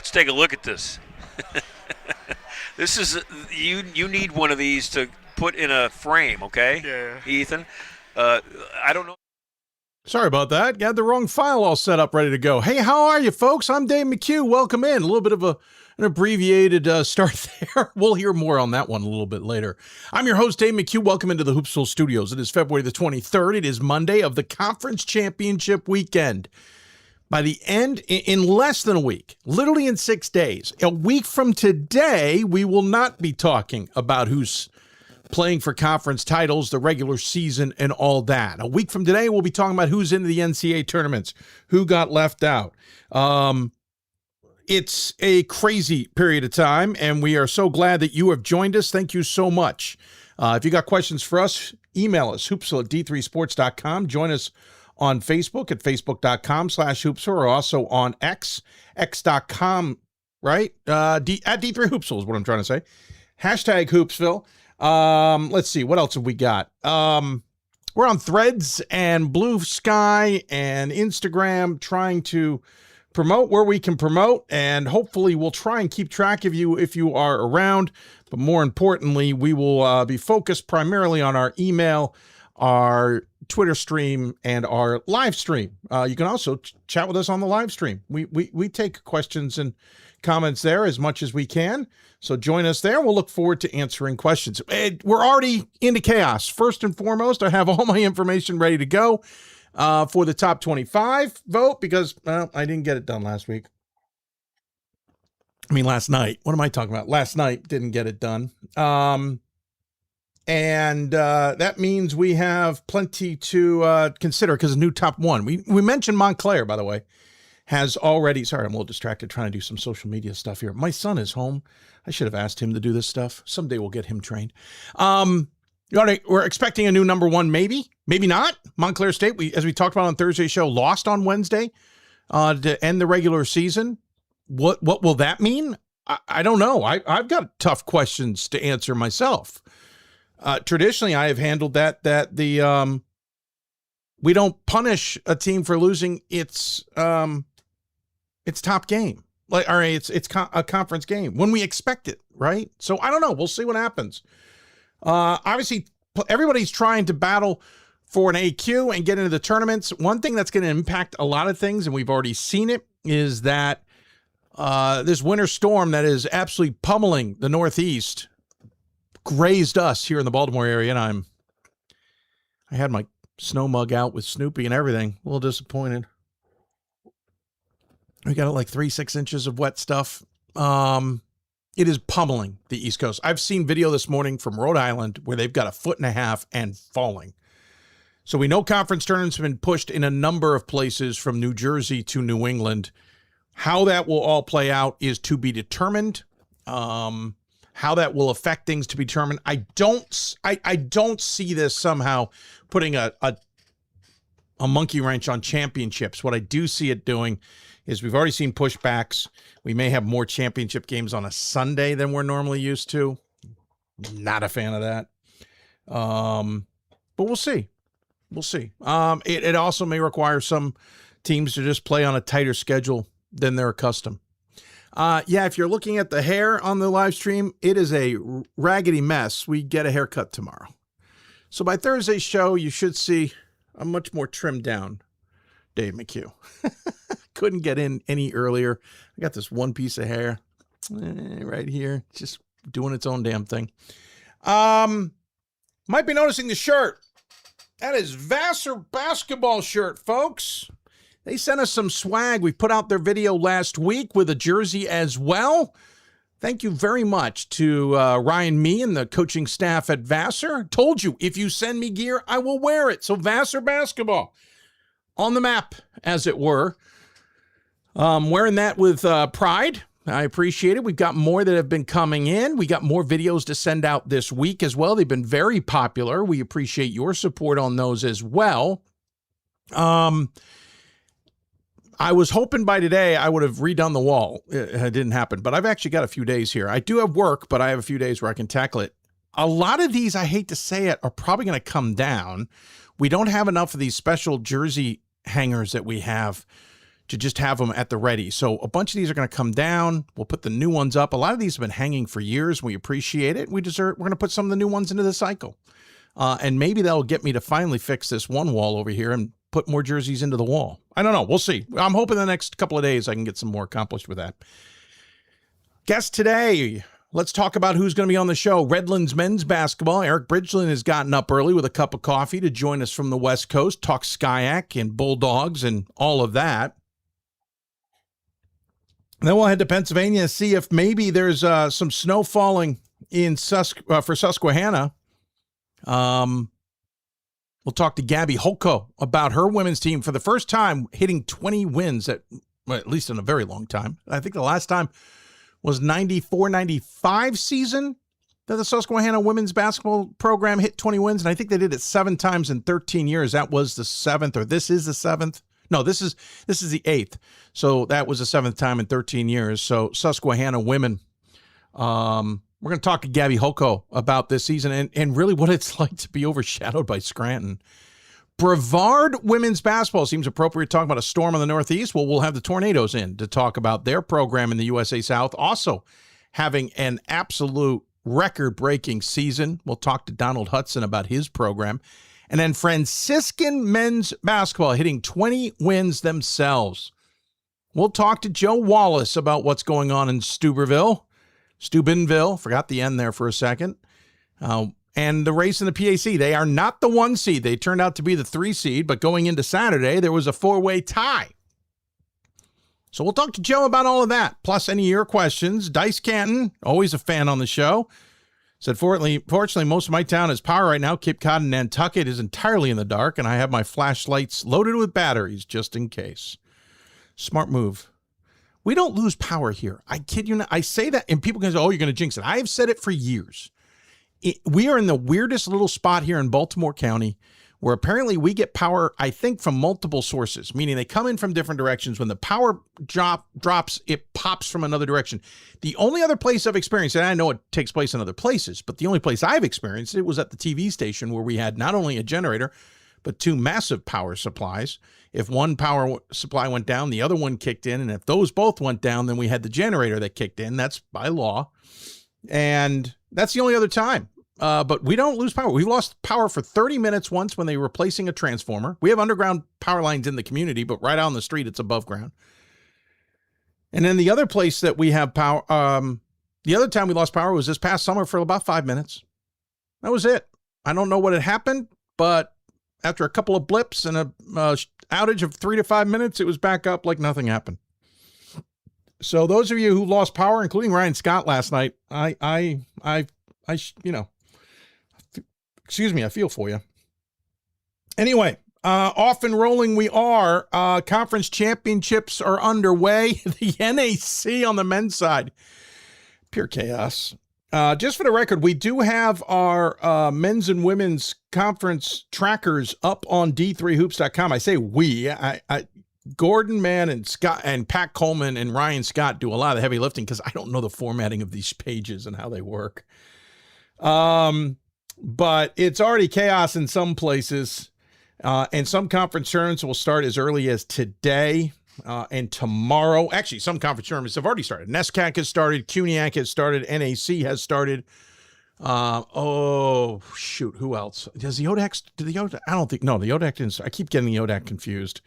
Let's take a look at this. This is you need one of these to put in a frame, okay? Yeah. Ethan. I don't know. Sorry about that. Got the wrong file all set up, ready to go. Hey, how are you, folks? I'm Dave McHugh. Welcome in. A little bit of an abbreviated start there. We'll hear more on that one a little bit later. I'm your host, Dave McHugh. Welcome into the Hoopsville studios. It is February the 23rd. It is Monday of the Conference Championship weekend. By the end, in less than a week, literally in 6 days, a week from today, we will not be talking about who's playing for conference titles, the regular season, and all that. A week from today, we'll be talking about who's into the NCAA tournaments, who got left out. It's a crazy period of time, and we are so glad that you have joined us. Thank you so much. If you got questions for us, email us, hoopsville@d3sports.com. Join us on Facebook at facebook.com/hoopsville, or also on x.com, right? At D3Hoopsville is what I'm trying to say. Hashtag Hoopsville. Let's see, what else have we got? We're on Threads and Blue Sky and Instagram, trying to promote where we can promote, and hopefully we'll try and keep track of you if you are around. But more importantly, we will be focused primarily on our email, our Twitter stream, and our live stream. You can also chat with us on the live stream. We take questions and comments there as much as we can. So join us there. We'll look forward to answering questions. We're already into chaos. First and foremost, I have all my information ready to go for the top 25 vote because, well, I didn't get it done last week. I mean, last night. What am I talking about? Last night, didn't get it done. And that means we have plenty to consider because the new top one. We mentioned Montclair, by the way, has already, sorry, I'm a little distracted trying to do some social media stuff here. My son is home. I should have asked him to do this stuff. Someday we'll get him trained. We're expecting a new number one, maybe not. Montclair State, as we talked about on Thursday's show, lost on Wednesday to end the regular season. What will that mean? I don't know. I've got tough questions to answer myself. Traditionally, I have handled that the we don't punish a team for losing its top game, it's a conference game when we expect it, right? So I don't know. We'll see what happens. Obviously, everybody's trying to battle for an AQ and get into the tournaments. One thing that's going to impact a lot of things, and we've already seen it, is that this winter storm that is absolutely pummeling the Northeast grazed us here in the Baltimore area, and I had my snow mug out with Snoopy and everything. A little disappointed. We got like 3-6 inches of wet stuff. It is pummeling the East Coast. I've seen video this morning from Rhode Island where they've got 1.5 feet and falling. So we know conference tournaments have been pushed in a number of places from New Jersey to New England. How that will all play out is to be determined. How that will affect things to be determined. I don't see this somehow putting a monkey wrench on championships. What I do see it doing is we've already seen pushbacks. We may have more championship games on a Sunday than we're normally used to. Not a fan of that. But we'll see. We'll see. It also may require some teams to just play on a tighter schedule than they're accustomed. If you're looking at the hair on the live stream, it is a raggedy mess. We get a haircut tomorrow. So by Thursday's show, you should see a much more trimmed down Dave McHugh. Couldn't get in any earlier. I got this one piece of hair right here, just doing its own damn thing. Might be noticing the shirt. That is Vassar basketball shirt, folks. They sent us some swag. We put out their video last week with a jersey as well. Thank you very much to Ryan Mee and the coaching staff at Vassar. Told you, if you send me gear, I will wear it. So Vassar basketball on the map, as it were. Wearing that with pride. I appreciate it. We've got more that have been coming in. We got more videos to send out this week as well. They've been very popular. We appreciate your support on those as well. I was hoping by today I would have redone the wall. It didn't happen, but I've actually got a few days here. I do have work, but I have a few days where I can tackle it. A lot of these, I hate to say it, are probably going to come down. We don't have enough of these special jersey hangers that we have to just have them at the ready. So a bunch of these are going to come down. We'll put the new ones up. A lot of these have been hanging for years. We appreciate it. We're going to put some of the new ones into the cycle. And maybe that'll get me to finally fix this one wall over here and put more jerseys into the wall. I don't know. We'll see. I'm hoping the next couple of days I can get some more accomplished with that. Guest today, let's talk about who's going to be on the show. Redlands men's basketball. Eric Bridgeland has gotten up early with a cup of coffee to join us from the West Coast, talk Skyac and Bulldogs and all of that. Then we'll head to Pennsylvania and see if maybe there's some snow falling in for Susquehanna. We'll talk to Gabby Holko about her women's team for the first time hitting 20 wins at least in a very long time. I think the last time was 94-95 season that the Susquehanna women's basketball program hit 20 wins, and I think they did it 7 times in 13 years. That was the 7th, or this is the 7th. No, this is the 8th. So that was the 7th time in 13 years. So Susquehanna women. We're going to talk to Gabby Holko about this season and really what it's like to be overshadowed by Scranton. Brevard women's basketball seems appropriate to talk about a storm in the Northeast. Well, we'll have the Tornadoes in to talk about their program in the USA South. Also having an absolute record-breaking season. We'll talk to Donald Hudson about his program. And then Franciscan men's basketball hitting 20 wins themselves. We'll talk to Joe Wallace about what's going on in Steubenville, forgot the end there for a second. And the race in the PAC, they are not the 1 seed. They turned out to be the 3 seed, but going into Saturday, there was a 4-way tie. So we'll talk to Joe about all of that, plus any of your questions. Dice Canton, always a fan on the show, said, fortunately, most of my town has power right now. Cape Cod and Nantucket is entirely in the dark, and I have my flashlights loaded with batteries just in case. Smart move. We don't lose power here. I kid you not. I say that, and people can say, oh, you're going to jinx it. I have said it for years. We are in the weirdest little spot here in Baltimore County where apparently we get power, I think, from multiple sources, meaning they come in from different directions. When the power drops, it pops from another direction. The only other place I've experienced, and I know it takes place in other places, but the only place I've experienced it was at the TV station where we had not only a generator, but 2 massive power supplies. If one power supply went down, the other one kicked in. And if those both went down, then we had the generator that kicked in. That's by law. And that's the only other time. But we don't lose power. We lost power for 30 minutes once when they were replacing a transformer. We have underground power lines in the community, but right out on the street, it's above ground. And then the other place that we have power, the other time we lost power was this past summer for about 5 minutes. That was it. I don't know what had happened, but after a couple of blips and a outage of 3 to 5 minutes, it was back up like nothing happened. So those of you who lost power, including Ryan Scott last night, I feel for you. Anyway, off and rolling we are. Conference championships are underway. The NAC on the men's side. Pure chaos. Just for the record, we do have our men's and women's conference trackers up on d3hoops.com. I say we. Gordon Mann and Scott and Pat Coleman and Ryan Scott do a lot of the heavy lifting because I don't know the formatting of these pages and how they work. But it's already chaos in some places, and some conference tournaments will start as early as today and tomorrow. Actually, some conference tournaments have already started. NESCAC has started, CUNYAC has started, NAC has started. Oh shoot, who else? Does the ODAC? I don't think. No, the ODAC didn't. I keep getting the ODAC confused.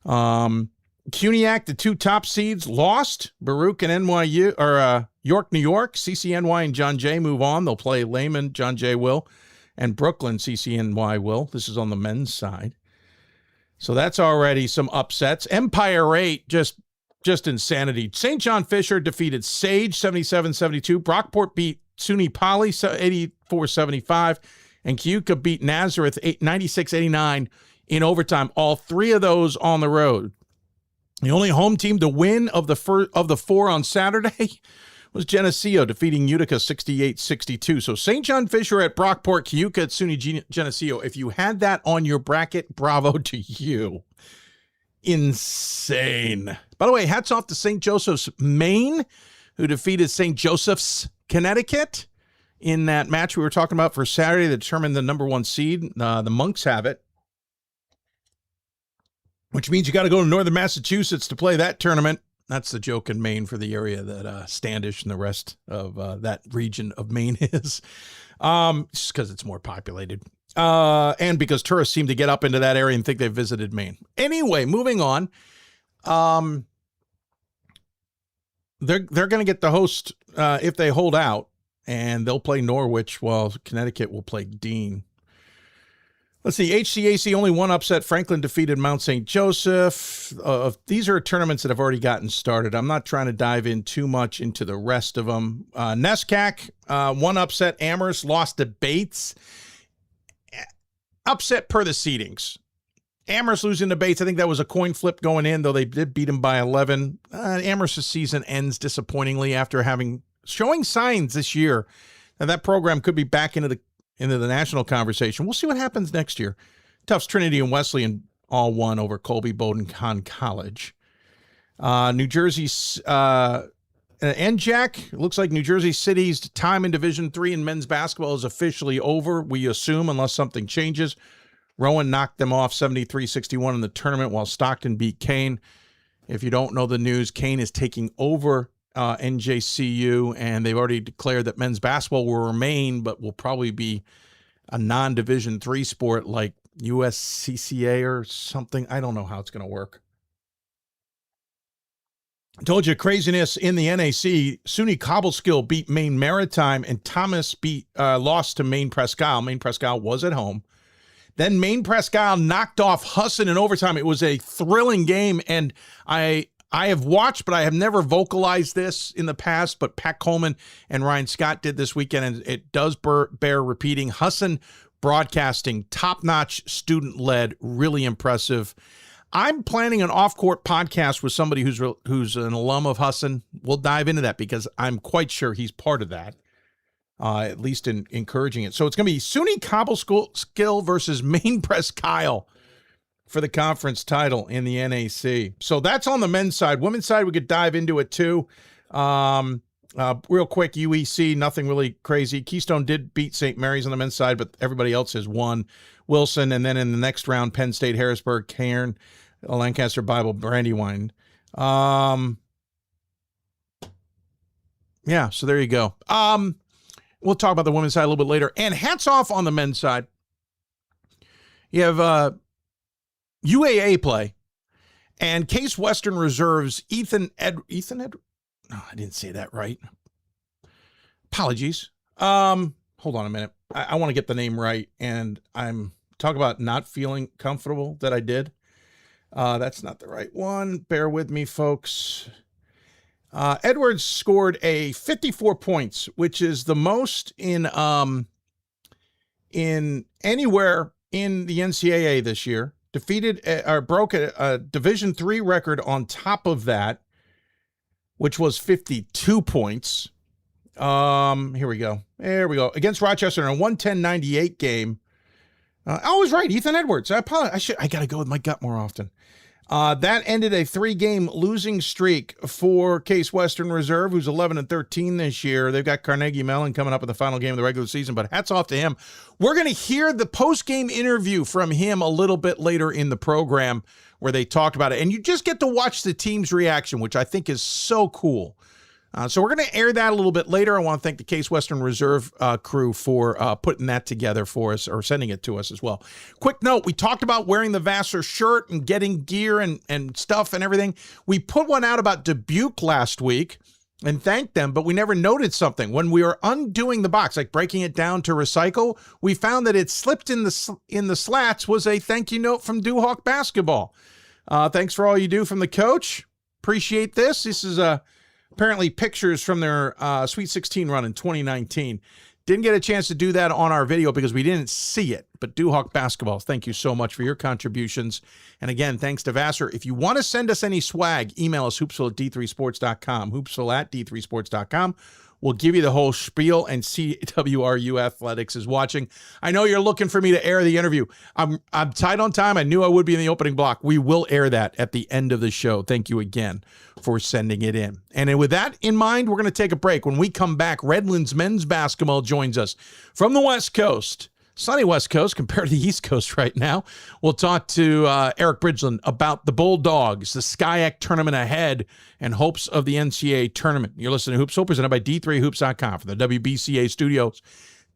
CUNYAC, the 2 top seeds lost. Baruch and NYU, or York, New York. CCNY and John Jay move on. They'll play Lehman, John Jay will, and Brooklyn, CCNY will. This is on the men's side. So that's already some upsets. Empire 8, just insanity. St. John Fisher defeated Sage 77-72. Brockport beat SUNY Poly 84-75. And Cayuga beat Nazareth 96-89 in overtime. All 3 of those on the road. The only home team to win of the 4 on Saturday was Geneseo, defeating Utica 68-62. So St. John Fisher at Brockport, Cayuga at SUNY Geneseo. If you had that on your bracket, bravo to you. Insane. By the way, hats off to St. Joseph's, Maine, who defeated St. Joseph's, Connecticut in that match we were talking about for Saturday that determined the number 1 seed. The Monks have it. which means you got to go to northern Massachusetts to play that tournament. That's the joke in Maine for the area that Standish and the rest of that region of Maine is. Just because it's more populated. And because tourists seem to get up into that area and think they've visited Maine. Anyway, moving on. They're going to get the host if they hold out, and they'll play Norwich while Connecticut will play Dean. Let's see, HCAC only one upset. Franklin defeated Mount St. Joseph. These are tournaments that have already gotten started. I'm not trying to dive in too much into the rest of them. NESCAC, one upset. Amherst lost to Bates. Upset per the seedings. Amherst losing to Bates. I think that was a coin flip going in, though they did beat him by 11. Amherst's season ends disappointingly after showing signs this year that program could be back into the national conversation. We'll see what happens next year. Tufts, Trinity, and Wesleyan all won over Colby Bowdoin College. New Jersey's NJAC. It looks like New Jersey City's time in Division III in men's basketball is officially over, we assume, unless something changes. Rowan knocked them off 73-61 in the tournament while Stockton beat Kane. If you don't know the news, Kane is taking over NJCU, and they've already declared that men's basketball will remain, but will probably be a non-Division III sport like USCCA or something. I don't know how it's going to work. I told you craziness in the NAC. SUNY Cobleskill beat Maine Maritime, and Thomas lost to Maine Presque Isle. Maine Presque Isle was at home. Then Maine Presque Isle knocked off Husson in overtime. It was a thrilling game, and I have watched, but I have never vocalized this in the past, but Pat Coleman and Ryan Scott did this weekend, and it does bear repeating. Husson broadcasting, top-notch, student-led, really impressive. I'm planning an off-court podcast with somebody who's an alum of Husson. We'll dive into that because I'm quite sure he's part of that, at least in encouraging it. So it's going to be SUNY Cobleskill versus Maine Presque Isle for the conference title in the NAC. So that's on the men's side. Women's side, we could dive into it too. Real quick, UEC, nothing really crazy. Keystone did beat St. Mary's on the men's side, but everybody else has won. Wilson, and then in the next round, Penn State, Harrisburg, Cairn, Lancaster Bible, Brandywine. Yeah, so there you go. We'll talk about the women's side a little bit later. And hats off on the men's side. You have UAA play, and Case Western Reserve's Ethan Edwards. No, I didn't say that right. Apologies. Hold on a minute. I want to get the name right, and I'm talking about not feeling comfortable that I did. That's not the right one. Bear with me, folks. Edwards scored a 54 points, which is the most in anywhere in the NCAA this year. Broke a Division III record on top of that, which was 52 points. Here we go. There we go. Against Rochester in a 110-98 game. I was right. Ethan Edwards. I apologize. I got to go with my gut more often. That ended a 3-game losing streak for Case Western Reserve, who's 11-13 this year. They've got Carnegie Mellon coming up in the final game of the regular season, but hats off to him. We're going to hear the post-game interview from him a little bit later in the program where they talked about it. And you just get to watch the team's reaction, which I think is so cool. So we're going to air that a little bit later. I want to thank the Case Western Reserve crew for putting that together for us, or sending it to us as well. Quick note, we talked about wearing the Vassar shirt and getting gear and stuff and everything. We put one out about Dubuque last week and thanked them, but we never noted something. When we were undoing the box, like breaking it down to recycle, we found that it slipped in the slats was a thank you note from Duhawk Basketball. Thanks for all you do from the coach. Appreciate this. This is apparently pictures from their Sweet 16 run in 2019. Didn't get a chance to do that on our video because we didn't see it. But Duhawk Basketball, thank you so much for your contributions. And again, thanks to Vassar. If you want to send us any swag, email us hoopsville@d3sports.com. Hoopsville@d3sports.com. We'll give you the whole spiel, and CWRU Athletics is watching. I know you're looking for me to air the interview. I'm tight on time. I knew I would be in the opening block. We will air that at the end of the show. Thank you again for sending it in. And with that in mind, we're going to take a break. When we come back, Redlands men's basketball joins us from the West Coast. sunny West Coast compared to the East Coast right now. We'll talk to Eric Bridgeland about the Bulldogs, the SCIAC tournament ahead, and hopes of the NCAA tournament. You're listening to Hoopsville, presented by D3Hoops.com from the WBCA studios.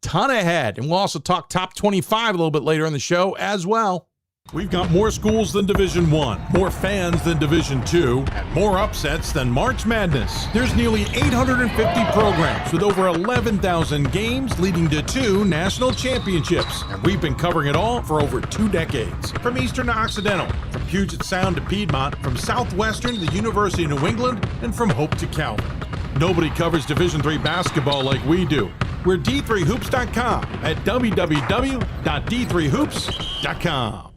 Ton ahead, and we'll also talk top 25 a little bit later in the show as well. We've got more schools than Division I, more fans than Division II, and more upsets than March Madness. There's nearly 850 programs with over 11,000 games leading to 2 national championships. And we've been covering it all for over 2 decades. From Eastern to Occidental, from Puget Sound to Piedmont, from Southwestern to the University of New England, and from Hope to Calvin. Nobody covers Division III basketball like we do. We're D3Hoops.com at www.D3Hoops.com.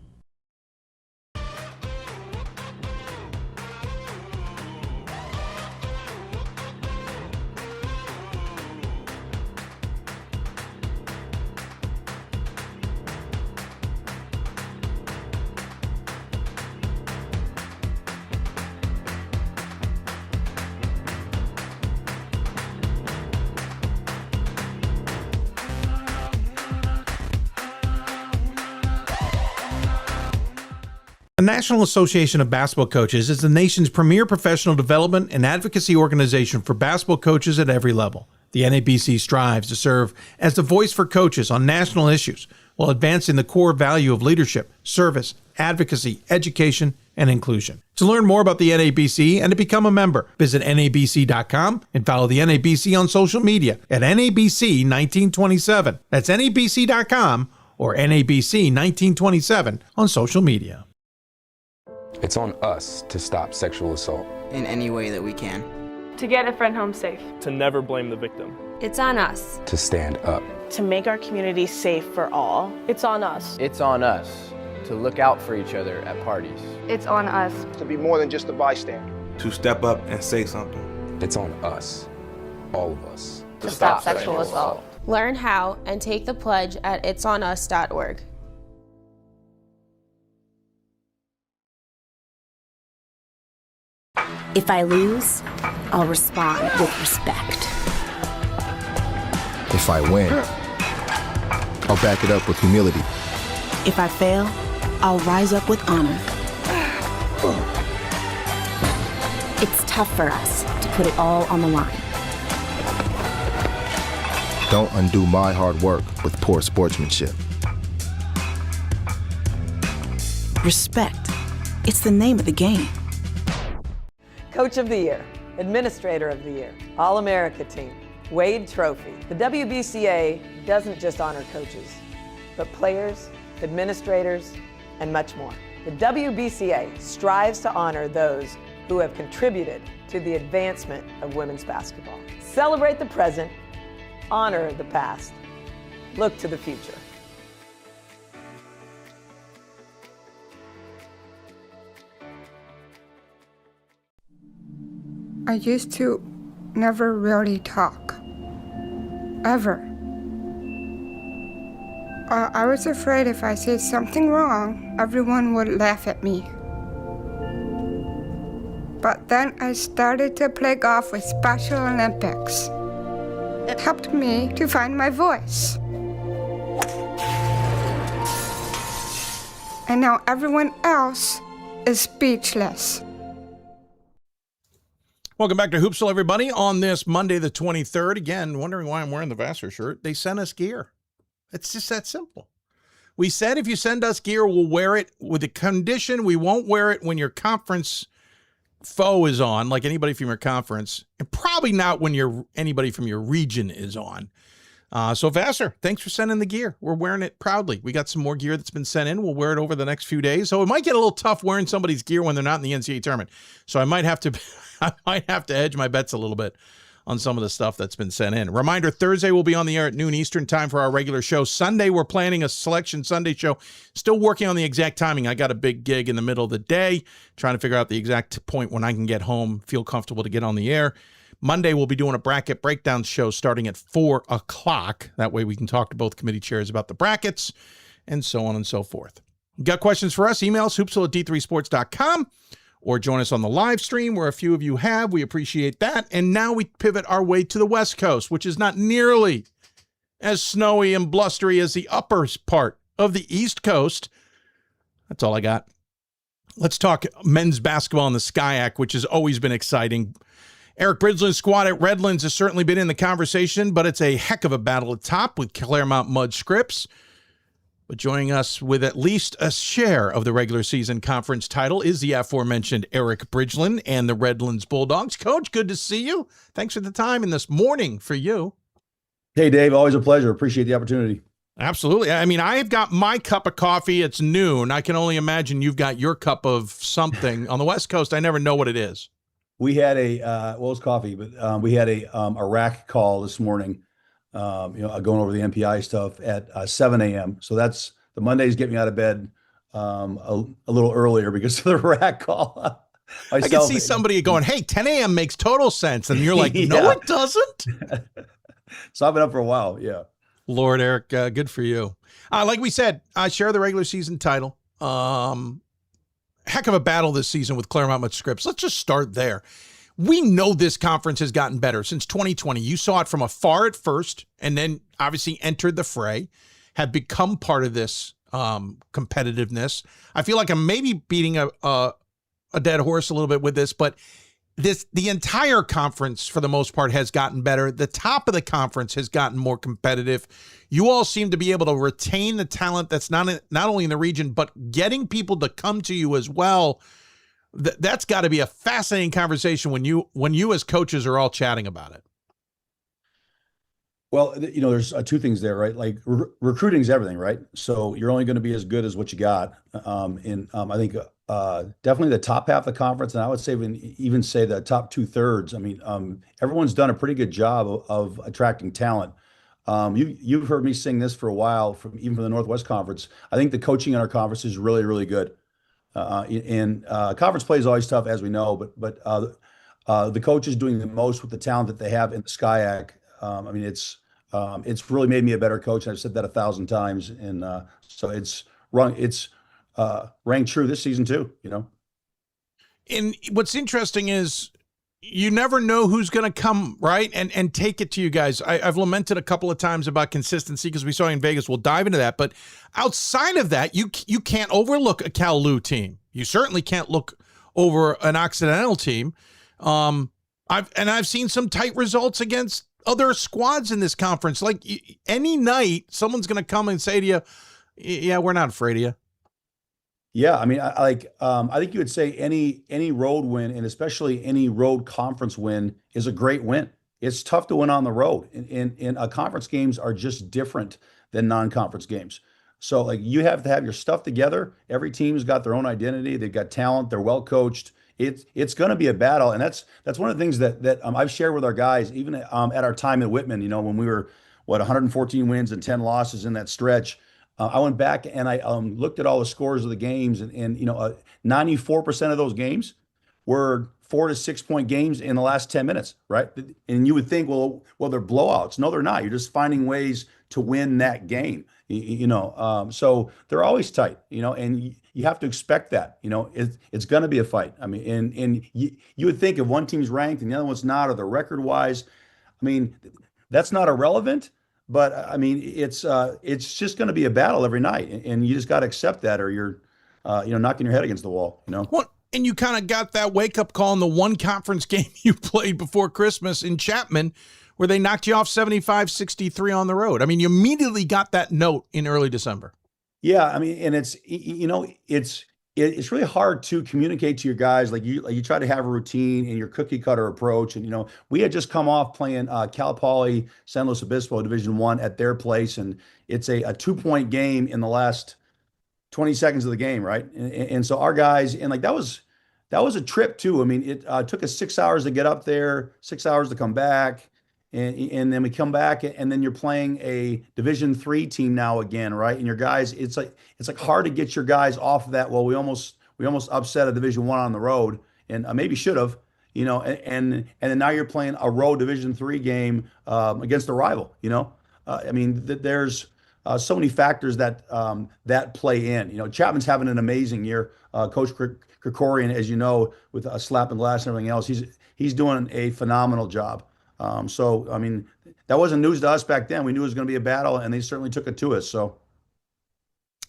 The National Association of Basketball Coaches is the nation's premier professional development and advocacy organization for basketball coaches at every level. The NABC strives to serve as the voice for coaches on national issues while advancing the core value of leadership, service, advocacy, education, and inclusion. To learn more about the NABC and to become a member, visit NABC.com and follow the NABC on social media at NABC1927. That's NABC.com or NABC1927 on social media. It's on us to stop sexual assault. In any way that we can. To get a friend home safe. To never blame the victim. It's on us. To stand up. To make our community safe for all. It's on us. It's on us to look out for each other at parties. It's on us. To be more than just a bystander. To step up and say something. It's on us. All of us. To stop sexual assault. Learn how and take the pledge at itsonus.org. If I lose, I'll respond with respect. If I win, I'll back it up with humility. If I fail, I'll rise up with honor. It's tough for us to put it all on the line. Don't undo my hard work with poor sportsmanship. Respect. It's the name of the game. Coach of the Year, Administrator of the Year, All-America Team, Wade Trophy. The WBCA doesn't just honor coaches, but players, administrators, and much more. The WBCA strives to honor those who have contributed to the advancement of women's basketball. Celebrate the present, honor the past, look to the future. I used to never really talk, ever. I was afraid if I said something wrong, everyone would laugh at me. But then I started to play golf with Special Olympics. It helped me to find my voice. And now everyone else is speechless. Welcome back to Hoopsville, everybody, on this Monday the 23rd. Again, wondering why I'm wearing the Vassar shirt. They sent us gear. It's just that simple. We said if you send us gear, we'll wear it with the condition we won't wear it when your conference foe is on, like anybody from your conference, and probably not when anybody from your region is on. So Vassar, thanks for sending the gear. We're wearing it proudly. We got some more gear that's been sent in. We'll wear it over the next few days. So it might get a little tough wearing somebody's gear when they're not in the NCAA tournament. So I might have to hedge my bets a little bit on some of the stuff that's been sent in. Reminder, Thursday we'll be on the air at noon Eastern time for our regular show. Sunday, we're planning a Selection Sunday show. Still working on the exact timing. I got a big gig in the middle of the day, trying to figure out the exact point when I can get home, feel comfortable to get on the air. Monday, we'll be doing a bracket breakdown show starting at 4 o'clock. That way we can talk to both committee chairs about the brackets and so on and so forth. Got questions for us? Email us, hoopsville@d3sports.com, or join us on the live stream where a few of you have. We appreciate that. And now we pivot our way to the West Coast, which is not nearly as snowy and blustery as the upper part of the East Coast. That's all I got. Let's talk men's basketball in the SCIAC, which has always been exciting. Eric Bridgeland's squad at Redlands has certainly been in the conversation, but it's a heck of a battle at top with Claremont Mud Scripps. But joining us with at least a share of the regular season conference title is the aforementioned Eric Bridgeland and the Redlands Bulldogs. Coach, good to see you. Thanks for the time in this morning for you. Hey, Dave, always a pleasure. Appreciate the opportunity. Absolutely. I mean, I've got my cup of coffee. It's noon. I can only imagine you've got your cup of something. On the West Coast, I never know what it is. We had well, it was coffee, but we had a rack call this morning, going over the MPI stuff at 7 a.m. So that's the Mondays get me out of bed a little earlier because of the rack call. I can see somebody going, hey, 10 a.m. makes total sense. And you're like, no, it doesn't. So I've been up for a while. Yeah. Lord, Eric, good for you. Like we said, I share the regular season title. Heck of a battle this season with Claremont Mud Scripps. Let's just start there. We know this conference has gotten better since 2020. You saw it from afar at first, and then obviously entered the fray, have become part of this competitiveness. I feel like I'm maybe beating a dead horse a little bit with this, but the entire conference, for the most part, has gotten better. The top of the conference has gotten more competitive. You all seem to be able to retain the talent that's not only in the region, but getting people to come to you as well. That's got to be a fascinating conversation when you as coaches are all chatting about it. Well, there's two things there, right? Like recruiting is everything, right? So you're only going to be as good as what you got. I think definitely the top half of the conference, and I would say even say the top 2/3. I mean, everyone's done a pretty good job of attracting talent. You've heard me sing this for a while, even from the Northwest Conference. I think the coaching in our conference is really, really good. Conference play is always tough, as we know, but the coach is doing the most with the talent that they have in the SCIAC. I mean, it's really made me a better coach. I've said that 1,000 times, and so it's rang true this season too. And what's interesting is you never know who's going to come, right, and take it to you guys. I've lamented a couple of times about consistency because we saw in Vegas. We'll dive into that, but outside of that, you can't overlook a Cal Lu team. You certainly can't look over an Occidental team. I've seen some tight results against other squads in this conference. Like any night, someone's going to come and say to you, "Yeah, we're not afraid of you." Yeah, I mean, I think you would say any road win, and especially any road conference win, is a great win. It's tough to win on the road, and conference games are just different than non-conference games. So like you have to have your stuff together. Every team's got their own identity. They've got talent. They're well coached. It's going to be a battle, and that's one of the things that I've shared with our guys, even at our time at Whitman. When we were 114 wins and 10 losses in that stretch. I went back and I looked at all the scores of the games, and 94% of those games were 4 to 6 point games in the last 10 minutes, right? And you would think, well, they're blowouts. No, they're not. You're just finding ways to win that game, so they're always tight, and you have to expect that, it's going to be a fight. I mean, and you would think if one team's ranked and the other one's not, or the record wise, I mean, that's not irrelevant. But I mean, it's just going to be a battle every night, and you just got to accept that, or you're, knocking your head against the wall. Well, and you kind of got that wake up call in the one conference game you played before Christmas in Chapman, where they knocked you off 75-63 on the road. I mean, you immediately got that note in early December. Yeah, I mean, and it's it's really hard to communicate to your guys. Like you try to have a routine and your cookie cutter approach. And, we had just come off playing Cal Poly San Luis Obispo Division I at their place. And it's a 2-point game in the last 20 seconds of the game. Right. And so our guys, and like, that was a trip too. I mean, it took us 6 hours to get up there, 6 hours to come back. And then we come back, and then you're playing a Division III team now again, right? And your guys, it's like hard to get your guys off of that. Well, we almost upset a Division I on the road, and maybe should have, And then now you're playing a road Division III game against a rival. I mean, there's so many factors that play in. Chapman's having an amazing year. Coach Krikorian, as you know, with a slap and glass and everything else, he's doing a phenomenal job. So, I mean, that wasn't news to us back then. We knew it was going to be a battle, and they certainly took it to us. So,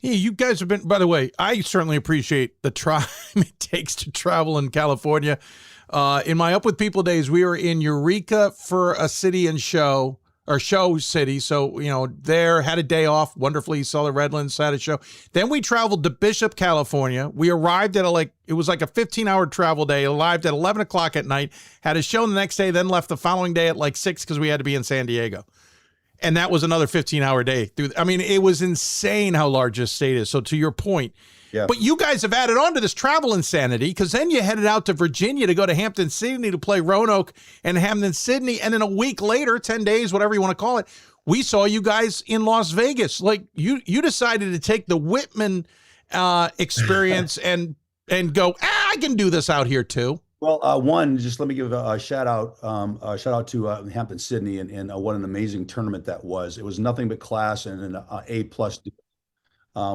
yeah, you guys have been, by the way, I certainly appreciate the time it takes to travel in California. In my Up With People days, we were in Eureka for a city and show, or show city. So, there, had a day off, wonderfully, saw the Redlands, had a show. Then we traveled to Bishop, California. We arrived at it was like a 15-hour travel day, arrived at 11 o'clock at night, had a show the next day, then left the following day at like 6 because we had to be in San Diego. And that was another 15-hour day. I mean, it was insane how large this state is. So to your point, yeah. But you guys have added on to this travel insanity because then you headed out to Virginia to go to Hampton Sydney to play Roanoke and Hampton Sydney. And then a week later, 10 days, whatever you want to call it, we saw you guys in Las Vegas. Like you decided to take the Whitman experience and go, I can do this out here too. Well, one, just let me give a shout out to Hampton Sydney and what an amazing tournament that was. It was nothing but class and an A+.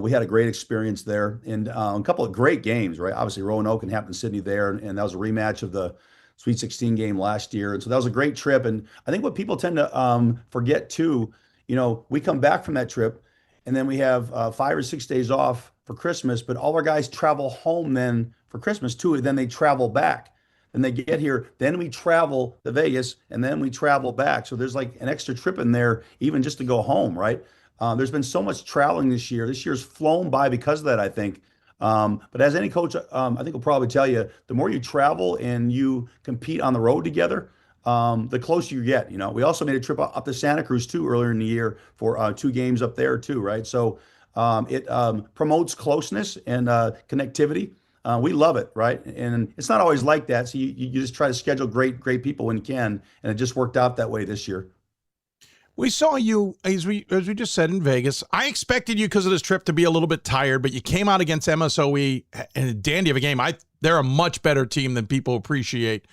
We had a great experience there and a couple of great games, right? Obviously, Roanoke and Hampton Sydney there, and that was a rematch of the Sweet 16 game last year. And so that was a great trip. And I think what people tend to forget too, we come back from that trip and then we have 5 or 6 days off for Christmas, but all our guys travel home then for Christmas too, and then they travel back. Then they get here, then we travel to Vegas, and then we travel back. So there's like an extra trip in there, even just to go home, right? There's been so much traveling this year. This year's flown by because of that, I think. But as any coach, I think will probably tell you, the more you travel and you compete on the road together, the closer you get. We also made a trip up to Santa Cruz too earlier in the year for 2 games up there too, right? So it promotes closeness and connectivity. We love it, right? And it's not always like that. So you just try to schedule great people when you can, and it just worked out that way this year. We saw you, as we just said, in Vegas. I expected you, because of this trip, to be a little bit tired, but you came out against MSOE and a dandy of a game. They're a much better team than people appreciate.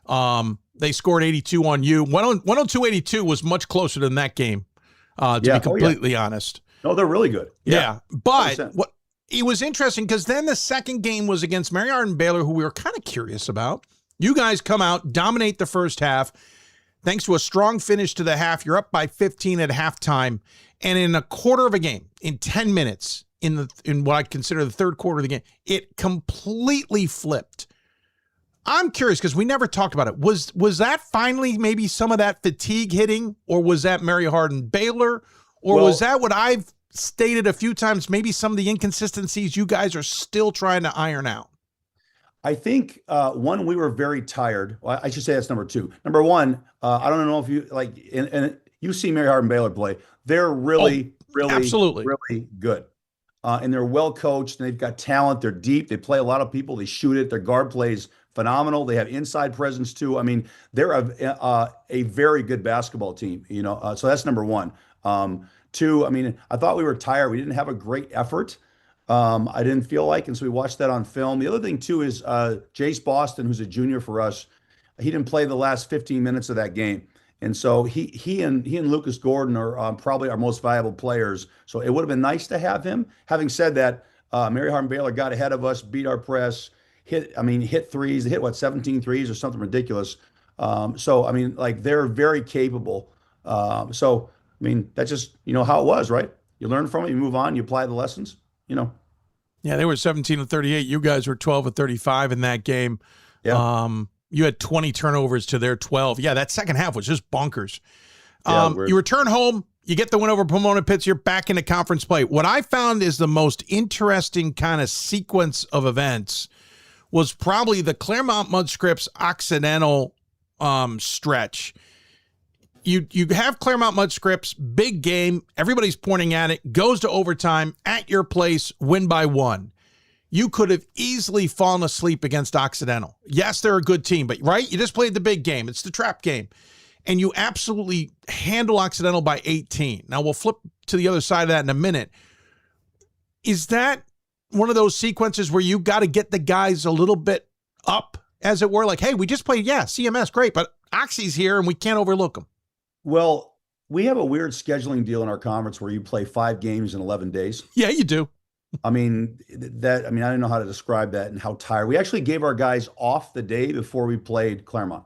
They scored 82 on you. 102-82 was much closer than that game, to be completely honest. No, they're really good. Yeah. But 100%. It was interesting because then the second game was against Mary Hardin Baylor, who we were kind of curious about. You guys come out, dominate the first half. Thanks to a strong finish to the half, you're up by 15 at halftime. And in a quarter of a game, in 10 minutes, in what I consider the third quarter of the game, it completely flipped. I'm curious because we never talked about it. Was that finally maybe some of that fatigue hitting, or was that Mary Hardin Baylor, or was that what I've stated a few times, maybe some of the inconsistencies you guys are still trying to iron out? I think one, we were very tired. Well, I should say that's number 2. Number 1, I don't know if you and you see Mary Hardin Baylor play. They're really good. And they're well coached, and they've got talent. They're deep. They play a lot of people. They shoot it. Their guard plays phenomenal. They have inside presence too. I mean, they're a very good basketball team, so that's number 1. 2, I mean, I thought we were tired. We didn't have a great effort. I didn't feel like, and so we watched that on film. The other thing too is Jace Boston, who's a junior for us. He didn't play the last 15 minutes of that game, and so he and Lucas Gordon are probably our most valuable players. So it would have been nice to have him. Having said that, Mary Hardin Baylor got ahead of us, beat our press, hit threes. They hit 17 threes or something ridiculous. So I mean, like, they're very capable. So I mean, that's just how it was, right? You learn from it, you move on, you apply the lessons. Yeah, they were 17 of 38. You guys were 12 of 35 in that game. Yeah. You had 20 turnovers to their 12. Yeah, that second half was just bonkers. You return home, you get the win over Pomona Pitts, you're back into conference play. What I found is the most interesting kind of sequence of events was probably the Claremont Mudscripts Occidental stretch. You have Claremont Mudscripts, big game, everybody's pointing at it, goes to overtime, at your place, win by 1. You could have easily fallen asleep against Occidental. Yes, they're a good team, but right? You just played the big game. It's the trap game. And you absolutely handle Occidental by 18. Now, we'll flip to the other side of that in a minute. Is that one of those sequences where you got to get the guys a little bit up, as it were? Like, hey, we just played, CMS, great, but Oxy's here and we can't overlook them. Well, we have a weird scheduling deal in our conference where you play 5 games in 11 days. Yeah, you do. I mean, I don't know how to describe that and how tired. We actually gave our guys off the day before we played Claremont.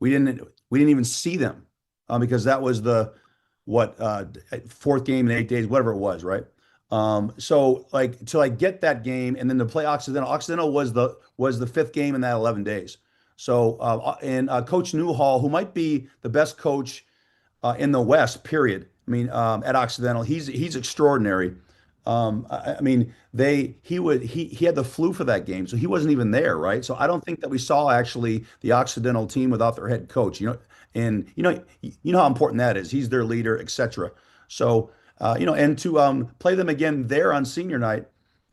We didn't even see them because that was the fourth game in 8 days, whatever it was, right? So like to like get that game and then to play Occidental. Occidental was the fifth game in that 11 days. So and Coach Newhall, who might be the best coach in the West, period. I mean, at Occidental, he's extraordinary. I mean, he had the flu for that game, so he wasn't even there, right? So I don't think that we saw actually the Occidental team without their head coach, and you know how important that is. He's their leader, etc. So and to play them again there on senior night,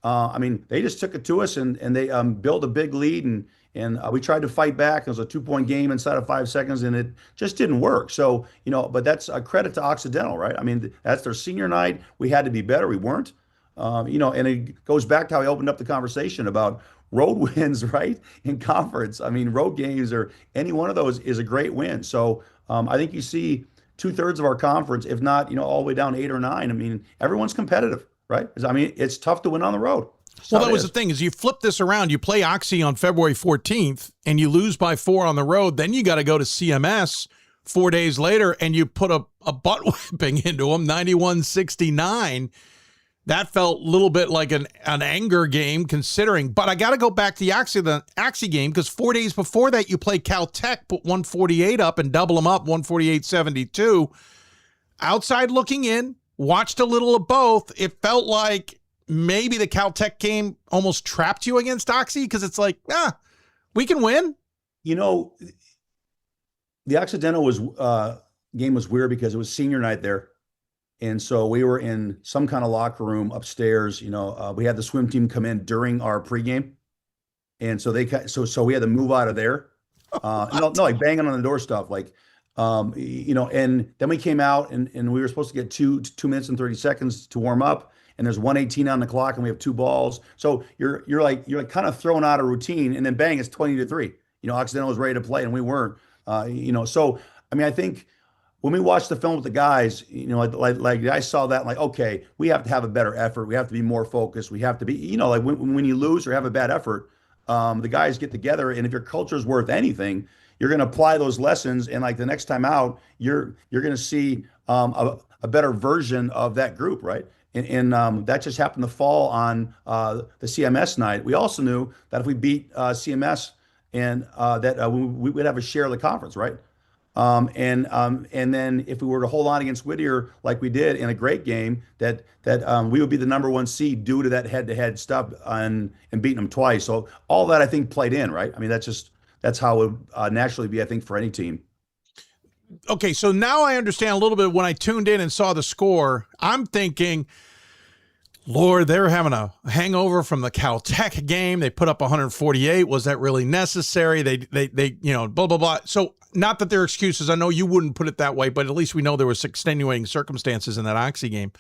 I mean, they just took it to us and they built a big lead and we tried to fight back. It was a 2-point game inside of 5 seconds, and it just didn't work. So but that's a credit to Occidental, right? I mean, that's their senior night. We had to be better. We weren't. And it goes back to how I opened up the conversation about road wins, right? In conference. I mean, road games or any one of those is a great win. So I think you see 2/3 of our conference, if not, all the way down 8 or 9. I mean, everyone's competitive, right? I mean, it's tough to win on the road. Well, that was the thing is you flip this around. You play Oxy on February 14th and you lose by 4 on the road. Then you got to go to CMS 4 days later and you put a butt whipping into them, 91-69. That felt a little bit like an anger game considering. But I got to go back to the Oxy game because 4 days before that, you play Caltech, put 148 up and double them up, 148-72. Outside looking in, watched a little of both. It felt like maybe the Caltech game almost trapped you against Oxy because it's like, we can win. The Occidental game was weird because it was senior night there. And so we were in some kind of locker room upstairs. We had the swim team come in during our pregame. And so we had to move out of there. Like banging on the door stuff, like, and then we came out and we were supposed to get 2 minutes and 30 seconds to warm up. And there's 1:18 on the clock and we have 2 balls. So you're like kind of thrown out of routine and then bang, it's 20-3. Occidental was ready to play and we weren't, so, I mean, I think when we watched the film with the guys, like I saw that, like, okay, we have to have a better effort. We have to be more focused. We have to be, like when you lose or have a bad effort, the guys get together. And if your culture is worth anything, you're going to apply those lessons. And like the next time out, you're going to see a better version of that group, right? And that just happened to fall on the CMS night. We also knew that if we beat CMS and that we would have a share of the conference, right? And then if we were to hold on against Whittier like we did in a great game, that we would be the number 1 seed due to that head-to-head stuff and beating them twice. So all that I think played in, right? I mean, that's how it would naturally be, I think, for any team. Okay, so now I understand a little bit. When I tuned in and saw the score, I'm thinking, Lord, they're having a hangover from the Caltech game. They put up 148. Was that really necessary? They blah, blah, blah. So not that they're excuses. I know you wouldn't put it that way, but at least we know there was extenuating circumstances in that Oxy game.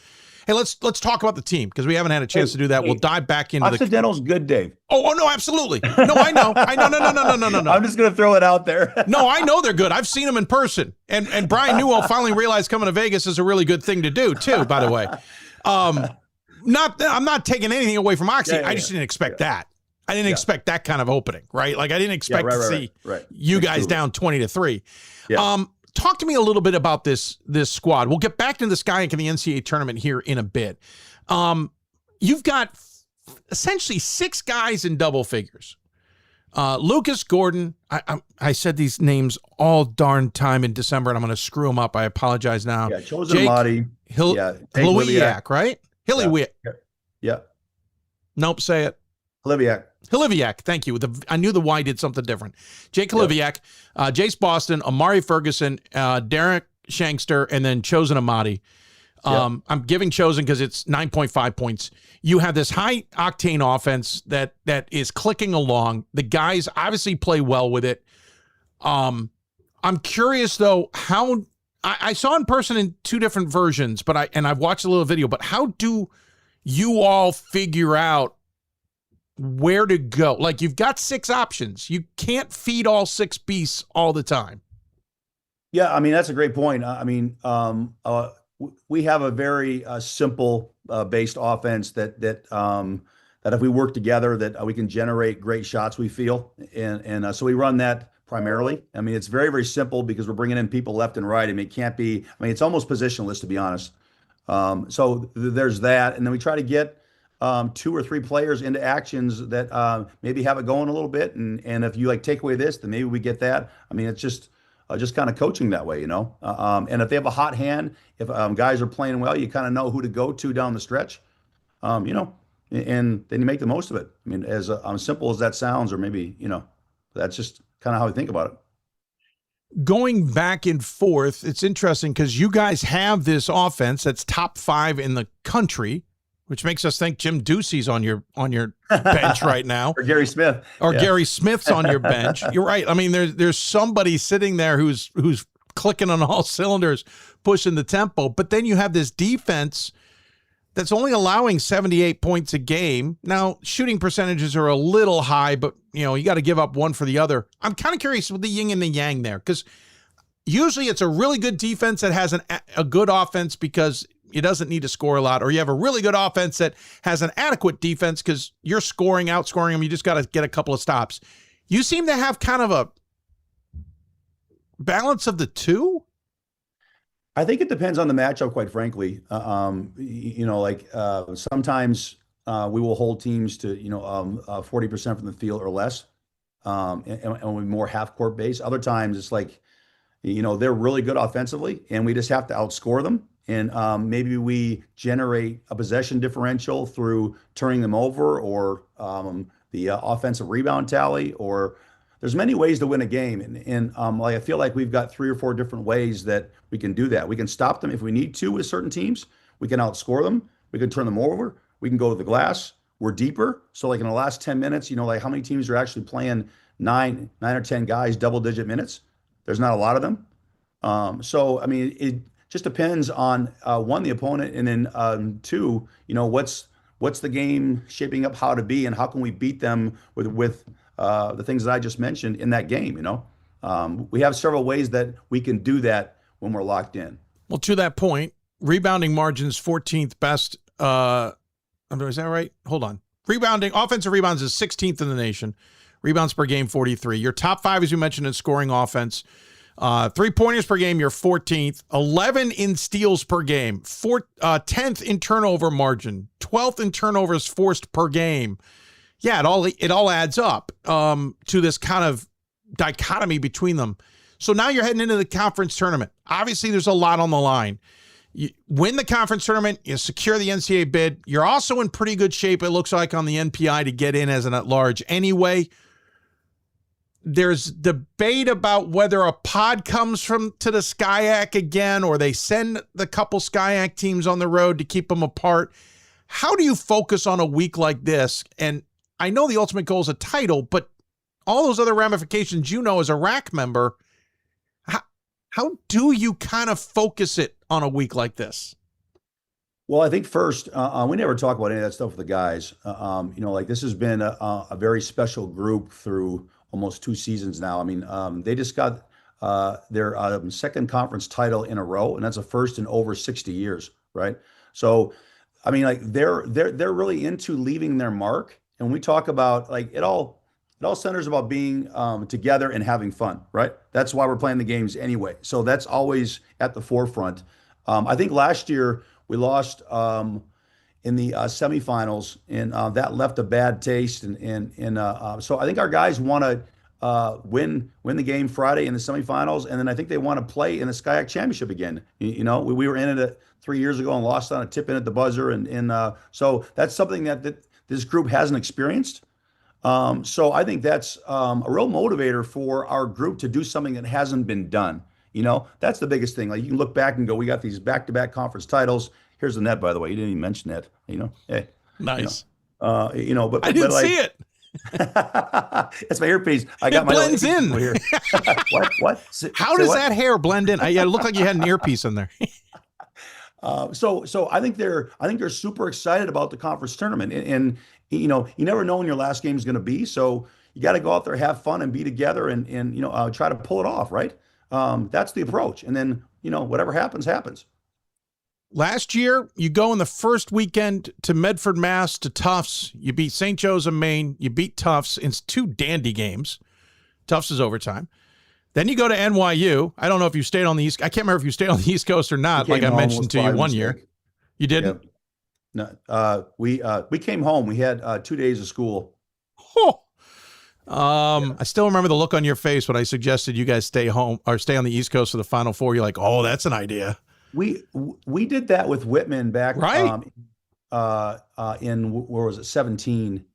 Hey, let's talk about the team because we haven't had a chance to do that. We'll dive back into Occidental's good, Dave. Oh, no, absolutely. No, I know. No. I'm just going to throw it out there. No, I know they're good. I've seen them in person. And Brian Newell finally realized coming to Vegas is a really good thing to do, too, by the way. I'm not taking anything away from Oxy. I just didn't expect that. I didn't expect that kind of opening, right? Like I didn't expect to see you guys down 20-3. Yeah. Talk to me a little bit about this squad. We'll get back to the Sky and the NCAA tournament here in a bit. You've got essentially 6 guys in double figures. Lucas Gordon. I said these names all darn time in December, and I'm going to screw them up. I apologize now. Yeah, Chosen Amati. Hliwiak, right? Hliwiak. Yeah. Nope, say it. Hliwiak, thank you. I knew the Y did something different. Jake Hliwiak, Jace Boston, Amari Ferguson, Derek Shankster, and then Chosen Amati. I'm giving Chosen because it's 9.5 points. You have this high-octane offense that is clicking along. The guys obviously play well with it. I'm curious, though, how I saw in person in 2 different versions, but I've watched a little video, but how do you all figure out where to go? Like, you've got 6 options. You can't feed all 6 beasts all the time. Yeah, I mean, that's a great point. I mean, we have a very simple based offense that if we work together, that we can generate great shots, we feel. And so we run that primarily. I mean, it's very, very simple because we're bringing in people left and right. I mean, it can't be, I mean, it's almost positionless, to be honest. So there's that. And then we try to get 2 or 3 players into actions that maybe have it going a little bit. And if you like take away this, then maybe we get that. I mean, it's just kind of coaching that way, you know. And if they have a hot hand, if guys are playing well, you kind of know who to go to down the stretch, you know, and then you make the most of it. I mean, as simple as that sounds, or maybe, you know, that's just kind of how I think about it. Going back and forth, it's interesting because you guys have this offense that's top 5 in the country, which makes us think Jim Ducey's on your bench right now. Or Gary Smith. Or yeah. Gary Smith's on your bench. You're right. I mean, there's somebody sitting there who's clicking on all cylinders, pushing the tempo. But then you have this defense that's only allowing 78 points a game. Now, shooting percentages are a little high, but, you know, you got to give up one for the other. I'm kind of curious with the yin and the yang there, because usually it's a really good defense that has a good offense because it doesn't need to score a lot, or you have a really good offense that has an adequate defense because you're outscoring them. You just got to get a couple of stops. You seem to have kind of a balance of the two. I think it depends on the matchup, quite frankly. You know, like sometimes we will hold teams to, you know, 40% from the field or less, and we're more half court based. Other times it's like, you know, they're really good offensively and we just have to outscore them. And maybe we generate a possession differential through turning them over, or the offensive rebound tally, or there's many ways to win a game. And like I feel like we've got 3 or 4 different ways that we can do that. We can stop them if we need to with certain teams. We can outscore them. We can turn them over. We can go to the glass. We're deeper. So like in the last 10 minutes, you know, like how many teams are actually playing 9 or 10 guys, double-digit minutes? There's not a lot of them. So, I mean, it just depends on, 1, the opponent, and then 2, you know, what's the game shaping up how to be, and how can we beat them with the things that I just mentioned in that game, you know? We have several ways that we can do that when we're locked in. Well, to that point, rebounding margins 14th best. Is that right? Hold on. Offensive rebounds is 16th in the nation. Rebounds per game, 43. Your top 5, as you mentioned, in scoring offense. 3-pointers per game, you're 14th. 11 in steals per game. 10th in turnover margin. 12th in turnovers forced per game. Yeah, it all adds up to this kind of dichotomy between them. So now you're heading into the conference tournament. Obviously, there's a lot on the line. You win the conference tournament, you secure the NCAA bid. You're also in pretty good shape, it looks like, on the NPI to get in as an at-large anyway. There's debate about whether a pod comes to the SCIAC again, or they send the couple SCIAC teams on the road to keep them apart. How do you focus on a week like this? And I know the ultimate goal is a title, but all those other ramifications, you know, as a RAC member, how do you kind of focus it on a week like this? Well, I think first, we never talk about any of that stuff with the guys. You know, like this has been a very special group through almost 2 seasons now. I mean, they just got their second conference title in a row, and that's a first in over 60 years, right? So, I mean, like they're really into leaving their mark. And we talk about like it all centers about being together and having fun, right? That's why we're playing the games anyway. So that's always at the forefront. I think last year we lost in the semifinals, and that left a bad taste. So I think our guys want to win the game Friday in the semifinals, and then I think they want to play in the SCIAC championship again. You know, we were in it 3 years ago and lost on a tip in at the buzzer, and so that's something that this group hasn't experienced. So I think that's a real motivator for our group to do something that hasn't been done. You know, that's the biggest thing. Like you can look back and go, we got these back-to-back conference titles. Here's the net, by the way. You didn't even mention that. You know, hey, nice. You know, but I didn't see it. That's my earpiece. It blends in. Here. What? How does that hair blend in? It looked like you had an earpiece in there. So I think they're super excited about the conference tournament, and you know, you never know when your last game is going to be. So you got to go out there, have fun, and be together, and you know, try to pull it off, right? That's the approach, and then you know, whatever happens, happens. Last year, you go in the first weekend to Medford, Mass, to Tufts. You beat St. Joe's of Maine. You beat Tufts in 2 dandy games. Tufts is overtime. Then you go to NYU. I don't know if you stayed on the East. I can't remember if you stayed on the East Coast or not. Like I mentioned to you one year. You didn't? Yep. No, we came home. We had 2 days of school. Oh. I still remember the look on your face when I suggested you guys stay home or stay on the East Coast for the Final Four. You're like, oh, that's an idea. We did that with Whitman back right in where was it 2017,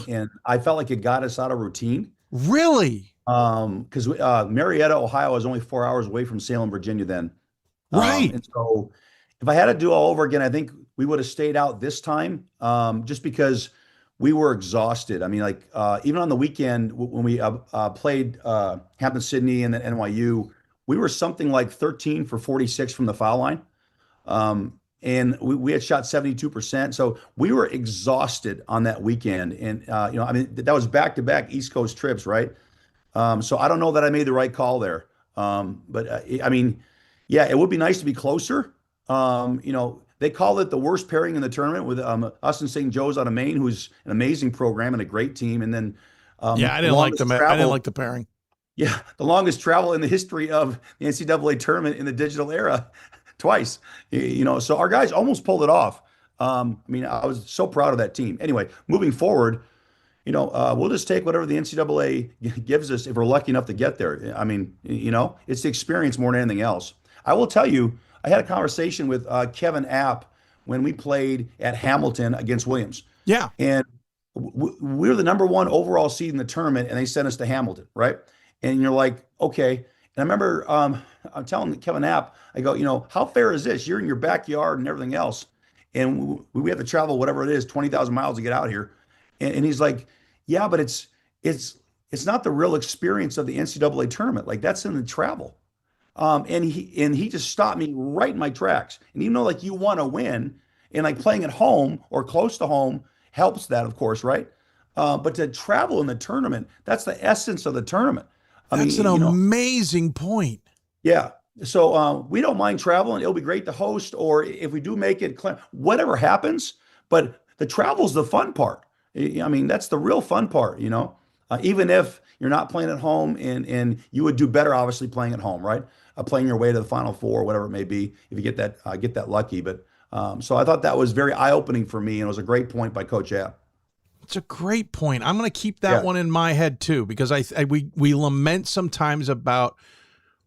and I felt like it got us out of routine. Really? Because Marietta, Ohio, was only 4 hours away from Salem, Virginia then. Right. And so if I had to do it all over again, I think we would have stayed out this time, just because we were exhausted. I mean, like even on the weekend when we played Hampton-Sydney and then NYU, we were something like 13 for 46 from the foul line. And we had shot 72%. So we were exhausted on that weekend. And, I mean, that was back-to-back East Coast trips, right? So I don't know that I made the right call there. But I mean, yeah, it would be nice to be closer. They call it the worst pairing in the tournament with us and St. Joe's out of Maine, who's an amazing program and a great team. And then, I didn't like the pairing. Yeah, the longest travel in the history of the NCAA tournament in the digital era, twice. So our guys almost pulled it off. I mean, I was so proud of that team. Anyway, moving forward, we'll just take whatever the NCAA gives us if we're lucky enough to get there. I mean, it's the experience more than anything else. I will tell you, I had a conversation with Kevin App when we played at Hamilton against Williams. Yeah. And we were the number 1 overall seed in the tournament, and they sent us to Hamilton, right? And you're like, okay. And I remember I'm telling Kevin App, I go, how fair is this? You're in your backyard and everything else. And we have to travel, whatever it is, 20,000 miles to get out here. And he's like, yeah, but it's not the real experience of the NCAA tournament. Like, that's in the travel. And he just stopped me right in my tracks. And even though like you want to win and like playing at home or close to home helps that, of course, right? But to travel in the tournament, that's the essence of the tournament. That's an amazing point. Yeah. So we don't mind traveling. It'll be great to host, or if we do make it, whatever happens. But the travel's the fun part. I mean, that's the real fun part, even if you're not playing at home, and you would do better, obviously, playing at home, right? Playing your way to the Final Four, whatever it may be, if you get that lucky. But so I thought that was very eye-opening for me, and it was a great point by Coach App. It's a great point. I'm going to keep that one in my head too, because we lament sometimes about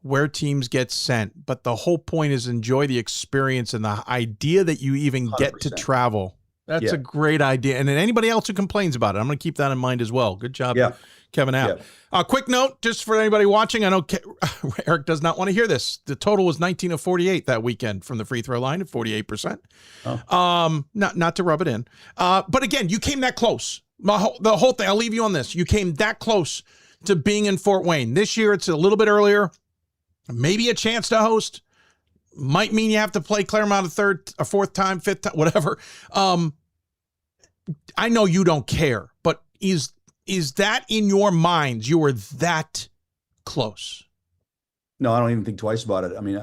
where teams get sent, but the whole point is enjoy the experience and the idea that you even 100%. Get to travel. That's a great idea. And then anybody else who complains about it, I'm going to keep that in mind as well. Good job, Kevin App. A quick note, just for anybody watching, I know Eric does not want to hear this. The total was 19 of 48 that weekend from the free throw line at 48%. Not to rub it in. But again, you came that close. The whole thing, I'll leave you on this. You came that close to being in Fort Wayne. This year, it's a little bit earlier. Maybe a chance to host. Might mean you have to play Claremont a fourth time, fifth time, whatever. I know you don't care, but is that in your minds? You were that close? No, I don't even think twice about it. I mean,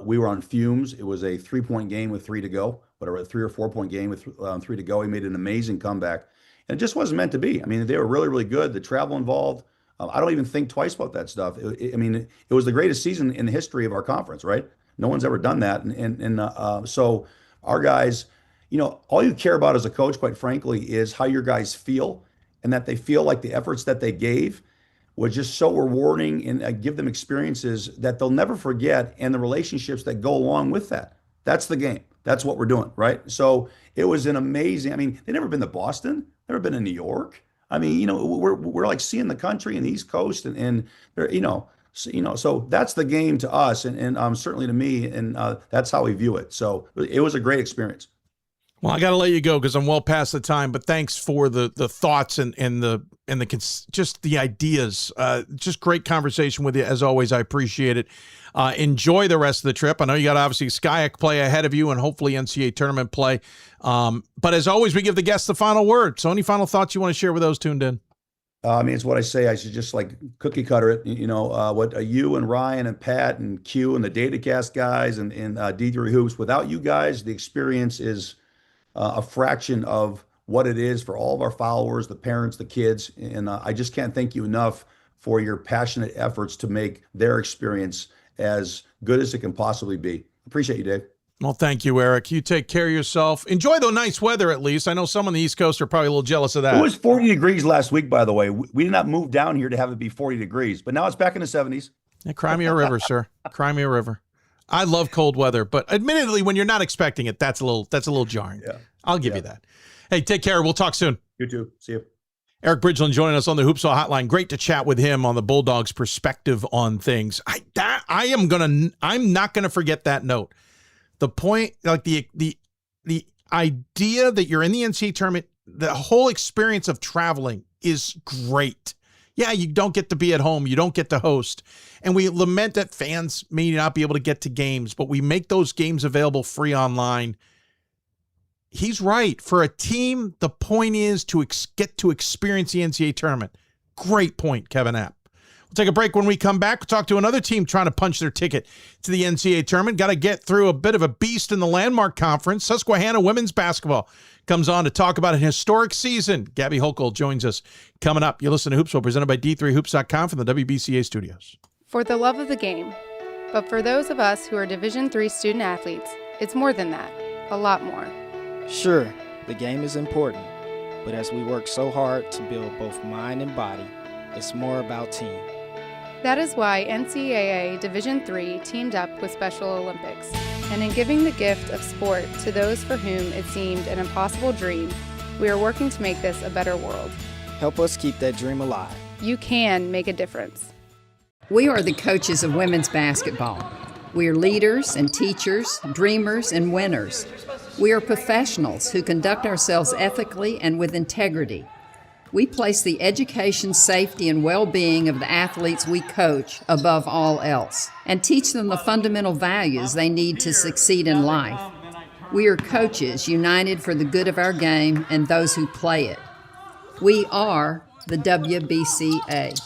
we were on fumes. It was a 3-point game with 3 to go, whatever, a 3 or 4 point game with 3 to go. He made an amazing comeback, and it just wasn't meant to be. I mean, they were really, really good. The travel involved. I don't even think twice about that stuff. It was the greatest season in the history of our conference, right? No one's ever done that. And so our guys, all you care about as a coach, quite frankly, is how your guys feel, and that they feel like the efforts that they gave was just so rewarding, and give them experiences that they'll never forget, and the relationships that go along with that. That's the game. That's what we're doing, right? So it was an amazing, they've never been to Boston, never been to New York. We're like seeing the country and the East Coast, and so that's the game to us, and certainly to me, and that's how we view it. So it was a great experience. Well, I got to let you go because I'm well past the time, but thanks for the thoughts and just the ideas. Just great conversation with you as always. I appreciate it. Enjoy the rest of the trip. I know you got obviously SCIAC play ahead of you and hopefully NCAA tournament play. But as always, we give the guests the final word. So any final thoughts you want to share with those tuned in? It's what I say. I should just like cookie cutter it. What you and Ryan and Pat and Q and the DataCast guys and D3 Hoops. Without you guys, the experience is a fraction of what it is for all of our followers, the parents, the kids. And I just can't thank you enough for your passionate efforts to make their experience as good as it can possibly be. Appreciate you, Dave. Well, thank you, Eric. You take care of yourself. Enjoy the nice weather, at least. I know some on the East Coast are probably a little jealous of that. It was 40 degrees last week, by the way. We did not move down here to have it be 40 degrees, but now it's back in the 70s. Yeah, cry me a river, sir. Cry me a river. I love cold weather, but admittedly, when you're not expecting it, that's a little jarring. Yeah. I'll give you that. Hey, take care. We'll talk soon. You too. See you. Eric Bridgeland joining us on the Hoopsville Hotline. Great to chat with him on the Bulldogs' perspective on things. I'm not gonna forget that note. The point, like the idea that you're in the NCAA tournament, the whole experience of traveling is great. Yeah, you don't get to be at home. You don't get to host. And we lament that fans may not be able to get to games, but we make those games available free online. He's right. For a team, the point is to get to experience the NCAA tournament. Great point, Kevin App. We'll take a break. When we come back, we'll talk to another team trying to punch their ticket to the NCAA tournament. Got to get through a bit of a beast in the Landmark Conference. Susquehanna women's basketball comes on to talk about an historic season. Gabby Hochul joins us coming up. You listen to Hoopsville, presented by D3Hoops.com from the WBCA studios. For the love of the game. But for those of us who are Division III student athletes, it's more than that. A lot more. Sure, the game is important, but as we work so hard to build both mind and body, it's more about team. That is why NCAA Division III teamed up with Special Olympics, and in giving the gift of sport to those for whom it seemed an impossible dream, we are working to make this a better world. Help us keep that dream alive. You can make a difference. We are the coaches of women's basketball. We are leaders and teachers, dreamers and winners. We are professionals who conduct ourselves ethically and with integrity. We place the education, safety, and well-being of the athletes we coach above all else and teach them the fundamental values they need to succeed in life. We are coaches united for the good of our game and those who play it. We are the WBCA.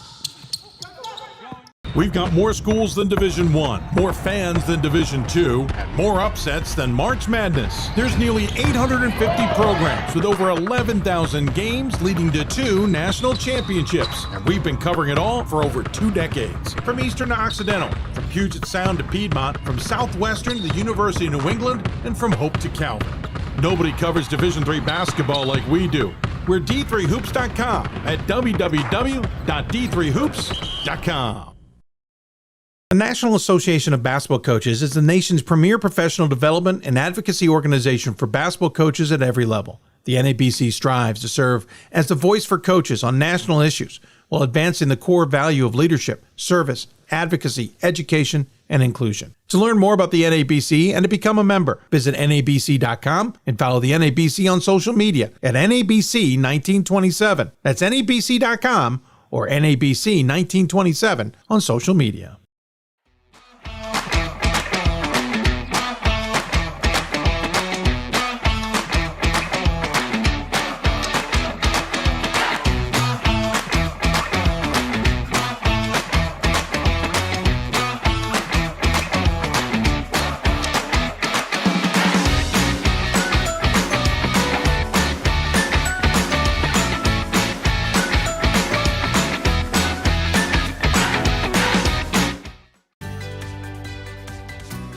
We've got more schools than Division I, more fans than Division II, more upsets than March Madness. There's nearly 850 programs with over 11,000 games leading to 2 national championships. And we've been covering it all for over 2 decades. From Eastern to Occidental, from Puget Sound to Piedmont, from Southwestern to the University of New England, and from Hope to Calvin. Nobody covers Division III basketball like we do. We're D3Hoops.com at www.D3Hoops.com. The National Association of Basketball Coaches is the nation's premier professional development and advocacy organization for basketball coaches at every level. The NABC strives to serve as the voice for coaches on national issues while advancing the core value of leadership, service, advocacy, education, and inclusion. To learn more about the NABC and to become a member, visit NABC.com and follow the NABC on social media at NABC1927. That's NABC.com or NABC1927 on social media.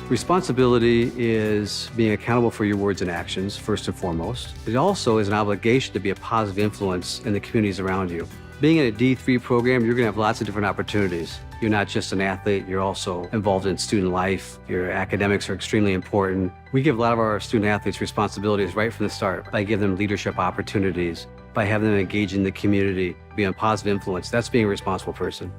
Responsibility is being accountable for your words and actions, first and foremost. It also is an obligation to be a positive influence in the communities around you. Being in a D3 program, you're going to have lots of different opportunities. You're not just an athlete, you're also involved in student life. Your academics are extremely important. We give a lot of our student athletes responsibilities right from the start by giving them leadership opportunities, by having them engage in the community, be a positive influence. That's being a responsible person.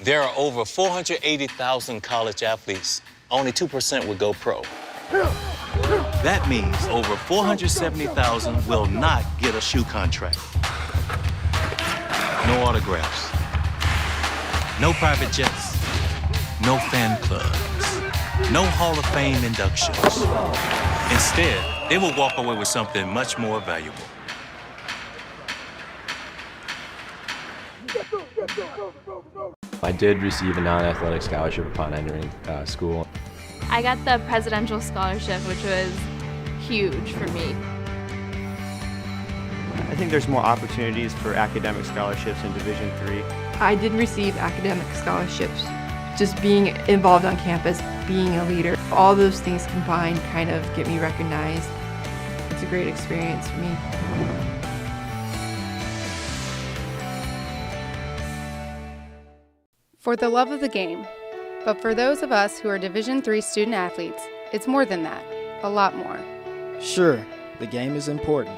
There are over 480,000 college athletes. Only 2% will go pro. That means over 470,000 will not get a shoe contract. No autographs. No private jets. No fan clubs. No Hall of Fame inductions. Instead, they will walk away with something much more valuable. I did receive a non-athletic scholarship upon entering school. I got the presidential scholarship, which was huge for me. I think there's more opportunities for academic scholarships in Division III. I did receive academic scholarships. Just being involved on campus, being a leader, all those things combined kind of get me recognized. It's a great experience for me. For the love of the game. But for those of us who are Division III student athletes, it's more than that, a lot more. Sure, the game is important,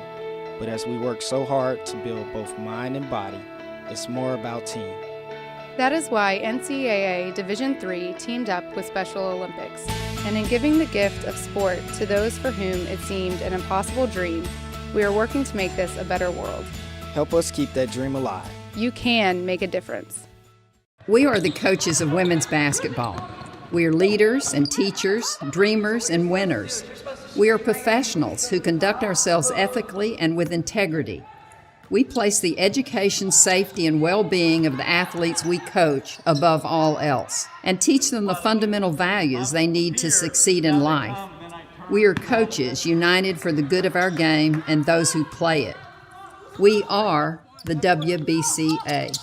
but as we work so hard to build both mind and body, it's more about team. That is why NCAA Division III teamed up with Special Olympics. And in giving the gift of sport to those for whom it seemed an impossible dream, we are working to make this a better world. Help us keep that dream alive. You can make a difference. We are the coaches of women's basketball. We are leaders and teachers, dreamers and winners. We are professionals who conduct ourselves ethically and with integrity. We place the education, safety, and well-being of the athletes we coach above all else and teach them the fundamental values they need to succeed in life. We are coaches united for the good of our game and those who play it. We are the WBCA.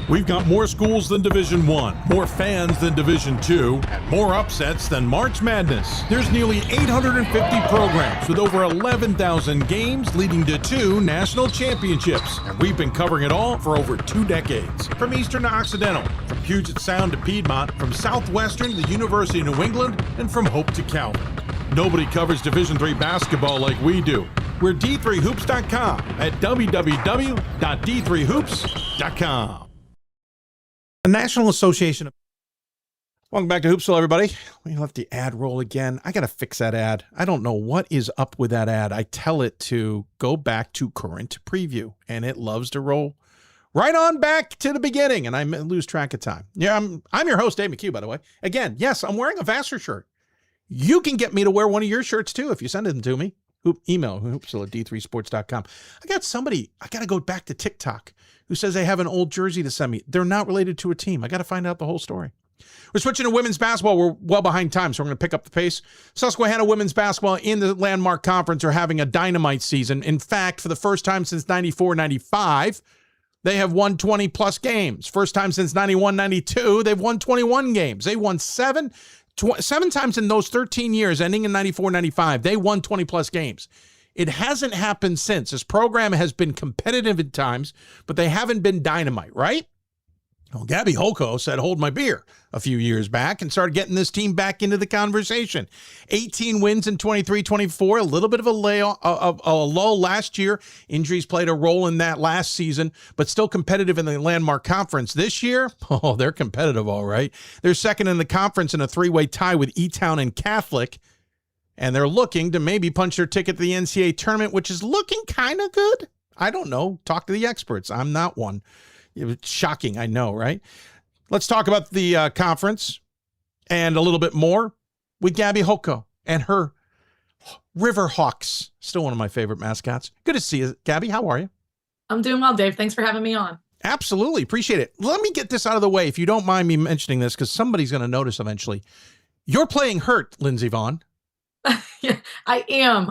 We've got more schools than Division I, more fans than Division II, and more upsets than March Madness. There's nearly 850 programs with over 11,000 games leading to 2 national championships. And we've been covering it all for over 2 decades. From Eastern to Occidental, from Puget Sound to Piedmont, from Southwestern to the University of New England, and from Hope to Calvin. Nobody covers Division III basketball like we do. We're D3Hoops.com at www.d3hoops.com. The National Association of... Welcome back to Hoopsville, everybody. We left the ad roll again. I got to fix that ad. I don't know what is up with that ad. I tell it to go back to current preview, and it loves to roll right on back to the beginning, and I lose track of time. Yeah, I'm your host, Dave McHugh, by the way. Again, yes, I'm wearing a Vassar shirt. You can get me to wear one of your shirts, too, if you send them to me. Email hoopsville at d3sports.com. I got to go back to TikTok, who says they have an old jersey to send me. They're not related to a team. I got to find out the whole story. We're switching to women's basketball. We're well behind time, so we're going to pick up the pace. Susquehanna women's basketball in the Landmark Conference are having a dynamite season. In fact, for the first time since 94-95, they have won 20-plus games. First time since 91-92, they've won 21 games. They won 7 times in those 13 years, ending in 94-95. They won 20-plus games. It hasn't happened since. This program has been competitive at times, but they haven't been dynamite, right? Well, Gabby Holko said, hold my beer a few years back and started getting this team back into the conversation. 18 wins in 23-24, a little bit of a lull last year. Injuries played a role in that last season, but still competitive in the Landmark Conference. This year, they're competitive, all right. They're second in the conference in a 3-way tie with E-Town and Catholic. And they're looking to maybe punch their ticket to the NCAA tournament, which is looking kind of good. I don't know. Talk to the experts. I'm not one. It's shocking, I know, right? Let's talk about the conference and a little bit more with Gabby Holko and her River Hawks. Still one of my favorite mascots. Good to see you, Gabby. How are you? I'm doing well, Dave. Thanks for having me on. Absolutely. Appreciate it. Let me get this out of the way, if you don't mind me mentioning this, because somebody's going to notice eventually. You're playing hurt, Lindsey Vaughn. Yeah, I am.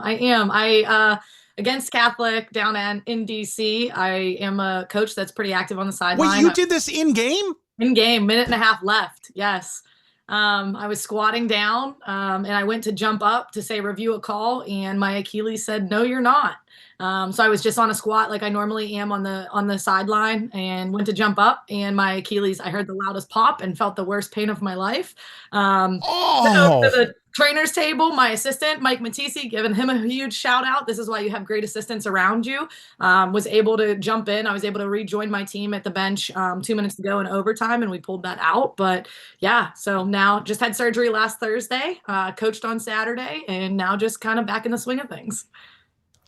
Against Catholic down in DC, I am a coach that's pretty active on the sideline. Wait, you did this in game? In game, minute and a half left. Yes. I was squatting down and I went to jump up to say review a call, and my Achilles said, no, you're not. So I was just on a squat like I normally am on the sideline, and went to jump up, and my Achilles, I heard the loudest pop and felt the worst pain of my life. To the trainer's table, my assistant, Mike Matisse, giving him a huge shout out. This is why you have great assistants around you. Was able to jump in. I was able to rejoin my team at the bench 2 minutes to go in overtime, and we pulled that out. But yeah, so now just had surgery last Thursday, coached on Saturday, and now just kind of back in the swing of things.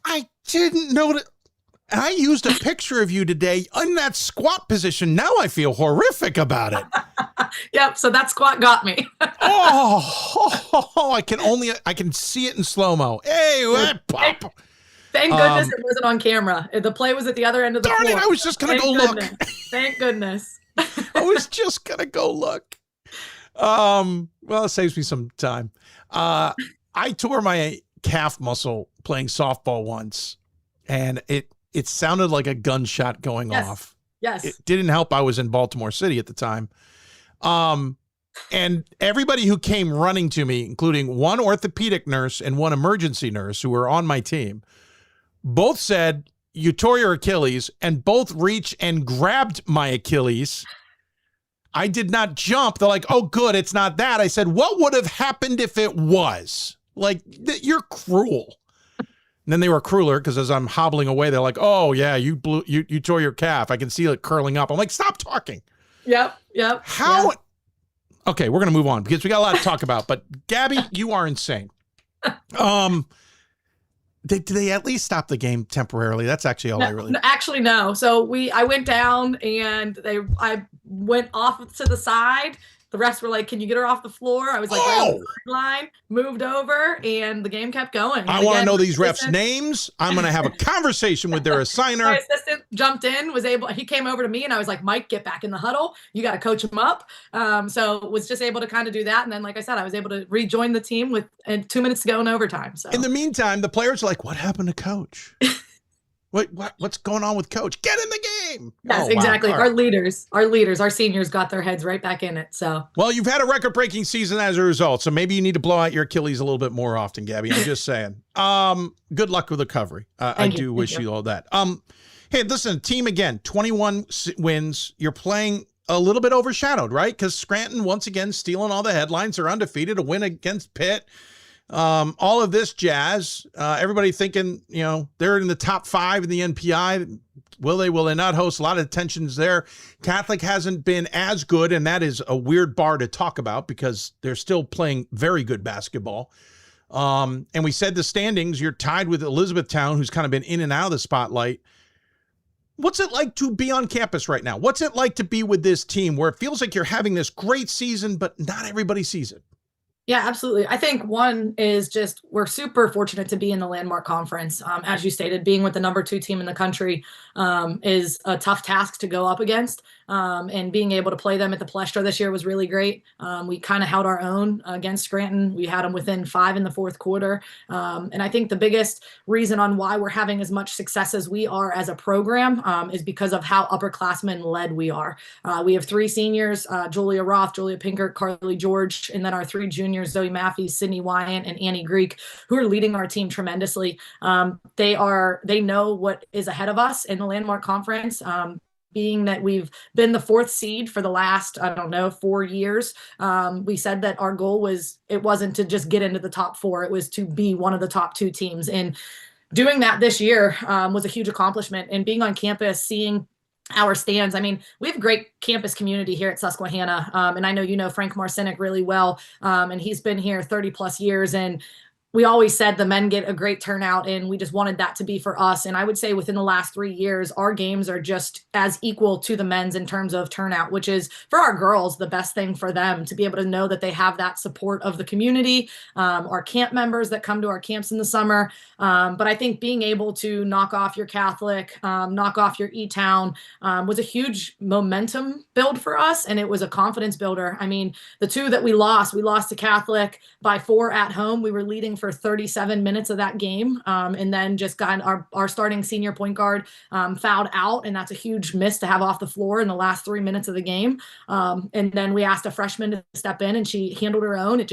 I didn't know that. I used a picture of you today in that squat position. Now I feel horrific about it. Yep. So that squat got me. I can see it in slow-mo. Hey, what pop? Thank goodness it wasn't on camera. The play was at the other end of the floor. Darn it, I was just going to go look. Thank goodness. I was just going to go look. Well, it saves me some time. I I tore my calf muscle playing softball once, and it sounded like a gunshot going off. Yes. It didn't help. I was in Baltimore City at the time. And everybody who came running to me, including one orthopedic nurse and one emergency nurse who were on my team, both said, "You tore your Achilles," and both reached and grabbed my Achilles. I did not jump. They're like, "Oh, good, it's not that." I said, "What would have happened if it was?" Like, you're cruel. And then they were crueler because as I'm hobbling away, they're like, "Oh yeah, you tore your calf. I can see it curling up." I'm like, "Stop talking." Yep. How? Yeah. Okay, we're gonna move on because we got a lot to talk about. But Gabby, you are insane. Did they at least stop the game temporarily? That's actually all I really. Actually, no. So I went down and I went off to the side. The refs were like, "Can you get her off the floor?" I was like, right on the sideline, moved over, and the game kept going. I want to know these refs' names. I'm going to have a conversation with their assigner. My assistant jumped in, he came over to me, and I was like, "Mike, get back in the huddle. You got to coach him up." So was just able to kind of do that. And then, like I said, I was able to rejoin the team with 2 minutes to go in overtime. So in the meantime, the players are like, "What happened to coach? What's going on with coach? Get in the game." Yes, exactly. Our leaders, our seniors got their heads right back in it. So, well, you've had a record-breaking season as a result, so maybe you need to blow out your Achilles a little bit more often, Gabby. I'm just saying. Good luck with recovery. I do wish you all that. Hey, listen, team again, 21 wins. You're playing a little bit overshadowed, right? Because Scranton once again stealing all the headlines. They're undefeated. A win against Pitt. All of this jazz, everybody thinking, they're in the top 5 in the NPI. Will they not host? A lot of tensions there. Catholic hasn't been as good, and that is a weird bar to talk about because they're still playing very good basketball. And we said the standings, you're tied with Elizabethtown, who's kind of been in and out of the spotlight. What's it like to be on campus right now? What's it like to be with this team where it feels like you're having this great season, but not everybody sees it? Yeah, absolutely. I think one is just we're super fortunate to be in the Landmark Conference. As you stated, being with the number 2 team in the country is a tough task to go up against. And being able to play them at the Palestra this year was really great. We kind of held our own against Scranton. We had them within 5 in the fourth quarter. And I think the biggest reason on why we're having as much success as we are as a program is because of how upperclassmen led we are. We have 3 seniors, Julia Roth, Julia Pinkert, Carly George, and then our 3 juniors, Zoe Maffey, Sydney Wyant, and Annie Greek, who are leading our team tremendously. They know what is ahead of us in the Landmark Conference. Being that we've been the 4th seed for the last, 4 years. We said that our goal wasn't to just get into the top 4, it was to be one of the top 2 teams. And doing that this year was a huge accomplishment. And being on campus, seeing our stands. I mean, we have a great campus community here at Susquehanna. And I know you know Frank Marcinic really well. And he's been here 30 plus years. And we always said the men get a great turnout, and we just wanted that to be for us. And I would say within the last 3 years, our games are just as equal to the men's in terms of turnout, which is for our girls, the best thing for them to be able to know that they have that support of the community, our camp members that come to our camps in the summer. But I think being able to knock off your Catholic, knock off your E-Town was a huge momentum build for us. And it was a confidence builder. I mean, the 2 that we lost to Catholic by 4 at home. We were leading for 37 minutes of that game. And then just got our starting senior point guard fouled out. And that's a huge miss to have off the floor in the last 3 minutes of the game. And then we asked a freshman to step in, and she handled her own.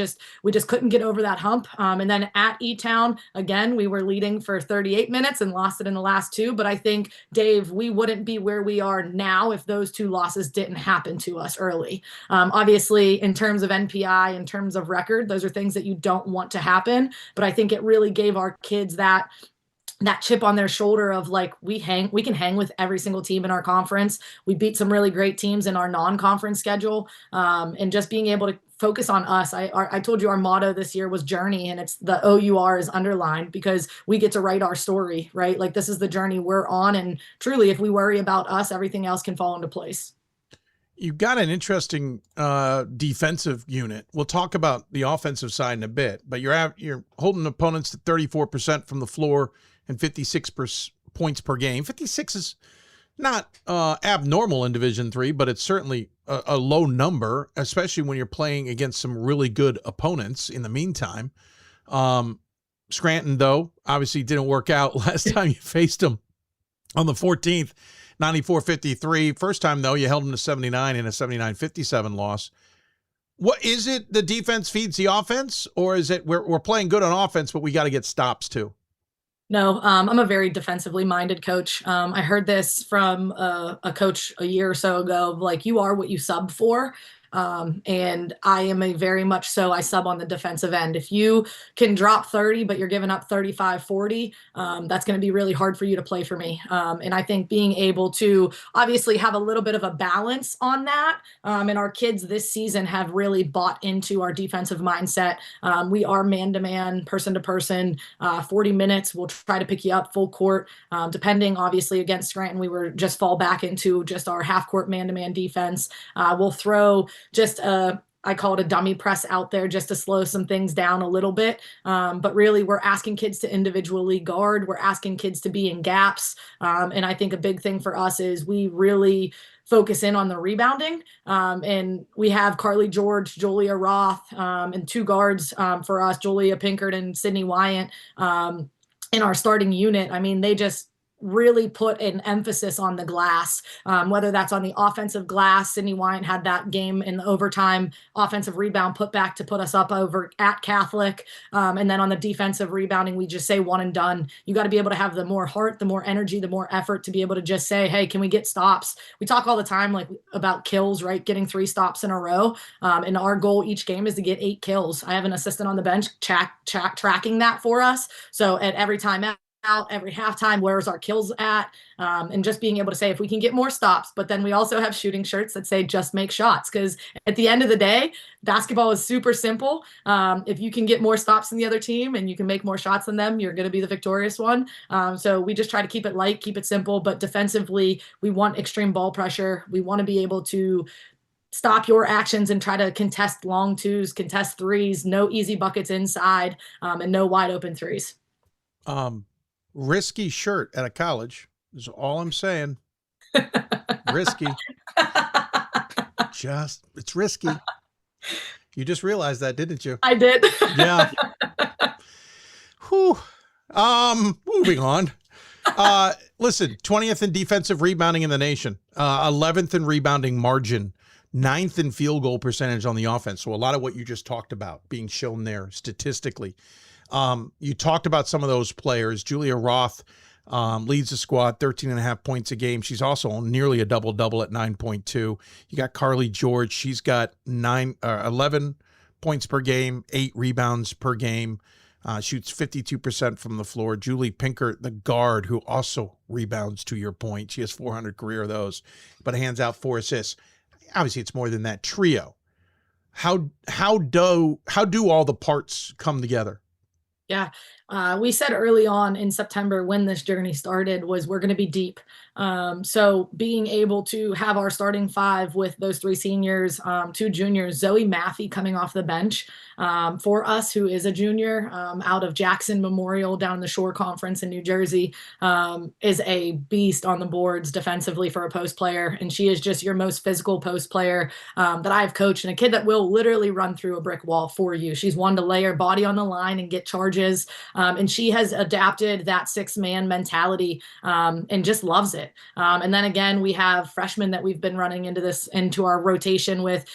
We just couldn't get over that hump. And then at E-Town, again, we were leading for 38 minutes and lost it in the last 2. But I think, Dave, we wouldn't be where we are now if those 2 losses didn't happen to us early. Obviously, in terms of NPI, in terms of record, those are things that you don't want to happen. But I think it really gave our kids that chip on their shoulder of like, we can hang with every single team in our conference. We beat some really great teams in our non-conference schedule. And just being able to focus on us. I told you our motto this year was journey, and it's the OUR is underlined because we get to write our story, right? Like, this is the journey we're on. And truly, if we worry about us, everything else can fall into place. You've got an interesting defensive unit. We'll talk about the offensive side in a bit, but you're holding opponents to 34% from the floor and 56 points per game. 56 is not abnormal in Division III, but it's certainly a low number, especially when you're playing against some really good opponents in the meantime. Scranton, though, obviously didn't work out last time you faced them on the 14th, 94-53. First time, though, you held them to 79 in a 79-57 loss. What is it? The defense feeds the offense, or is it we're playing good on offense, but we got to get stops too? No, I'm a very defensively minded coach. I heard this from a coach a year or so ago, like, you are what you sub for. And I am a very much so, I sub on the defensive end. If you can drop 30, but you're giving up 35, 40, that's going to be really hard for you to play for me. And I think being able to obviously have a little bit of a balance on that. And our kids this season have really bought into our defensive mindset. We are man-to-man, person-to-person, 40 minutes. We'll try to pick you up full court. Depending, obviously, against Scranton, we were just fall back into just our half-court man-to-man defense. We'll throw just I call it a dummy press out there just to slow some things down a little bit. But really, we're asking kids to individually guard. We're asking kids to be in gaps. And I think a big thing for us is we really focus in on the rebounding. And we have Carly George, Julia Roth, and two guards for us, Julia Pinkert and Sydney Wyant, in our starting unit. I mean, they just really put an emphasis on the glass, whether that's on the offensive glass. Sydney Wyant had that game in the overtime offensive rebound put back to put us up over at Catholic. And then on the defensive rebounding, we just say one and done. You got to be able to have the more heart, the more energy, the more effort to be able to just say, hey, can we get stops? We talk all the time like about kills, right? Getting 3 stops in a row. And our goal each game is to get 8 kills. I have an assistant on the bench tracking that for us. So at every time out, every halftime, where's our kills at, and just being able to say if we can get more stops. But then we also have shooting shirts that say just make shots, because at the end of the day, basketball is super simple. If you can get more stops than the other team and you can make more shots than them, you're going to be the victorious one. So we just try to keep it light, keep it simple, but defensively we want extreme ball pressure. We want to be able to stop your actions and try to contest long twos, contest threes, no easy buckets inside, and no wide open threes. Risky shirt at a college is all I'm saying. Risky. It's risky. You just realized that, didn't you? I did. Yeah. Whew. Moving on. Listen, 20th in defensive rebounding in the nation, 11th in rebounding margin, 9th in field goal percentage on the offense. So a lot of what you just talked about being shown there statistically. You talked about some of those players. Julia Roth leads the squad, 13.5 points a game. She's also nearly a double-double at 9.2. You got Carly George. She's got 11 points per game, 8 rebounds per game. Shoots 52% from the floor. Julie Pinkert, the guard, who also rebounds, to your point. She has 400 career of those, but hands out 4 assists. Obviously, it's more than that trio. How do all the parts come together? Yeah. We said early on in September when this journey started was we're going to be deep. So being able to have our starting 5 with those 3 seniors, 2 juniors, Zoe Maffey coming off the bench for us, who is a junior out of Jackson Memorial down the Shore Conference in New Jersey, is a beast on the boards defensively for a post player. And she is just your most physical post player that I've coached, and a kid that will literally run through a brick wall for you. She's one to lay her body on the line and get charges. And she has adapted that 6-man mentality and just loves it. And then again, we have freshmen that we've been running into our rotation with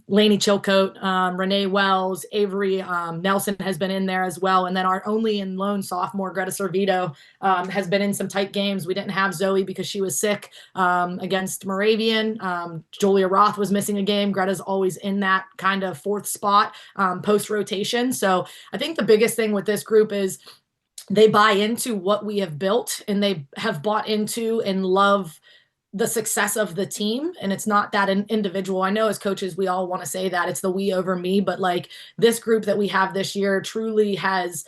Lainey Chilcote, Renee Wells, Avery Nelson has been in there as well. And then our only and lone sophomore, Greta Servito, has been in some tight games. We didn't have Zoe because she was sick against Moravian. Julia Roth was missing a game. Greta's always in that kind of 4th spot post rotation. So I think the biggest thing with this group is they buy into what we have built, and they have bought into and love the success of the team. And it's not that an individual. I know as coaches, we all want to say that it's the we over me, but like this group that we have this year truly has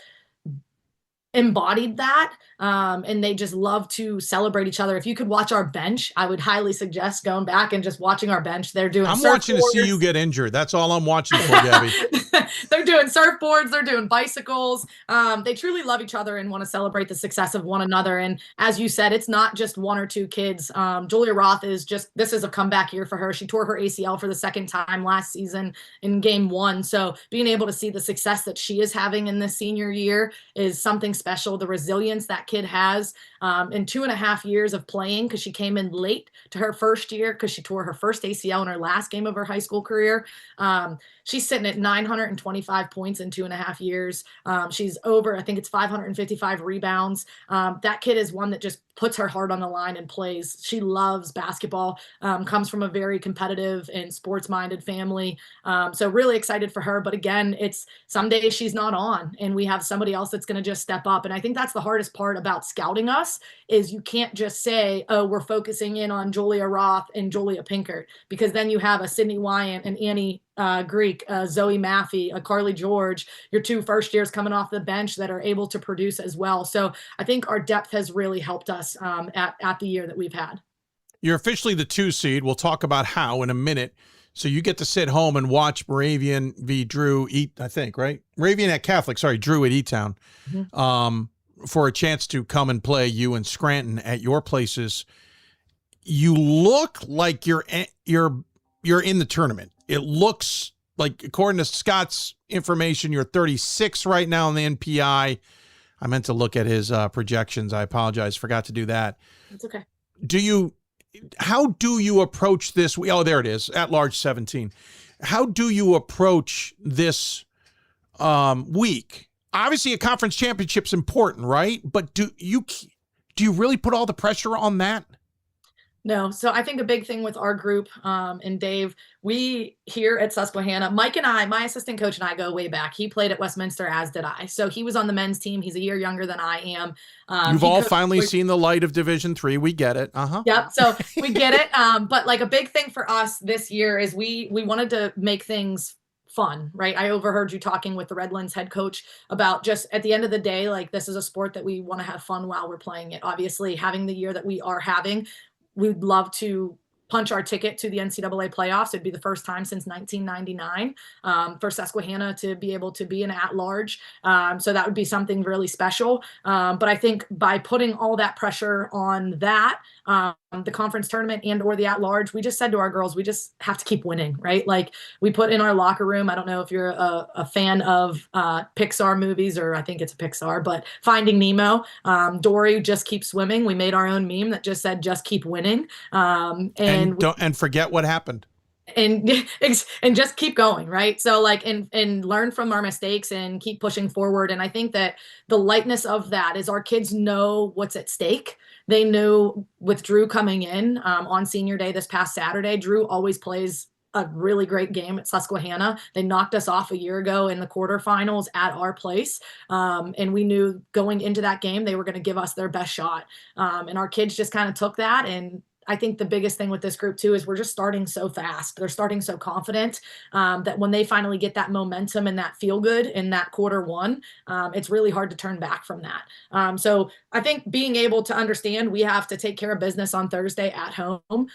embodied that. And they just love to celebrate each other. If you could watch our bench, I would highly suggest going back and just watching our bench. They're doing I'm watching to see you get injured. That's all I'm watching for, Gabby. They're doing surfboards. They're doing bicycles. They truly love each other and want to celebrate the success of one another. And as you said, it's not just one or two kids. Julia Roth this is a comeback year for her. She tore her ACL for the second time last season in game 1. So being able to see the success that she is having in this senior year is something special. The resilience that kid has in 2.5 years of playing, because she came in late to her first year because she tore her first ACL in her last game of her high school career. She's sitting at 925 points in 2.5 years. She's over, I think it's 555 rebounds. That kid is one that just puts her heart on the line and plays. She loves basketball, comes from a very competitive and sports-minded family. So really excited for her. But again, it's some days she's not on and we have somebody else that's going to just step up. And I think that's the hardest part about scouting us is you can't just say, oh, we're focusing in on Julia Roth and Julia Pinkert, because then you have a Sydney Wyant and Annie Greek, Zoe Maffey, Carly George, your 2 first years coming off the bench that are able to produce as well. So I think our depth has really helped us at the year that we've had. You're officially the 2 seed. We'll talk about how in a minute. So you get to sit home and watch Moravian v. Drew I think, right? Moravian at Catholic, sorry, Drew at E-Town, for a chance to come and play you and Scranton at your places. You look like you're in the tournament. It looks like, according to Scott's information, you're 36 right now in the NPI. I meant to look at his projections. I apologize. Forgot to do that. It's okay. How do you approach this? Oh, there it is. At large 17. How do you approach this week? Obviously, a conference championship's important, right? But do you really put all the pressure on that? No. So I think a big thing with our group, and Dave, we here at Susquehanna, Mike and I, my assistant coach and I go way back. He played at Westminster, as did I. So he was on the men's team. He's a year younger than I am. You've all finally seen the light of Division III. We get it. Yep. So we get it. But like a big thing for us this year is we wanted to make things fun, right? I overheard you talking with the Redlands head coach about just at the end of the day, like this is a sport that we want to have fun while we're playing it. Obviously, having the year that we are having, we'd love to punch our ticket to the NCAA playoffs. It'd be the first time since 1999 for Susquehanna to be able to be an at-large. So that would be something really special. But I think by putting all that pressure on that, the conference tournament and or the at-large, we just said to our girls, we just have to keep winning, right? Like we put in our locker room, I don't know if you're a fan of Pixar movies, or I think it's a Pixar, but Finding Nemo, Dory just keeps swimming. We made our own meme that just said, just keep winning. And forget what happened. And just keep going, right? So like, and learn from our mistakes and keep pushing forward. And I think that the lightness of that is our kids know what's at stake. They knew with Drew coming in on senior day this past Saturday, Drew always plays a really great game at Susquehanna. They knocked us off a year ago in the quarterfinals at our place. And we knew going into that game, they were going to give us their best shot. And our kids just kind of took that. And I think the biggest thing with this group too is we're just starting so fast. They're starting so confident that when they finally get that momentum and that feel good in that quarter 1, it's really hard to turn back from that. So I think being able to understand we have to take care of business on Thursday at home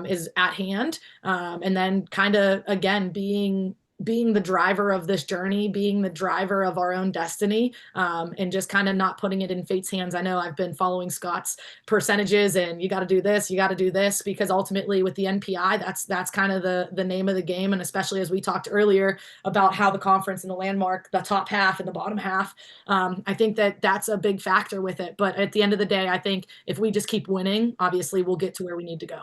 is at hand. And then kind of, again, being the driver of this journey, being the driver of our own destiny, and just kind of not putting it in fate's hands. I know I've been following Scott's percentages and you got to do this, because ultimately with the NPI, that's kind of the name of the game. And especially as we talked earlier about how the conference and the landmark, the top half and the bottom half, I think that's a big factor with it. But at the end of the day, I think if we just keep winning, obviously we'll get to where we need to go.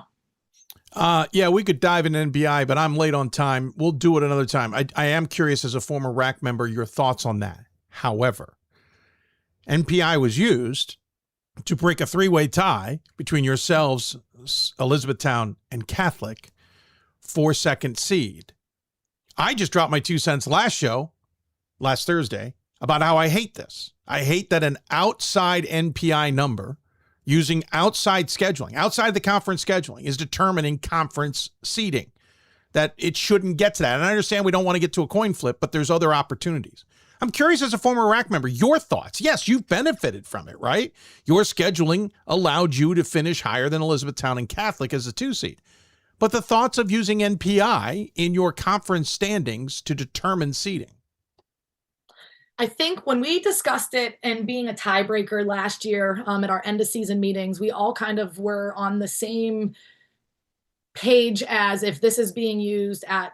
Yeah, we could dive into NPI, but I'm late on time. We'll do it another time. I am curious, as a former RAC member, your thoughts on that. However, NPI was used to break a 3-way tie between yourselves, Elizabethtown, and Catholic for 2nd seed. I just dropped my 2 cents last Thursday, about how I hate this. I hate that an outside NPI number using outside scheduling, outside the conference scheduling, is determining conference seeding, that it shouldn't get to that. And I understand we don't want to get to a coin flip, but there's other opportunities. I'm curious, as a former RAC member, your thoughts. Yes, you've benefited from it, right? Your scheduling allowed you to finish higher than Elizabethtown and Catholic as a 2 seed. But the thoughts of using NPI in your conference standings to determine seeding. I think when we discussed it and being a tiebreaker last year at our end of season meetings, we all kind of were on the same page as if this is being used at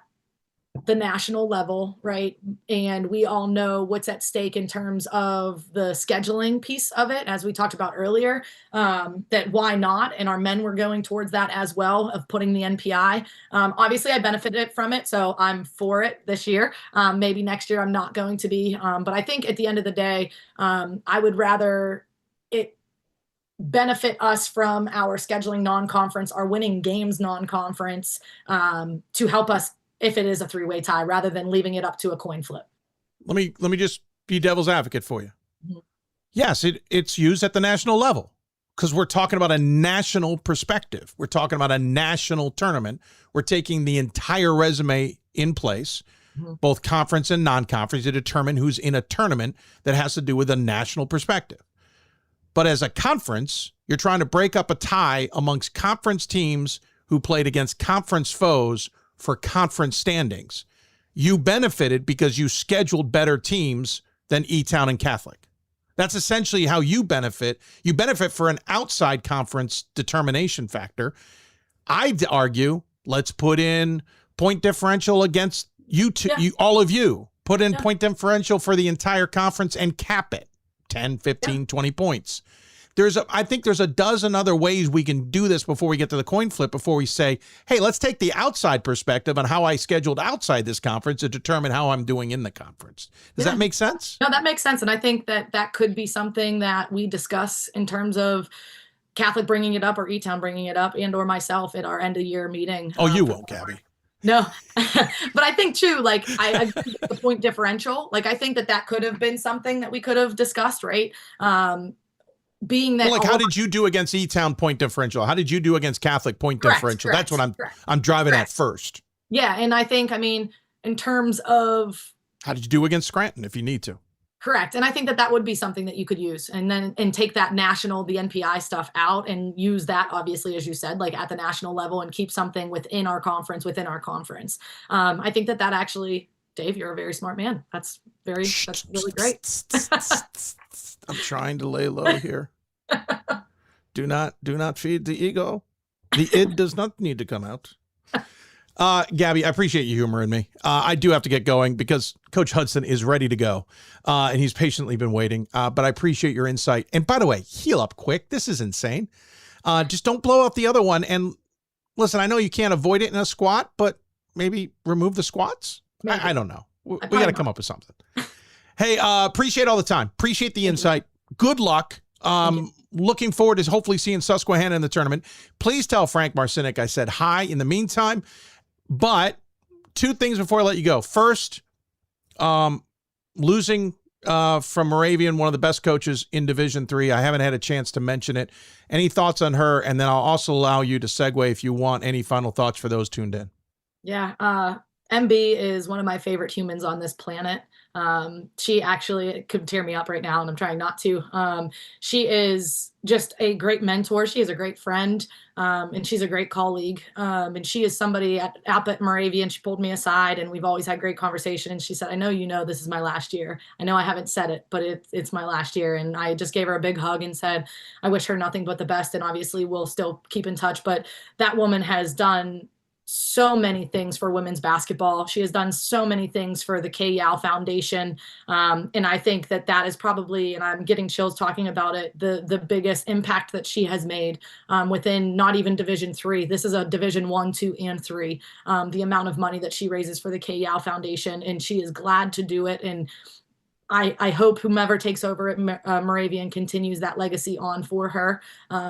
the national level, right? And we all know what's at stake in terms of the scheduling piece of it, as we talked about earlier, that why not? And our men were going towards that as well, of putting the NPI. Obviously, I benefited from it, so I'm for it this year. Maybe next year I'm not going to be. But I think at the end of the day, I would rather it benefit us from our scheduling non-conference, our winning games non-conference, to help us if it is a 3-way tie, rather than leaving it up to a coin flip. Let me just be devil's advocate for you. Mm-hmm. Yes, it's used at the national level because we're talking about a national perspective. We're talking about a national tournament. We're taking the entire resume in place, both conference and non-conference, to determine who's in a tournament that has to do with a national perspective. But as a conference, you're trying to break up a tie amongst conference teams who played against conference foes for conference standings. You benefited because you scheduled better teams than E-Town and Catholic. That's essentially how you benefit. You benefit for an outside conference determination factor. I'd argue, let's put in point differential against you two, all of you. Put in point differential for the entire conference and cap it 10, 15, 20 points. I think there's a dozen other ways we can do this before we get to the coin flip, before we say, hey, let's take the outside perspective on how I scheduled outside this conference to determine how I'm doing in the conference. Does that make sense? No, that makes sense. And I think that could be something that we discuss in terms of Catholic bringing it up or E-Town bringing it up, and or myself at our end of year meeting. Oh, you won't, Gabby. No, but I think too, like I the point differential, like I think that could have been something that we could have discussed, right? Being that, how did you do against E-Town point differential? How did you do against Catholic point differential? That's what I'm driving at first. Yeah, and I think, in terms of how did you do against Scranton, if you need to? Correct, and I think that would be something that you could use, and take that national, the NPI stuff out, and use that, obviously, as you said, like at the national level, and keep something within our conference. I think that actually, Dave, you're a very smart man. That's really great. I'm trying to lay low here. Do not feed the ego. The id does not need to come out. Gabby, I appreciate you humoring me. I do have to get going because Coach Hudson is ready to go, and he's patiently been waiting. But I appreciate your insight. And by the way, heal up quick. This is insane. Just don't blow up the other one. And listen, I know you can't avoid it in a squat, but maybe remove the squats. I don't know. We got to come up with something. Hey, appreciate all the time. Appreciate the insight. Good luck. Looking forward to hopefully seeing Susquehanna in the tournament. Please tell Frank Marcinick I said hi in the meantime. But 2 things before I let you go. First, losing from Moravian, one of the best coaches in Division III. I haven't had a chance to mention it. Any thoughts on her? And then I'll also allow you to segue if you want any final thoughts for those tuned in. Yeah, MB is one of my favorite humans on this planet. She actually could tear me up right now, and I'm trying not to. She is just a great mentor. She is a great friend, and she's a great colleague. And she is somebody at Moravian. She pulled me aside, and we've always had great conversation. And she said, I know, this is my last year. I know I haven't said it, but it's my last year. And I just gave her a big hug and said, I wish her nothing but the best. And obviously we'll still keep in touch. But that woman has done so many things for women's basketball. She has done so many things for the K-Yao Foundation. And I think that is probably, and I'm getting chills talking about it, the biggest impact that she has made within not even Division III. This is a Division I, II, and III. The amount of money that she raises for the K-Yao Foundation, and she is glad to do it. And I hope whomever takes over at Moravian continues that legacy on for her,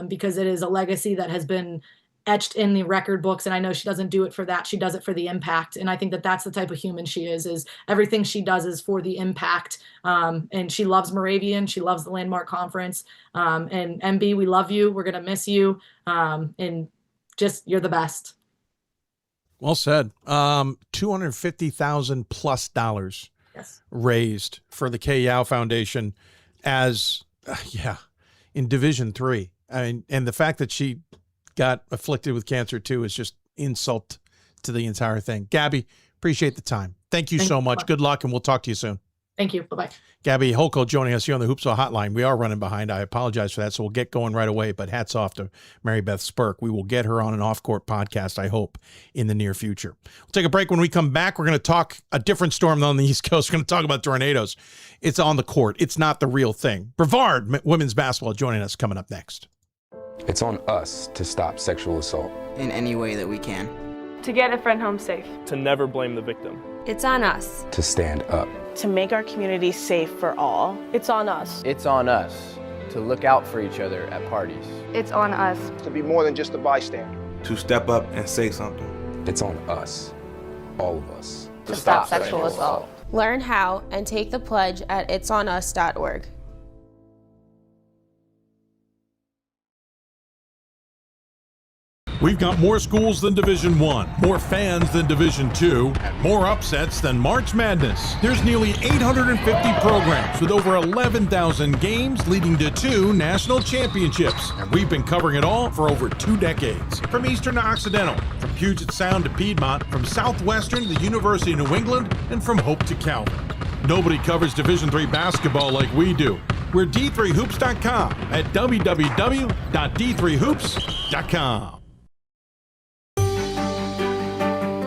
because it is a legacy that has been etched in the record books. And I know she doesn't do it for that. She does it for the impact. And I think that's the type of human she is everything she does is for the impact. And she loves Moravian. She loves the Landmark Conference. And MB, we love you. We're going to miss you. And just, you're the best. Well said. $250,000+ raised for the Kay Yao Foundation as, in Division III. I mean, and the fact that she got afflicted with cancer too is just insult to the entire thing. Gabby, appreciate the time. Thank you so much. Good luck, and we'll talk to you soon. Thank you. Bye-bye. Gabby Holko joining us here on the Hoopsville Hotline. We are running behind. I apologize for that, so we'll get going right away, but hats off to Mary Beth Spurk. We will get her on an off-court podcast, I hope, in the near future. We'll take a break. When we come back, we're going to talk a different storm on the East Coast. We're going to talk about tornadoes. It's on the court. It's not the real thing. Brevard women's basketball joining us coming up next. It's on us to stop sexual assault. In any way that we can. To get a friend home safe. To never blame the victim. It's on us. To stand up. To make our community safe for all. It's on us. It's on us to look out for each other at parties. It's on us. To be more than just a bystander. To step up and say something. It's on us. All of us. To stop sexual assault. Learn how and take the pledge at itsonus.org. We've got more schools than Division I, more fans than Division II, and more upsets than March Madness. There's nearly 850 programs with over 11,000 games leading to 2 national championships. And we've been covering it all for over 2 decades. From Eastern to Occidental, from Puget Sound to Piedmont, from Southwestern to the University of New England, and from Hope to Calvin. Nobody covers Division III basketball like we do. We're D3Hoops.com at www.d3hoops.com.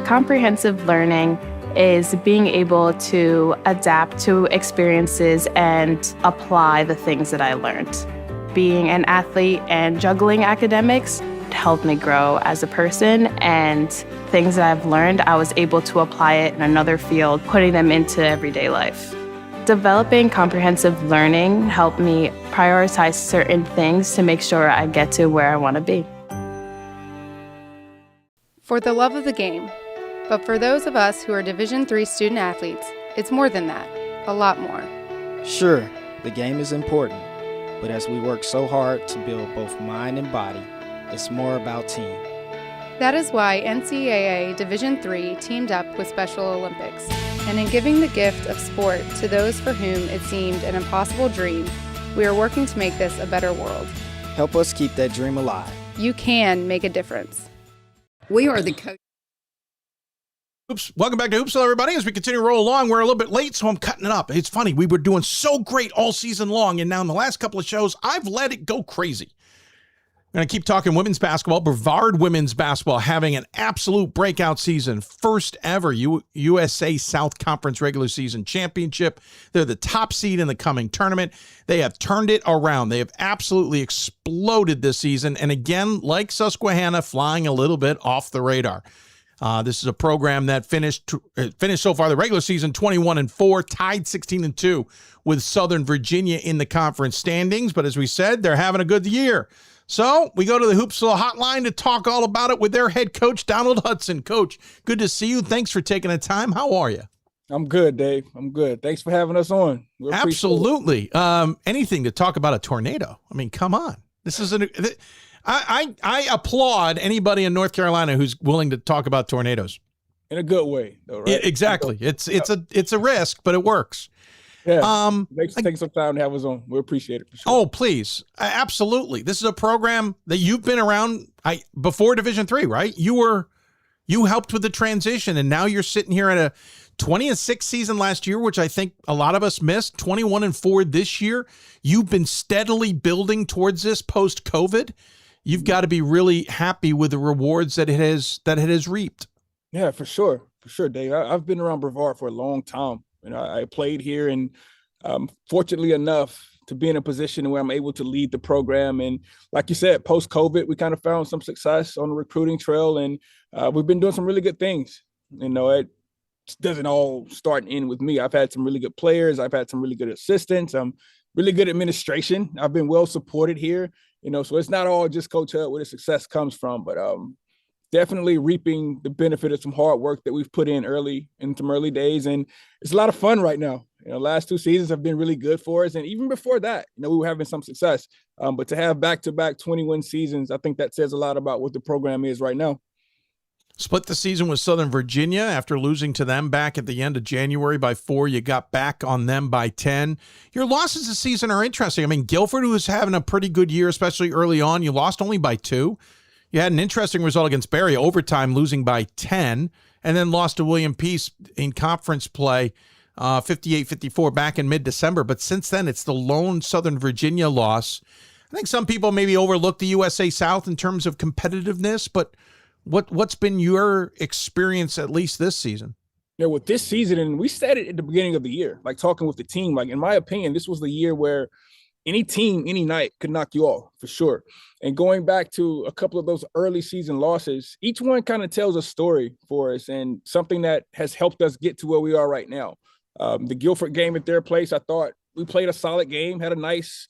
Comprehensive learning is being able to adapt to experiences and apply the things that I learned. Being an athlete and juggling academics helped me grow as a person, and things that I've learned, I was able to apply it in another field, putting them into everyday life. Developing comprehensive learning helped me prioritize certain things to make sure I get to where I want to be. For the love of the game. But for those of us who are Division III student athletes, it's more than that, a lot more. Sure, the game is important, but as we work so hard to build both mind and body, it's more about team. That is why NCAA Division III teamed up with Special Olympics. And in giving the gift of sport to those for whom it seemed an impossible dream, we are working to make this a better world. Help us keep that dream alive. You can make a difference. We are the coach. Oops. Welcome back to Hoopsville, everybody. As we continue to roll along, we're a little bit late, so I'm cutting it up. It's funny. We were doing so great all season long, and now in the last couple of shows, I've let it go crazy. I'm going to keep talking women's basketball. Brevard women's basketball having an absolute breakout season. First ever USA South Conference regular season championship. They're the top seed in the coming tournament. They have turned it around. They have absolutely exploded this season. And again, like Susquehanna, flying a little bit off the radar. This is a program that finished so far the regular season 21-4, tied 16-2 with Southern Virginia in the conference standings. But as we said, they're having a good year. So we go to the Hoopsville Hotline to talk all about it with their head coach, Donald Hudson. Coach, good to see you. Thanks for taking the time. How are you? I'm good, Dave. I'm good. Thanks for having us on. Absolutely. Anything to talk about a tornado. I mean, come on. This is I applaud anybody in North Carolina who's willing to talk about tornadoes. In a good way, though, right? Yeah, exactly. It's a risk, but it works. Yeah. Take some time to have us on. We appreciate it. For sure. Oh, please. Absolutely. This is a program that you've been around before Division III, right? You helped with the transition, and now you're sitting here at a 20-6 season last year, which I think a lot of us missed. 21-4 this year. You've been steadily building towards this post-COVID. You've got to be really happy with the rewards that it has reaped. Yeah, for sure, Dave. I've been around Brevard for a long time. I played here, and fortunately enough to be in a position where I'm able to lead the program. And like you said, post-COVID, we kind of found some success on the recruiting trail, and we've been doing some really good things. It doesn't all start and end with me. I've had some really good players. I've had some really good assistants. I'm really good administration. I've been well supported here. So it's not all just Coach Hud where the success comes from, but definitely reaping the benefit of some hard work that we've put in some early days. And it's a lot of fun right now. Last 2 seasons have been really good for us. And even before that, we were having some success. But to have back-to-back 21 seasons, I think that says a lot about what the program is right now. Split the season with Southern Virginia after losing to them back at the end of January by 4. You got back on them by 10. Your losses this season are interesting. I mean, Guilford, who was having a pretty good year, especially early on, you lost only by 2. You had an interesting result against Barry, overtime, losing by 10, and then lost to William Peace in conference play, 58-54 back in mid-December. But since then, it's the lone Southern Virginia loss. I think some people maybe overlook the USA South in terms of competitiveness, but what's been your experience at least this season? Yeah, with this season, and we said it at the beginning of the year, like talking with the team, like in my opinion, this was the year where any team, any night could knock you off for sure. And going back to a couple of those early season losses, each one kind of tells a story for us and something that has helped us get to where we are right now. The Guilford game at their place, I thought we played a solid game, had a nice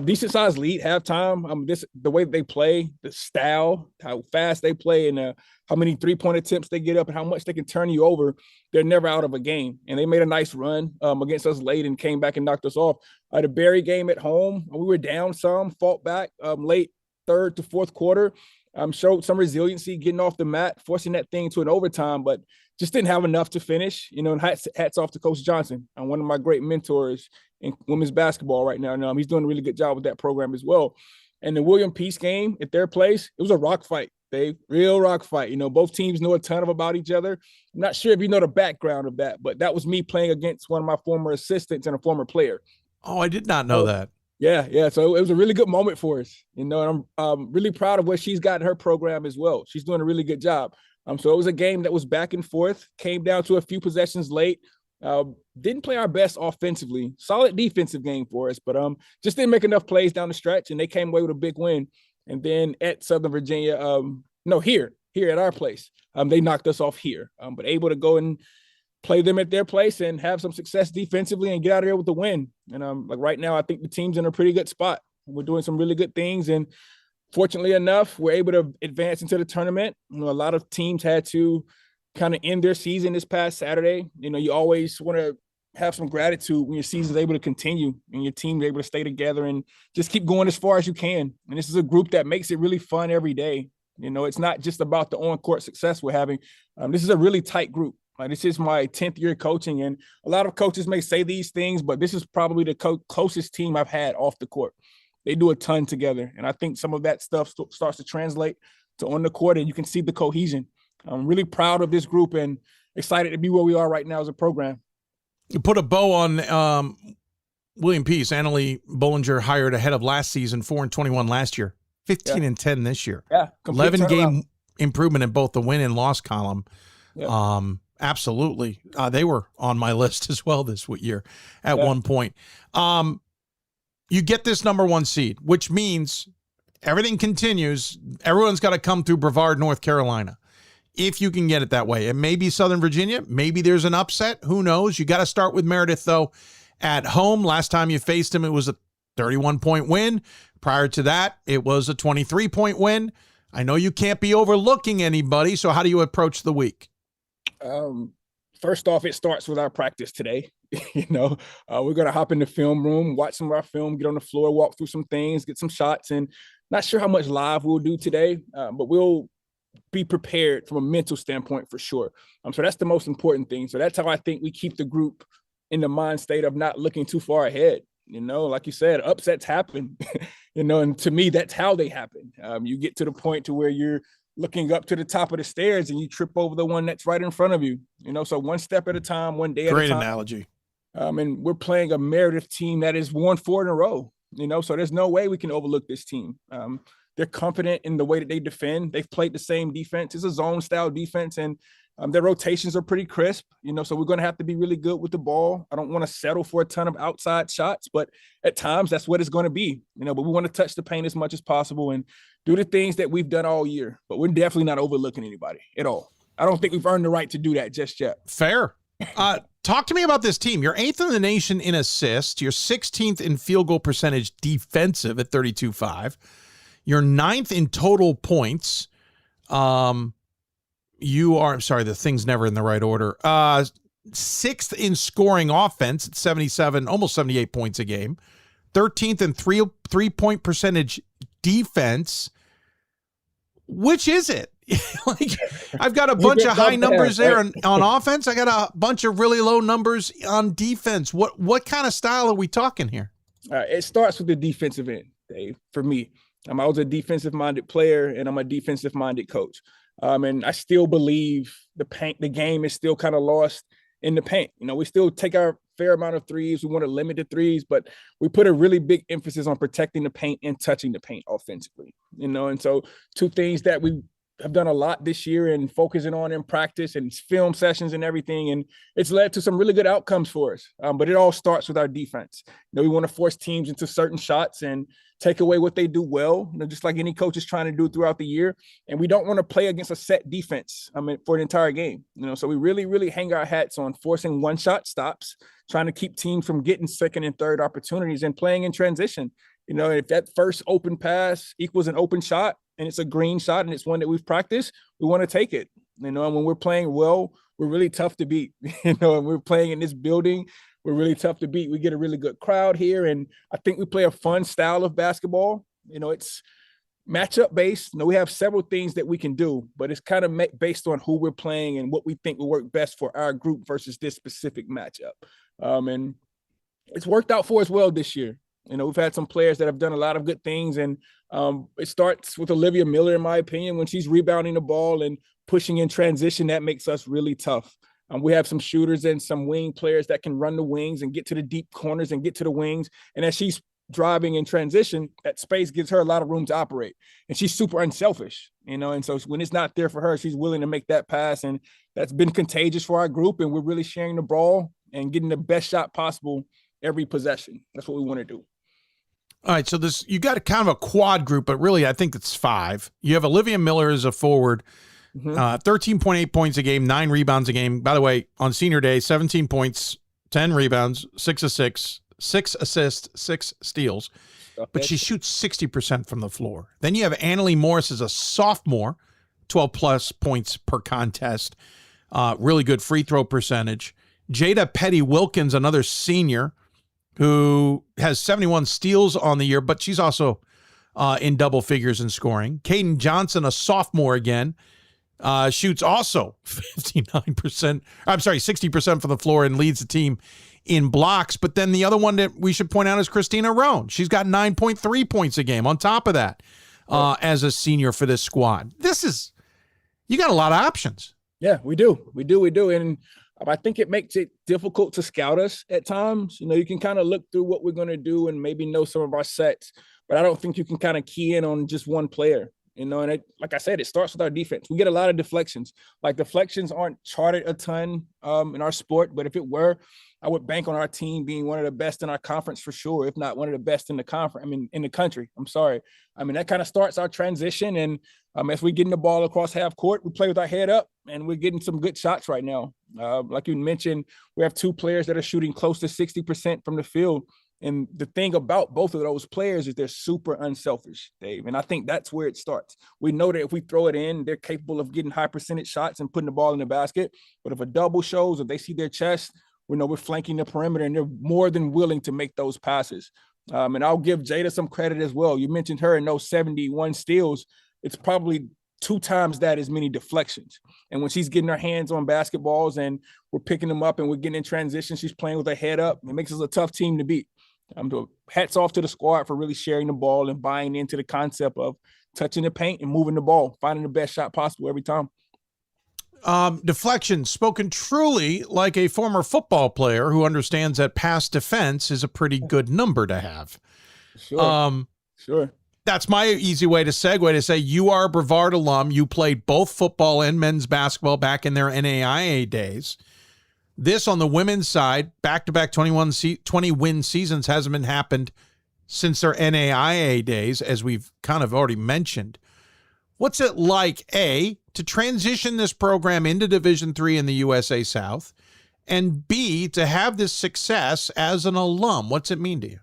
decent sized lead halftime. The way they play, the style, how fast they play, and how many 3-point attempts they get up, and how much they can turn you over. They're never out of a game, and they made a nice run against us late and came back and knocked us off. The Barry game at home, we were down some, fought back late third to fourth quarter. Showed some resiliency, getting off the mat, forcing that thing to an overtime, but just didn't have enough to finish. And hats off to Coach Johnson, one of my great mentors in women's basketball right now. He's doing a really good job with that program as well. And the William Peace game at their place, it was a rock fight, Dave, real rock fight. Both teams know a ton about each other. I'm not sure if you know the background of that, but that was me playing against one of my former assistants and a former player. Oh, I did not know that. Yeah. So it was a really good moment for us, and I'm really proud of what she's got in her program as well. She's doing a really good job. So it was a game that was back and forth, came down to a few possessions late. Didn't play our best offensively, solid defensive game for us, but just didn't make enough plays down the stretch, and they came away with a big win. And then at Southern Virginia, here at our place, they knocked us off here, but able to go and play them at their place and have some success defensively and get out of there with the win. And like right now, I think the team's in a pretty good spot. We're doing some really good things, and fortunately enough, we're able to advance into the tournament. A lot of teams had to kind of end their season this past Saturday. You always want to have some gratitude when your season's able to continue and your team's able to stay together and just keep going as far as you can. And this is a group that makes it really fun every day. It's not just about the on-court success we're having. This is a really tight group. This is my 10th year coaching, and a lot of coaches may say these things, but this is probably the closest team I've had off the court. They do a ton together, and I think some of that stuff starts to translate to on the court, and you can see the cohesion. I'm really proud of this group and excited to be where we are right now as a program. You put a bow on William Peace. Annalie Bollinger hired ahead of last season, 4-21 last year, 15-10 this year. Yeah, 11-game improvement in both the win and loss column. Yeah. Absolutely. They were on my list as well this year at one point. You get this number 1 seed, which means everything continues. Everyone's got to come through Brevard, North Carolina, if you can get it that way. It may be Southern Virginia. Maybe there's an upset. Who knows? You got to start with Meredith, though, at home. Last time you faced him, it was a 31-point win. Prior to that, it was a 23-point win. I know you can't be overlooking anybody, so how do you approach the week? First off, it starts with our practice today. We're going to hop in the film room, watch some of our film, get on the floor, walk through some things, get some shots, and not sure how much live we'll do today, but we'll be prepared from a mental standpoint for sure. So that's the most important thing. So that's how I think we keep the group in the mind state of not looking too far ahead. Like you said, upsets happen, and to me, that's how they happen. You get to the point to where you're looking up to the top of the stairs and you trip over the one that's right in front of you, so one step at a time, one day at a time. Great analogy. And we're playing a Meredith team that has won 4 in a row, so there's no way we can overlook this team. They're confident in the way that they defend. They've played the same defense. It's a zone style defense, and their rotations are pretty crisp, so we're going to have to be really good with the ball. I don't want to settle for a ton of outside shots, but at times that's what it's going to be, but we want to touch the paint as much as possible and do the things that we've done all year, but we're definitely not overlooking anybody at all. I don't think we've earned the right to do that just yet. Fair. Talk to me about this team. You're 8th in the nation in assists. You're 16th in field goal percentage defensive at 32.5. You're 9th in total points. You are, I'm sorry, the thing's never in the right order. 6th in scoring offense at 77, almost 78 points a game. 13th in three-point percentage defense. Which is it? Like, I've got a bunch of high numbers there on offense. I got a bunch of really low numbers on defense. What kind of style are we talking here? It starts with the defensive end, Dave, for me. I was a defensive-minded player, and I'm a defensive-minded coach. And I still believe the game is still kind of lost in the paint. We still take our fair amount of threes. We want to limit the threes, but we put a really big emphasis on protecting the paint and touching the paint offensively. And so two things that we have done a lot this year and focusing on in practice and film sessions and everything. And it's led to some really good outcomes for us. But it all starts with our defense. We want to force teams into certain shots and take away what they do well, just like any coach is trying to do throughout the year. And we don't want to play against a set defense, for an entire game. So we really, really hang our hats on forcing one-shot stops, trying to keep teams from getting second and third opportunities and playing in transition. If that first open pass equals an open shot and it's a green shot and it's one that we've practiced, we want to take it. And when we're playing well, we're really tough to beat. And we're playing in this building, we're really tough to beat. We get a really good crowd here, and I think we play a fun style of basketball. It's matchup based. We have several things that we can do, but it's kind of based on who we're playing and what we think will work best for our group versus this specific matchup. And it's worked out for us well this year. We've had some players that have done a lot of good things, and it starts with Olivia Miller, in my opinion, when she's rebounding the ball and pushing in transition. That makes us really tough. We have some shooters and some wing players that can run the wings and get to the deep corners and get to the wings. And as she's driving in transition, that space gives her a lot of room to operate. And she's super unselfish, and so when it's not there for her, she's willing to make that pass. And that's been contagious for our group. And we're really sharing the ball and getting the best shot possible every possession. That's what we want to do. All right, so you got a kind of a quad group, but really I think it's 5. You have Olivia Miller as a forward, 13.8 points a game, 9 rebounds a game. By the way, on senior day, 17 points, 10 rebounds, 6 assists, 6 steals. But she shoots 60% from the floor. Then you have Annalie Morris as a sophomore, 12-plus points per contest, really good free throw percentage. Jada Petty-Wilkins, another senior, who has 71 steals on the year, but she's also in double figures in scoring. Caden Johnson, a sophomore again, shoots also 60% from the floor and leads the team in blocks. But then the other one that we should point out is Christina Roan. She's got 9.3 points a game on top of that as a senior for this squad. You got a lot of options. Yeah, we do. And I think it makes it difficult to scout us at times. You can kind of look through what we're going to do and maybe know some of our sets, but I don't think you can kind of key in on just one player. And like I said, it starts with our defense. We get a lot of deflections. Like, deflections aren't charted a ton in our sport, but if it were, I would bank on our team being one of the best in our conference for sure, if not one of the best in the conference. In the country. I'm sorry. That kind of starts our transition. And as we get the ball across half court, we play with our head up, and we're getting some good shots right now. Like you mentioned, we have 2 players that are shooting close to 60% from the field. And the thing about both of those players is they're super unselfish, Dave. And I think that's where it starts. We know that if we throw it in, they're capable of getting high percentage shots and putting the ball in the basket. But if a double shows, if they see their chest, we know we're flanking the perimeter, and they're more than willing to make those passes. And I'll give Jada some credit as well. You mentioned her in those 71 steals. It's probably 2 times that as many deflections. And when she's getting her hands on basketballs and we're picking them up and we're getting in transition, she's playing with her head up. It makes us a tough team to beat. Hats off to the squad for really sharing the ball and buying into the concept of touching the paint and moving the ball, finding the best shot possible every time. Deflection, spoken truly like a former football player who understands that pass defense is a pretty good number to have. Sure. That's my easy way to segue to say you are a Brevard alum. You played both football and men's basketball back in their NAIA days. This on the women's side, back-to-back 20-win seasons hasn't been happened since their NAIA days, as we've kind of already mentioned. What's it like, A, to transition this program into Division III in the USA South, and B, to have this success as an alum? What's it mean to you?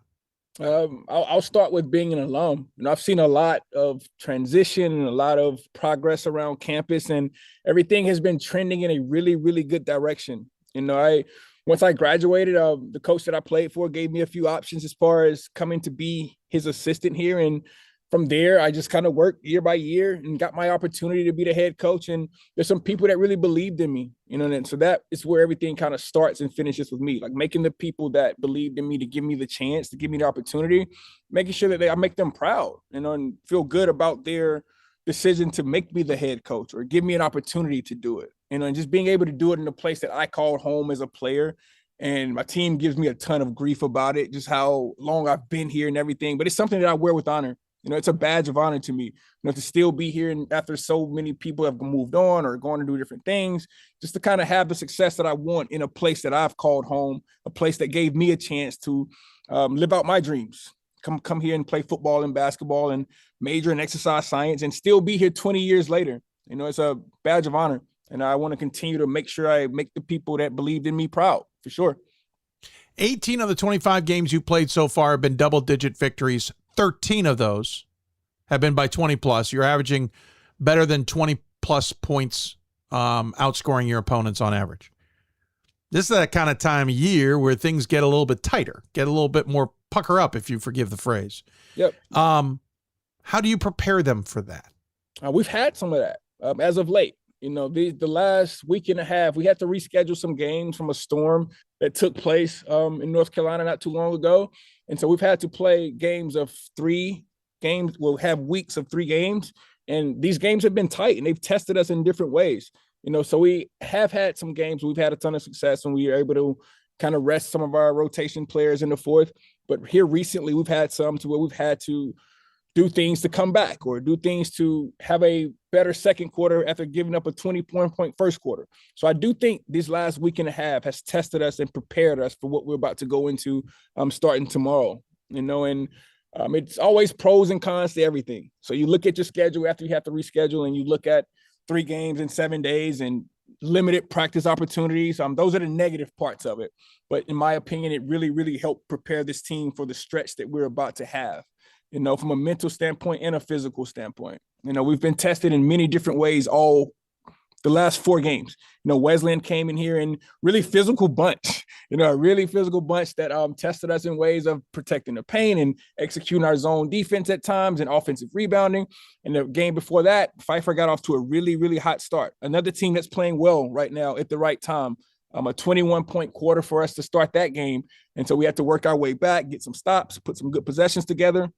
I'll start with being an alum. I've seen a lot of transition and a lot of progress around campus, and everything has been trending in a really, really good direction. Once I graduated, the coach that I played for gave me a few options as far as coming to be his assistant here. And from there, I just kind of worked year by year and got my opportunity to be the head coach. And there's some people that really believed in me, and so that is where everything kind of starts and finishes with me, like making the people that believed in me to give me the chance, to give me the opportunity, making sure that I make them proud, and feel good about their decision to make me the head coach or give me an opportunity to do it, and just being able to do it in a place that I called home as a player. And my team gives me a ton of grief about it, just how long I've been here and everything, but it's something that I wear with honor. It's a badge of honor to me, to still be here and after so many people have moved on or gone to do different things, just to kind of have the success that I want in a place that I've called home, a place that gave me a chance to live out my dreams, come here and play football and basketball and major in exercise science and still be here 20 years later. It's a badge of honor. And I want to continue to make sure I make the people that believed in me proud, for sure. 18 of the 25 games you played so far have been double-digit victories. 13 of those have been by 20 plus. You're averaging better than 20 plus points, outscoring your opponents on average. This is that kind of time of year where things get a little bit tighter, get a little bit more pucker up, if you forgive the phrase. Yep. How do you prepare them for that? We've had some of that as of late. The last week and a half, we had to reschedule some games from a storm that took place in North Carolina not too long ago. And so we've had to play games of 3 games. We'll have weeks of 3 games. And these games have been tight and they've tested us in different ways. So we have had some games. We've had a ton of success and we were able to kind of rest some of our rotation players in the fourth. But here recently, we've had some to where we've had to do things to come back or do things to have a better second quarter after giving up a 20-point first quarter. So I do think this last week and a half has tested us and prepared us for what we're about to go into starting tomorrow, and it's always pros and cons to everything. So you look at your schedule after you have to reschedule and you look at 3 games in 7 days and limited practice opportunities. Those are the negative parts of it. But in my opinion, it really, really helped prepare this team for the stretch that we're about to have. From a mental standpoint and a physical standpoint. We've been tested in many different ways all the last 4 games. Wesleyan came in here and really physical bunch, a really physical bunch that tested us in ways of protecting the paint and executing our zone defense at times and offensive rebounding. And the game before that, Pfeiffer got off to a really, really hot start. Another team that's playing well right now at the right time. A 21-point quarter for us to start that game. And so we had to work our way back, get some stops, put some good possessions together.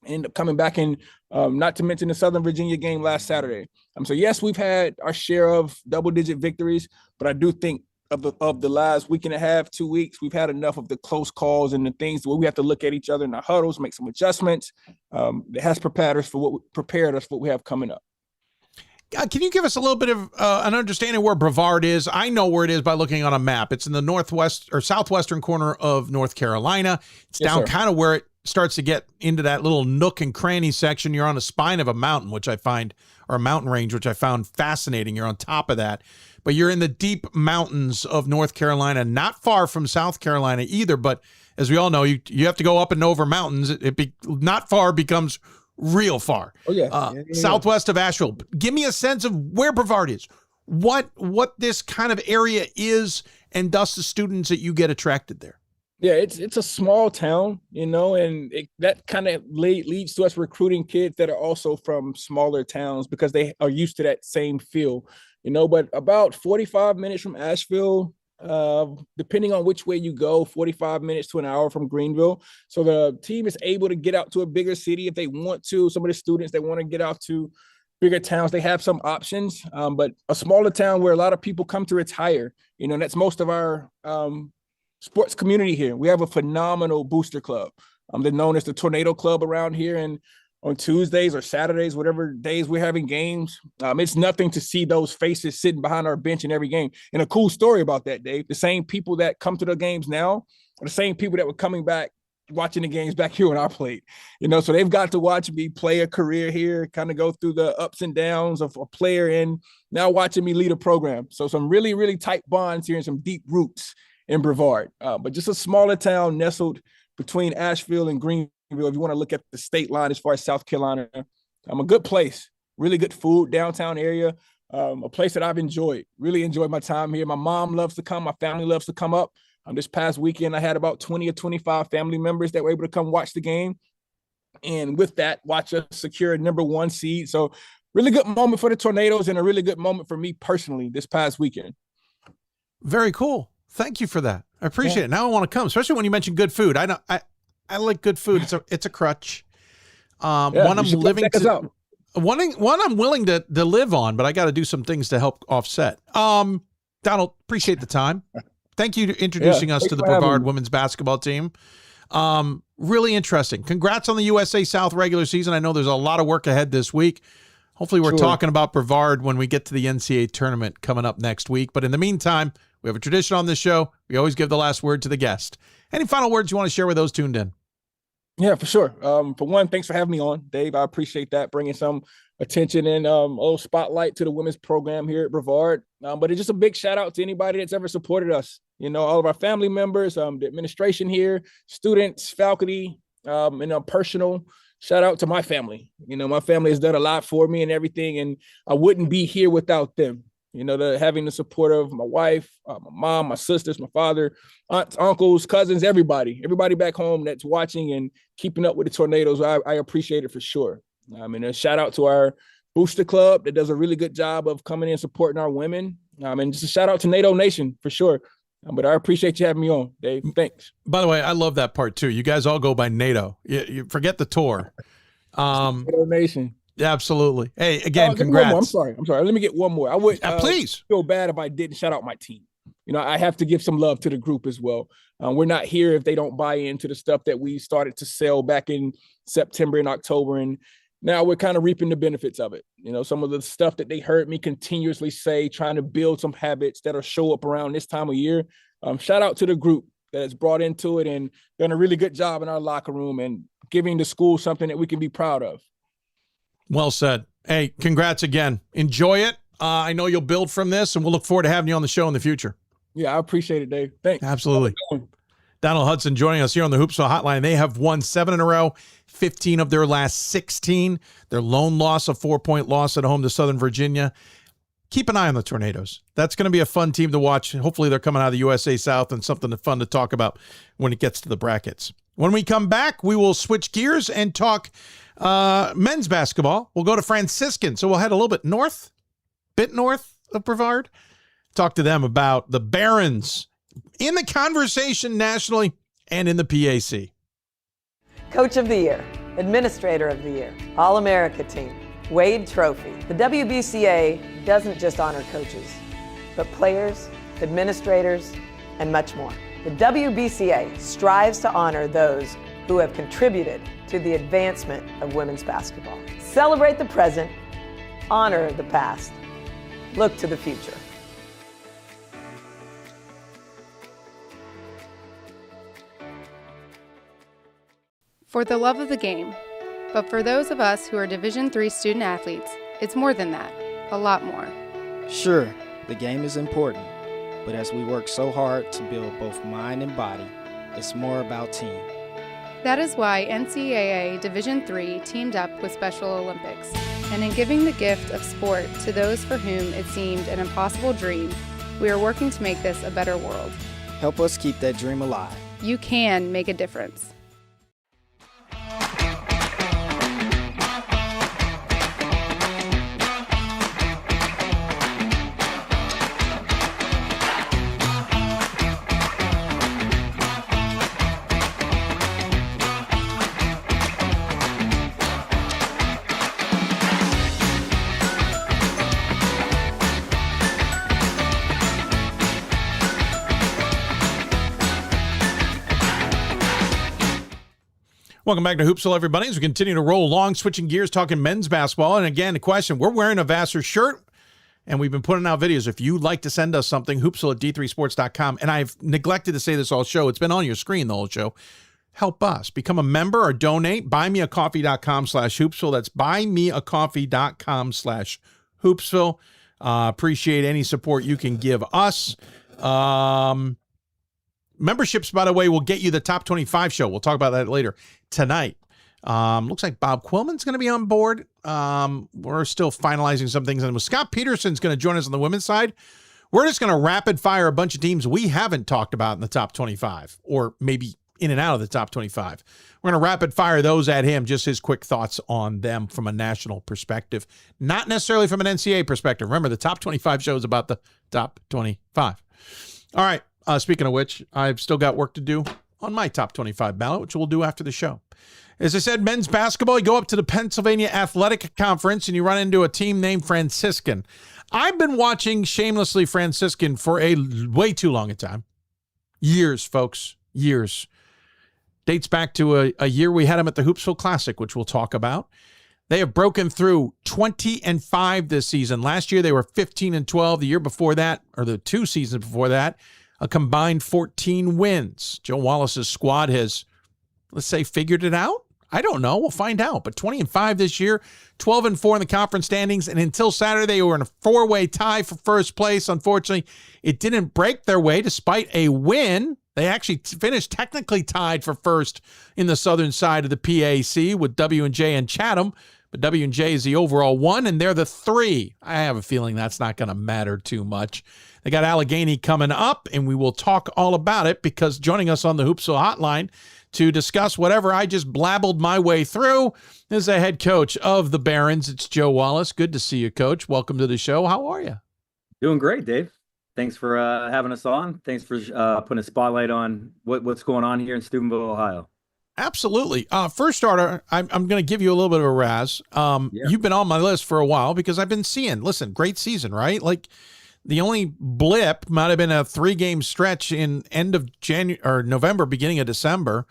End up coming back in, not to mention the Southern Virginia game last Saturday. So yes, we've had our share of double-digit victories, but I do think of the last week and a half, 2 weeks, we've had enough of the close calls and the things where we have to look at each other in our huddles, make some adjustments. It has prepared us for what we have coming up. Can you give us a little bit of an understanding where Brevard is? I know where it is by looking on a map. It's in the northwest or southwestern corner of North Carolina. It's down kind of where it starts to get into that little nook and cranny section. You're on the spine of a mountain, which I find, or a mountain range, which I found fascinating. You're on top of that, but you're in the deep mountains of North Carolina, not far from South Carolina either. But as we all know, you have to go up and over mountains. Not far becomes real far. Oh yeah. Southwest of Asheville. Give me a sense of where Brevard is, what this kind of area is, and thus the students that you get attracted there. Yeah, it's a small town, and that kind of leads to us recruiting kids that are also from smaller towns because they are used to that same feel, but about 45 minutes from Asheville, depending on which way you go, 45 minutes to an hour from Greenville. So the team is able to get out to a bigger city if they want to. Some of the students, they want to get out to bigger towns, they have some options, but a smaller town where a lot of people come to retire, that's most of our sports community here. We have a phenomenal booster club. They're known as the Tornado Club around here. And on Tuesdays or Saturdays, whatever days we're having games, it's nothing to see those faces sitting behind our bench in every game. And a cool story about that, Dave, the same people that come to the games now are the same people that were coming back, watching the games back here when I played, so they've got to watch me play a career here, kind of go through the ups and downs of a player and now watching me lead a program. So some really, really tight bonds here and some deep roots in Brevard, but just a smaller town nestled between Asheville and Greenville. If you want to look at the state line as far as South Carolina, a good place, really good food, downtown area, a place that I've really enjoyed my time here. My mom loves to come, my family loves to come up. This past weekend, I had about 20 or 25 family members that were able to come watch the game. And with that, watch us secure #1 seed. So really good moment for the Tornadoes and a really good moment for me personally this past weekend. Very cool. Thank you for that. I appreciate it. Now I want to come, especially when you mentioned good food. I like good food. It's a crutch. One I'm willing to live on, but I got to do some things to help offset. Donald, appreciate the time. Thank you for introducing us to the Brevard women's basketball team. Really interesting. Congrats on the USA South regular season. I know there's a lot of work ahead this week. Hopefully we're talking about Brevard when we get to the NCAA tournament coming up next week. But in the meantime, we have a tradition on this show. We always give the last word to the guest. Any final words you want to share with those tuned in? Yeah, for sure. For one, thanks for having me on, Dave. I appreciate that, bringing some attention and a little spotlight to the women's program here at Brevard. But it's just a big shout out to anybody that's ever supported us. You know, all of our family members, the administration here, students, faculty, and a personal shout out to my family. You know, my family has done a lot for me and everything, and I wouldn't be here without them. You know, having the support of my wife, my mom, my sisters, my father, aunts, uncles, cousins, everybody back home that's watching and keeping up with the Tornadoes. I appreciate it for sure. And a shout out to our booster club that does a really good job of coming in and supporting our women. And just a shout out to NATO Nation for sure. But I appreciate you having me on, Dave. Thanks. By the way, I love that part too. You guys all go by NATO. You forget the tour. NATO Nation. Absolutely. Hey, again, congrats. I'm sorry. Let me get one more. I would please feel bad if I didn't shout out my team. You know, I have to give some love to the group as well. We're not here if they don't buy into the stuff that we started to sell back in September and October. And now we're kind of reaping the benefits of it. You know, some of the stuff that they heard me continuously say, trying to build some habits that'll show up around this time of year. Shout out to the group that has brought into it and done a really good job in our locker room and giving the school something that we can be proud of. Well said. Hey, congrats again. Enjoy it. I know you'll build from this, and we'll look forward to having you on the show in the future. Yeah, I appreciate it, Dave. Thanks. Absolutely. Donald Hudson joining us here on the Hoopsville Hotline. They have won 7 in a row, 15 of their last 16. Their lone loss, a 4-point loss at home to Southern Virginia. Keep an eye on the Tornadoes. That's going to be a fun team to watch. Hopefully they're coming out of the USA South and something fun to talk about when it gets to the brackets. When we come back, we will switch gears and talk men's basketball. We'll go to Franciscan. So we'll head a little bit north of Brevard. Talk to them about the Barons in the conversation nationally and in the PAC. Coach of the Year, Administrator of the Year, All-America Team, Wade Trophy. The WBCA doesn't just honor coaches, but players, administrators, and much more. The WBCA strives to honor those who have contributed to the advancement of women's basketball. Celebrate the present, honor the past, look to the future. For the love of the game, but for those of us who are Division III student athletes, it's more than that, a lot more. Sure, the game is important, but as we work so hard to build both mind and body, it's more about team. That is why NCAA Division III teamed up with Special Olympics, and in giving the gift of sport to those for whom it seemed an impossible dream, we are working to make this a better world. Help us keep that dream alive. You can make a difference. Welcome back to Hoopsville, everybody. As we continue to roll along, switching gears, talking men's basketball. And again, the question, we're wearing a Vassar shirt, and we've been putting out videos. If you'd like to send us something, hoopsville at d3sports.com. And I've neglected to say this all show. It's been on your screen the whole show. Help us. Become a member or donate. Buymeacoffee.com/Hoopsville. That's buymeacoffee.com/Hoopsville. Appreciate any support you can give us. Memberships, by the way, will get you the top 25 show. We'll talk about that later tonight. Looks like Bob Quillman's going to be on board. We're still finalizing some things. And Scott Peterson's going to join us on the women's side. We're just going to rapid fire a bunch of teams we haven't talked about in the top 25, or maybe in and out of the top 25. We're going to rapid fire those at him, just his quick thoughts on them from a national perspective, not necessarily from an NCAA perspective. Remember, the top 25 show is about the top 25. All right. Speaking of which, I've still got work to do on my top 25 ballot, which we'll do after the show. As I said, men's basketball, you go up to the Pennsylvania Athletic Conference and you run into a team named Franciscan. I've been watching shamelessly Franciscan for a way too long a time. Years, folks. Years. Dates back to a year we had them at the Hoopsville Classic, which we'll talk about. They have broken through 20-5 this season. Last year, they were 15-12. The year before that, or the 2 seasons before that, a combined 14 wins. Joe Wallace's squad has, let's say, figured it out. I don't know. We'll find out. But 20-5 this year, 12-4 in the conference standings. And until Saturday, they were in a 4-way tie for first place. Unfortunately, it didn't break their way despite a win. They actually finished technically tied for first in the southern side of the PAC with W&J and Chatham. But W&J is the overall 1, and they're the 3. I have a feeling that's not going to matter too much. They got Allegheny coming up, and we will talk all about it because joining us on the Hoopsville Hotline to discuss whatever I just blabbled my way through is the head coach of the Barons. It's Joe Wallace. Good to see you, Coach. Welcome to the show. How are you? Doing great, Dave. Thanks for having us on. Thanks for putting a spotlight on what's going on here in Steubenville, Ohio. Absolutely. First starter, I'm going to give you a little bit of a razz. You've been on my list for a while because I've been seeing, listen, great season, right? Like the only blip might have been a 3-game stretch in end of January or November, beginning of December.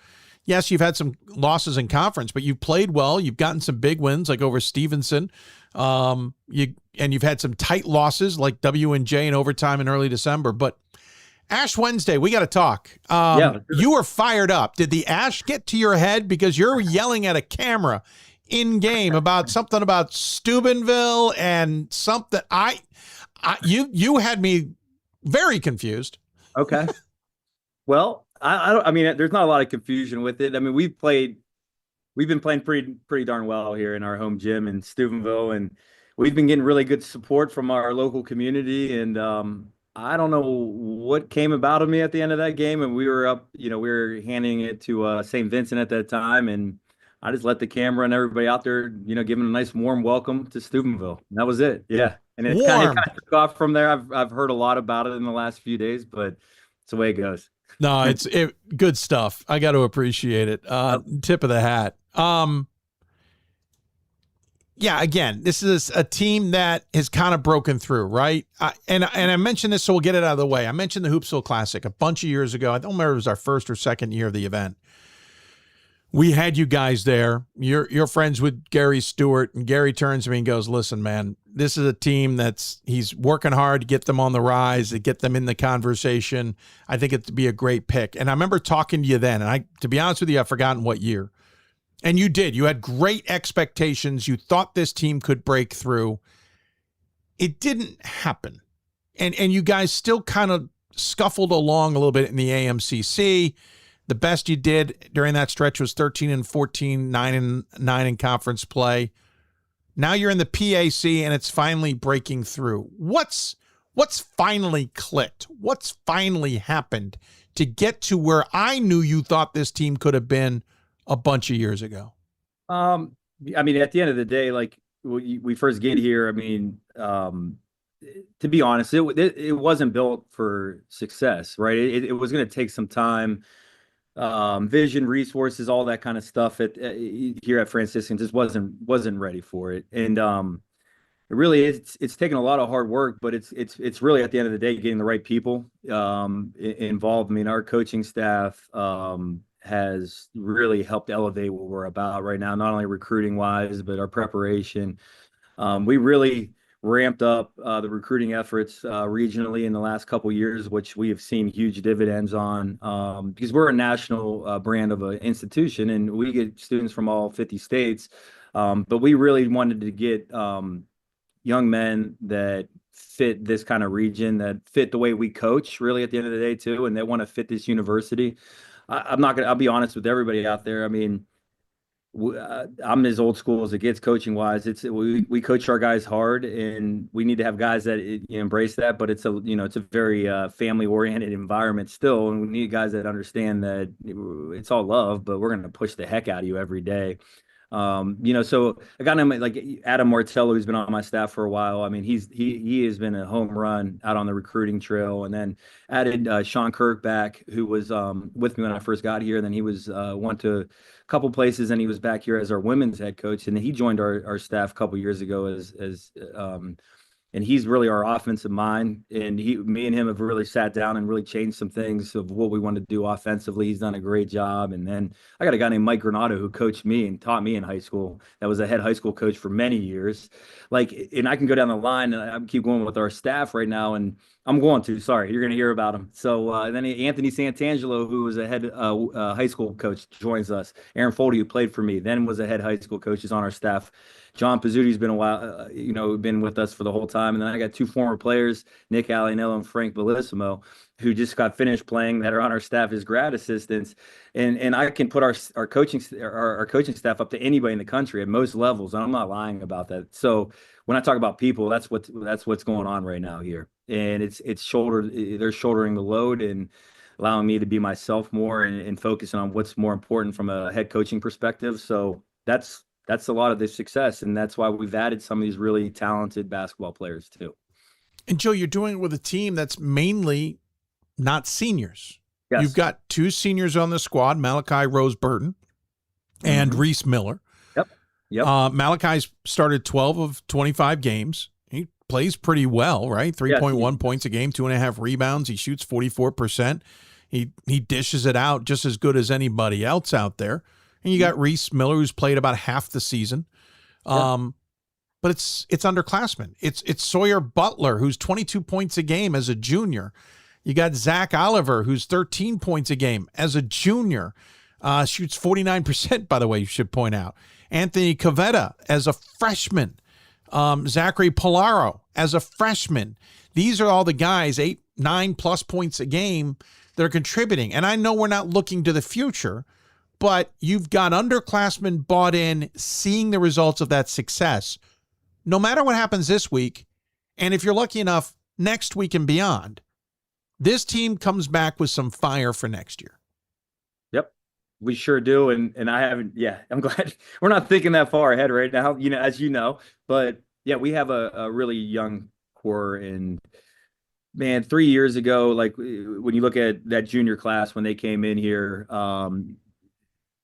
Yes, you've had some losses in conference, but you've played well. You've gotten some big wins like over Stevenson. You've had some tight losses like W&J in overtime in early December. But Ash Wednesday, we got to talk. You were fired up. Did the ash get to your head because you're yelling at a camera in game about something about Steubenville and something? You had me very confused. Okay. Well, I mean, there's not a lot of confusion with it. I mean, we've been playing pretty darn well here in our home gym in Steubenville, and we've been getting really good support from our local community. And I don't know what came about of me at the end of that game, and we were up. We were handing it to St. Vincent at that time, and I just let the camera and everybody out there, giving a nice warm welcome to Steubenville. And that was it. Yeah, and it kind of took off from there. I've heard a lot about it in the last few days, but it's the way it goes. No, it's good stuff. I got to appreciate it. Tip of the hat. Again, this is a team that has kind of broken through, right? And I mentioned this, so we'll get it out of the way. I mentioned the Hoopsville Classic a bunch of years ago. I don't remember if it was our first or second year of the event. We had you guys there. You're friends with Gary Stewart, and Gary turns to me and goes, listen, man, this is a team he's working hard to get them on the rise, to get them in the conversation. I think it'd be a great pick. And I remember talking to you then, and to be honest with you, I've forgotten what year. And you did. You had great expectations. You thought this team could break through. It didn't happen. And you guys still kind of scuffled along a little bit in the AMCC. The best you did during that stretch was 13-14, 9-9 in conference play. Now you're in the PAC and it's finally breaking through. What's finally clicked? What's finally happened to get to where I knew you thought this team could have been a bunch of years ago? I mean, at the end of the day, like we first get here, I mean, to be honest, it wasn't built for success, right? It was going to take some time. Vision, resources, all that kind of stuff here at Franciscan just wasn't ready for it. And it really is, it's taken a lot of hard work, but it's really at the end of the day getting the right people involved. I mean, our coaching staff has really helped elevate what we're about right now, not only recruiting wise, but our preparation. We really ramped up the recruiting efforts regionally in the last couple of years, which we have seen huge dividends on because we're a national brand of an institution and we get students from all 50 states. But we really wanted to get young men that fit this kind of region, that fit the way we coach really at the end of the day too, and they want to fit this university. I'll be honest with everybody out there. I mean, I'm as old school as it gets coaching wise. We coach our guys hard, and we need to have guys that embrace that. But it's a very family oriented environment still, and we need guys that understand that it's all love, but we're going to push the heck out of you every day. So I got him like Adam Martello, who's been on my staff for a while. I mean, he has been a home run out on the recruiting trail, and then added Sean Kirk back, who was with me when I first got here. And then he went to a couple places, and he was back here as our women's head coach, and then he joined our staff a couple years ago and he's really our offensive mind. And me and him have really sat down and really changed some things of what we want to do offensively. He's done a great job. And then I got a guy named Mike Granato who coached me and taught me in high school. That was a head high school coach for many years. And I can go down the line, and I keep going with our staff right now. And I'm going to, sorry, you're going to hear about him. So then Anthony Santangelo, who was a head high school coach, joins us. Aaron Foldy, who played for me, then was a head high school coach, is on our staff. John Pizzuti's been a while, been with us for the whole time. And then I got two former players, Nick Alianello and Frank Bellissimo, who just got finished playing, that are on our staff as grad assistants. And I can put our coaching staff up to anybody in the country at most levels. And I'm not lying about that. So when I talk about people, that's what's going on right now here. And they're shouldering the load and allowing me to be myself more and focusing on what's more important from a head coaching perspective. So that's a lot of the success, and that's why we've added some of these really talented basketball players too. And Joe, you're doing it with a team that's mainly not seniors. Yes. You've got two seniors on the squad, Malachi Rose Burton and Reese Miller. Yep. Malachi's started 12 of 25 games. He plays pretty well, right? 3.1 points a game, 2.5 rebounds. He shoots 44%. He dishes it out just as good as anybody else out there. And you got Reese Miller, who's played about half the season. But it's underclassmen. It's Sawyer Butler, who's 22 points a game as a junior. You got Zach Oliver, who's 13 points a game as a junior. Shoots 49%, by the way, you should point out. Anthony Cavetta as a freshman. Zachary Polaro as a freshman. These are all the guys, 8, 9+ points a game that are contributing. And I know we're not looking to the future, but you've got underclassmen bought in, seeing the results of that success. No matter what happens this week, and if you're lucky enough, next week and beyond, this team comes back with some fire for next year. Yep, we sure do. And I haven't, I'm glad we're not thinking that far ahead right now, as you know. But yeah, we have a really young core. And man, 3 years ago, like when you look at that junior class when they came in here,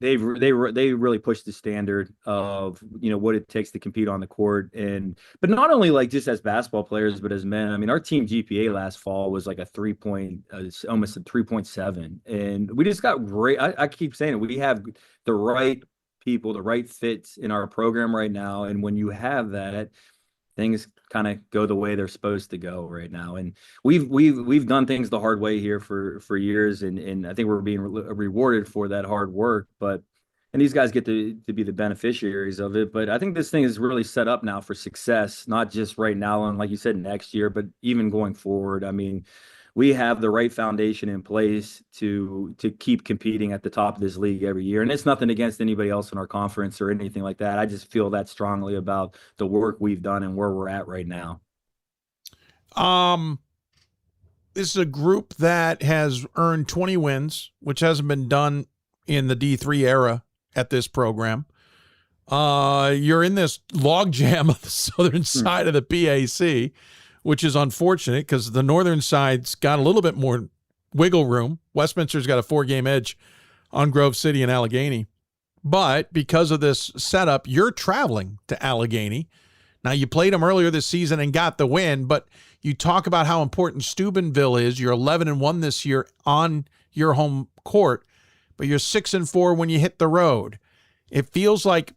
they really pushed the standard of what it takes to compete on the court. But not only like just as basketball players, but as men. I mean, our team GPA last fall was like almost a 3.7, and we just got great. I keep saying it, we have the right people, the right fits in our program right now, and when you have that, things kind of go the way they're supposed to go right now. And we've done things the hard way here for years, and I think we're being rewarded for that hard work. And these guys get to be the beneficiaries of it. But I think this thing is really set up now for success, not just right now and like you said, next year, but even going forward. I mean, we have the right foundation in place to keep competing at the top of this league every year. And it's nothing against anybody else in our conference or anything like that. I just feel that strongly about the work we've done and where we're at right now. This is a group that has earned 20 wins, which hasn't been done in the D3 era at this program. You're in this logjam of the southern side of the PAC, which is unfortunate because the northern side's got a little bit more wiggle room. Westminster's got a 4-game edge on Grove City and Allegheny. But because of this setup, you're traveling to Allegheny. Now, you played them earlier this season and got the win, but you talk about how important Steubenville is. You're 11-1 this year on your home court, but you're 6-4 when you hit the road. It feels like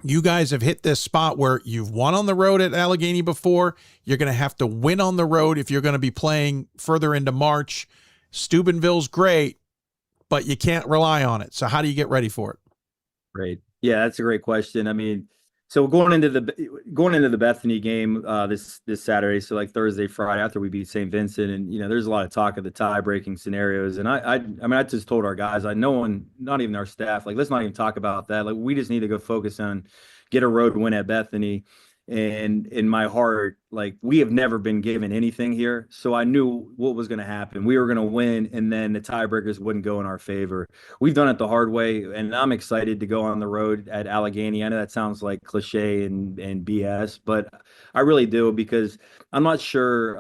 you guys have hit this spot where you've won on the road at Allegheny before. You're going to have to win on the road if you're going to be playing further into March. Steubenville's great, but you can't rely on it. So how do you get ready for it? Great. Yeah, that's a great question. I mean, So going into the Bethany game this Saturday, so like Thursday, Friday after we beat St. Vincent, and there's a lot of talk of the tie-breaking scenarios, and I mean I just told our guys, no one, not even our staff, like let's not even talk about that. Like we just need to go focus on get a road win at Bethany. And in my heart, like we have never been given anything here, so I knew what was going to happen. We were going to win, and then the tiebreakers wouldn't go in our favor. We've done it the hard way, and I'm excited to go on the road at Allegheny. I know that sounds like cliche and BS, but I really do, because I'm not sure,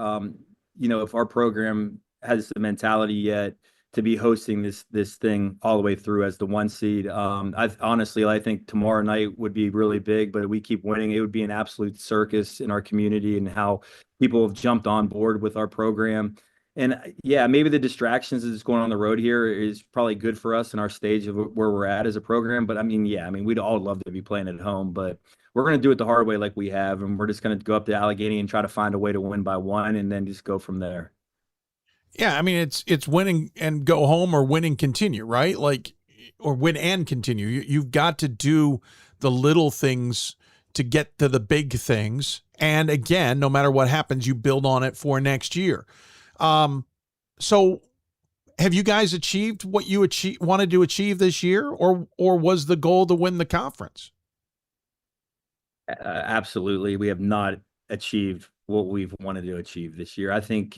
if our program has the mentality yet to be hosting this thing all the way through as the 1 seed. I think tomorrow night would be really big, but if we keep winning, it would be an absolute circus in our community and how people have jumped on board with our program. And yeah, maybe the distractions that's going on the road here is probably good for us in our stage of where we're at as a program. But we'd all love to be playing at home, but we're going to do it the hard way like we have. And we're just going to go up to Allegheny and try to find a way to win by 1 and then just go from there. Yeah, I mean, it's winning and go home or win and continue, right? Like, or win and continue. You've got to do the little things to get to the big things. And again, no matter what happens, you build on it for next year. So have you guys achieved what you wanted to achieve this year, or was the goal to win the conference? Absolutely. We have not achieved what we've wanted to achieve this year. I think,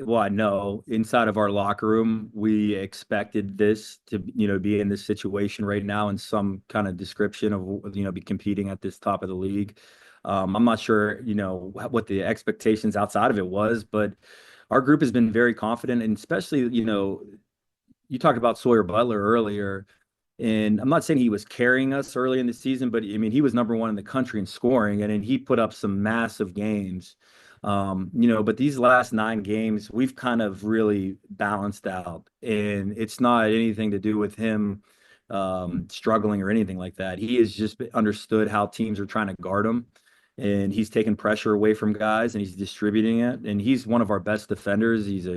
I know inside of our locker room, we expected this to, be in this situation right now in some kind of description of, be competing at this top of the league. I'm not sure, what the expectations outside of it was, but our group has been very confident, and especially, you talked about Sawyer Butler earlier. And I'm not saying he was carrying us early in the season, but I mean, he was number 1 in the country in scoring, and he put up some massive games. But these last 9 games, we've kind of really balanced out, and it's not anything to do with him struggling or anything like that. He has just understood how teams are trying to guard him, and he's taking pressure away from guys, and he's distributing it. And he's one of our best defenders. He's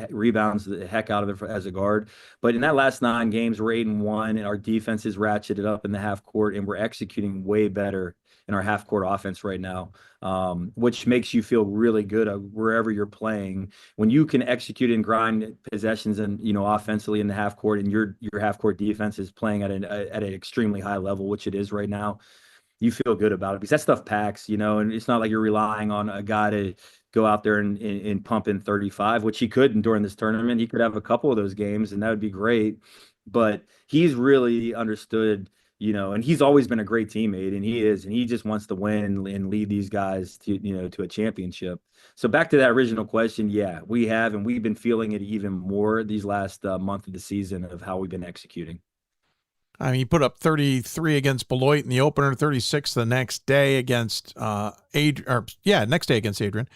rebounds the heck out of it as a guard. But in that last 9 games, we're 8-1, and our defense is ratcheted up in the half court, and we're executing way better in our half court offense right now, which makes you feel really good wherever you're playing. When you can execute and grind possessions and, offensively in the half court, and your half court defense is playing at an extremely high level, which it is right now, you feel good about it, because that stuff packs, and it's not like you're relying on a guy to go out there and pump in 35, which he could during this tournament. He could have a couple of those games, and that would be great. But he's really understood, and he's always been a great teammate, and he just wants to win and lead these guys to, to a championship. So back to that original question, yeah, we have, and we've been feeling it even more these last month of the season of how we've been executing. I mean, he put up 33 against Beloit in the opener, 36 the next day against next day against Adrian.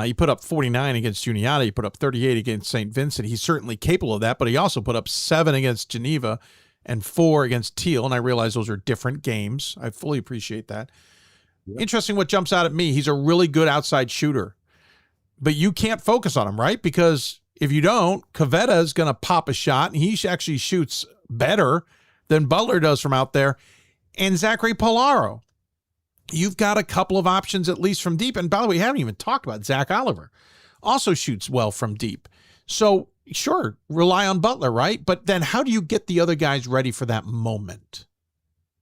He put up 49 against Juniata. He put up 38 against St. Vincent. He's certainly capable of that, but he also put up 7 against Geneva and 4 against Teal, and I realize those are different games. I fully appreciate that. Yep. Interesting what jumps out at me. He's a really good outside shooter, but you can't focus on him, right? Because if you don't, Cavetta is going to pop a shot, and he actually shoots better than Butler does from out there. And Zachary Polaro, you've got a couple of options at least from deep. And by the way, we haven't even talked about Zach Oliver. Also shoots well from deep. So sure, rely on Butler, right? But then how do you get the other guys ready for that moment?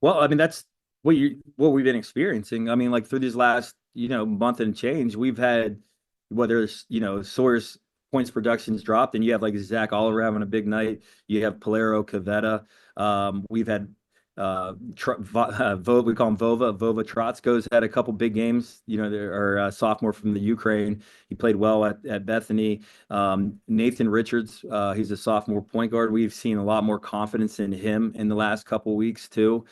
Well, I mean, that's what we've been experiencing. I mean, like through these last, month and change, we've had, whether it's, Sawyer's points production's dropped, and you have like Zach Oliver having a big night. You have Polaro, Cavetta. We've had we call him Vova Trotsko's had a couple big games. Our sophomore from the Ukraine. He played well at Bethany. Nathan Richards, he's a sophomore point guard. We've seen a lot more confidence in him in the last couple weeks too.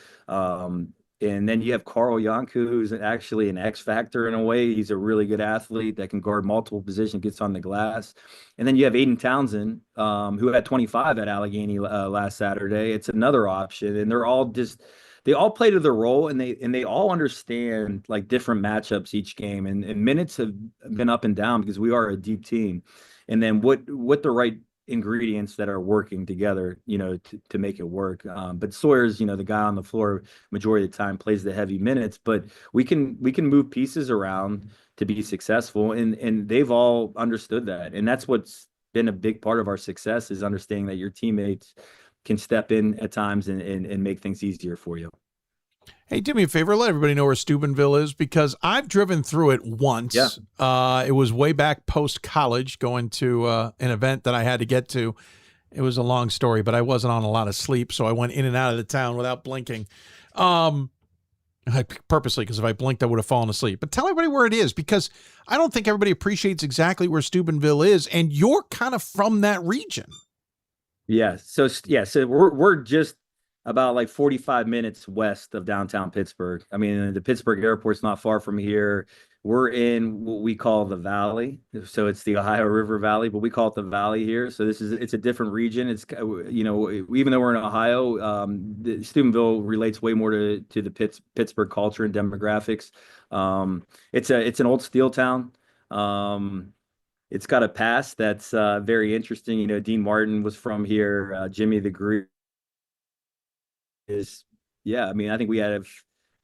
And then you have Carl Yanku, who's actually an X factor in a way. He's a really good athlete that can guard multiple positions, gets on the glass. And then you have Aiden Townsend, who had 25 at Allegheny last Saturday. It's another option, and they all play to their role, and they all understand like different matchups each game. And minutes have been up and down because we are a deep team. And then what the right ingredients that are working together, to make it work. But Sawyer's, the guy on the floor majority of the time plays the heavy minutes, but we can move pieces around to be successful. And they've all understood that. And that's what's been a big part of our success, is understanding that your teammates can step in at times and make things easier for you. Hey, do me a favor. Let everybody know where Steubenville is, because I've driven through it once. Yeah. It was way back post-college, going to an event that I had to get to. It was a long story, but I wasn't on a lot of sleep, so I went in and out of the town without blinking. Purposely, because if I blinked, I would have fallen asleep. But tell everybody where it is, because I don't think everybody appreciates exactly where Steubenville is, and you're kind of from that region. Yeah. So we're just about like 45 minutes west of downtown Pittsburgh. I mean, the Pittsburgh airport's not far from here. We're in what we call the Valley. So it's the Ohio River Valley, but we call it the Valley here. So it's a different region. It's, even though we're in Ohio, Steubenville relates way more to the Pittsburgh culture and demographics. It's an old steel town. It's got a past that's very interesting. Dean Martin was from here. Jimmy the Greek I mean, I think we had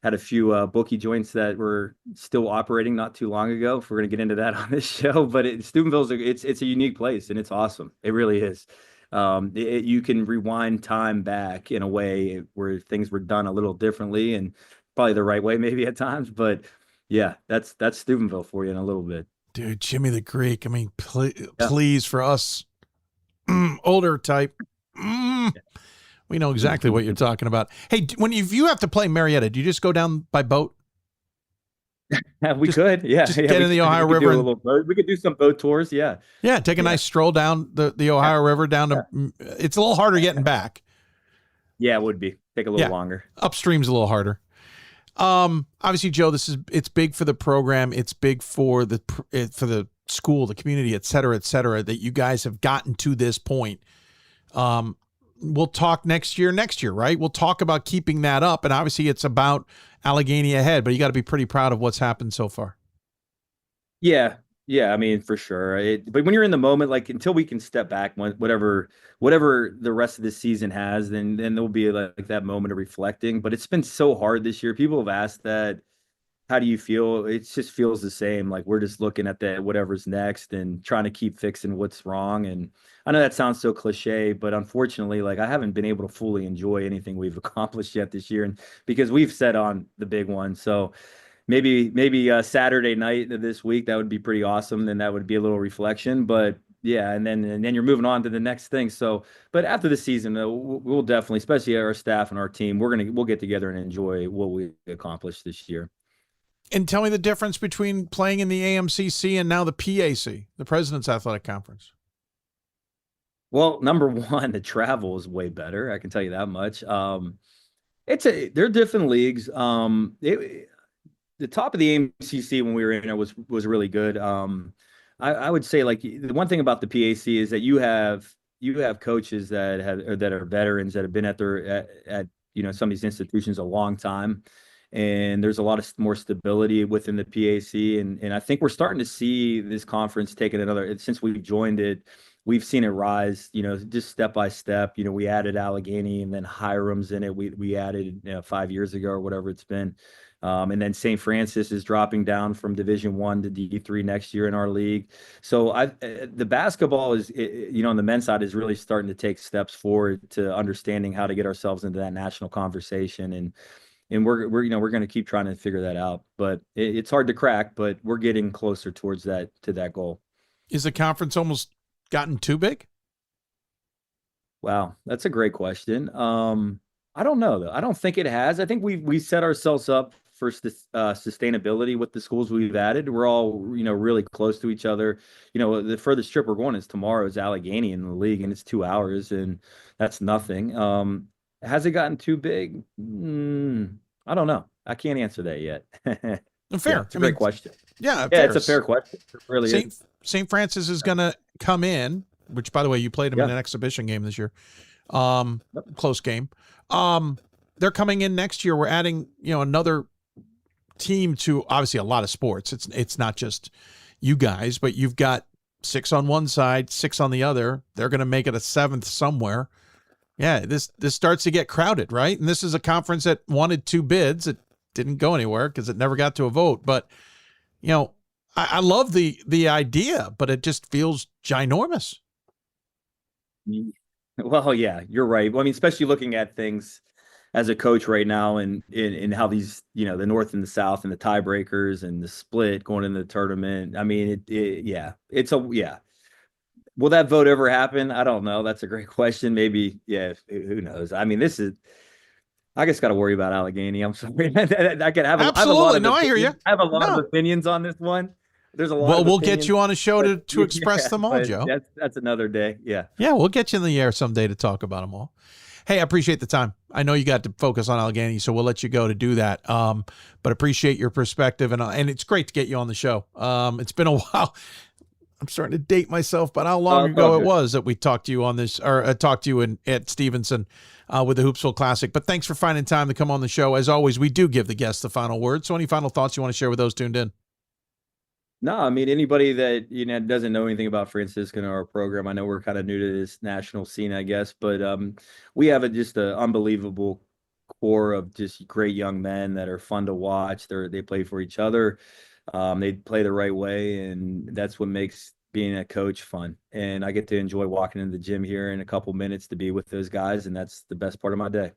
a few bookie joints that were still operating not too long ago, if we're going to get into that on this show. But Steubenville's it's a unique place, and it's awesome. It really is. You can rewind time back in a way where things were done a little differently, and probably the right way maybe at times. But yeah, that's Steubenville for you in a little bit. Dude, Jimmy the Greek. I mean, please, for us older type. We know exactly what you're talking about. Hey, if you have to play Marietta, do you just go down by boat? We could, yeah. Just get in the Ohio River. We could do some boat tours, yeah. Yeah, take a nice stroll down the Ohio River down to. It's a little harder getting back. Yeah, it would be. Take a little longer. Upstream's a little harder. Obviously, Joe, it's big for the program. It's big for the school, the community, et cetera, that you guys have gotten to this point. We'll talk next year, right? We'll talk about keeping that up. And obviously it's about Allegheny ahead, but you got to be pretty proud of what's happened so far. Yeah. I mean, for sure. But when you're in the moment, like until we can step back, whatever the rest of the season has, then there'll be like that moment of reflecting. But it's been so hard this year. People have asked that. How do you feel? It just feels the same. Like we're just looking at whatever's next and trying to keep fixing what's wrong. And I know that sounds so cliche, but unfortunately, like I haven't been able to fully enjoy anything we've accomplished yet this year, and because we've set on the big one. So maybe Saturday night of this week, that would be pretty awesome. Then that would be a little reflection, but yeah. And then you're moving on to the next thing. So, but after the season, we'll definitely, especially our staff and our team, we'll get together and enjoy what we accomplished this year. And tell me the difference between playing in the AMCC and now the PAC, the President's Athletic Conference. Well, number one, the travel is way better. I can tell you that much. They're different leagues. The top of the AMCC when we were in it was really good. I would say like the one thing about the PAC is that you have coaches that are veterans that have been at some of these institutions a long time. And there's a lot of more stability within the PAC. And I think we're starting to see this conference taking since we joined it, we've seen it rise, just step by step. We added Allegheny, and then Hiram's in it. We added 5 years ago or whatever it's been. And then St. Francis is dropping down from Division I to D3 next year in our league. So the basketball is, on the men's side is really starting to take steps forward to understanding how to get ourselves into that national conversation. And we're going to keep trying to figure that out, but it's hard to crack, but we're getting closer towards that goal. Is the conference almost gotten too big? Wow. That's a great question. I don't know though. I don't think it has. I think we set ourselves up for sustainability with the schools we've added. We're all, really close to each other. The furthest trip we're going is tomorrow is Allegheny in the league, and it's 2 hours, and that's nothing. Has it gotten too big? I don't know. I can't answer that yet. Fair. Yeah, it's a great question. Yeah, it's a fair question. It really is. St. Francis is going to come in, which, by the way, you played them in an exhibition game this year. Close game. They're coming in next year. We're adding, another team to obviously a lot of sports. It's not just you guys, but you've got 6 on one side, 6 on the other. They're going to make it a 7th somewhere. Yeah, this starts to get crowded, right? And this is a conference that wanted 2 bids. It didn't go anywhere because it never got to a vote. But, you know, I love the idea, but it just feels ginormous. Well, yeah, you're right. Well, I mean, especially looking at things as a coach right now and in how these, you know, the North and the South and the tiebreakers and the split going into the tournament. I mean, yeah. Will that vote ever happen? I don't know. That's a great question. Maybe, yeah, who knows? I mean, I just got to worry about Allegheny. I'm sorry. I could have Absolutely. No, I hear you. I have a lot of opinions on this one. There's a lot. Well, we'll opinions, get you on a show to express them all, Joe. That's another day. Yeah. Yeah, we'll get you in the air someday to talk about them all. Hey, I appreciate the time. I know you got to focus on Allegheny, so we'll let you go to do that. But appreciate your perspective, and it's great to get you on the show. It's been a while. I'm starting to date myself, but how long ago it was that we talked to you on this, or talked to you at Stevenson with the Hoopsville Classic. But thanks for finding time to come on the show. As always, we do give the guests the final word. So any final thoughts you want to share with those tuned in? No, I mean, anybody that, you know, doesn't know anything about Franciscan or our program, I know we're kind of new to this national scene, I guess, but we have just an unbelievable core of just great young men that are fun to watch. They play for each other. They play the right way, and that's what makes being a coach fun. And I get to enjoy walking into the gym here in a couple minutes to be with those guys, and that's the best part of my day.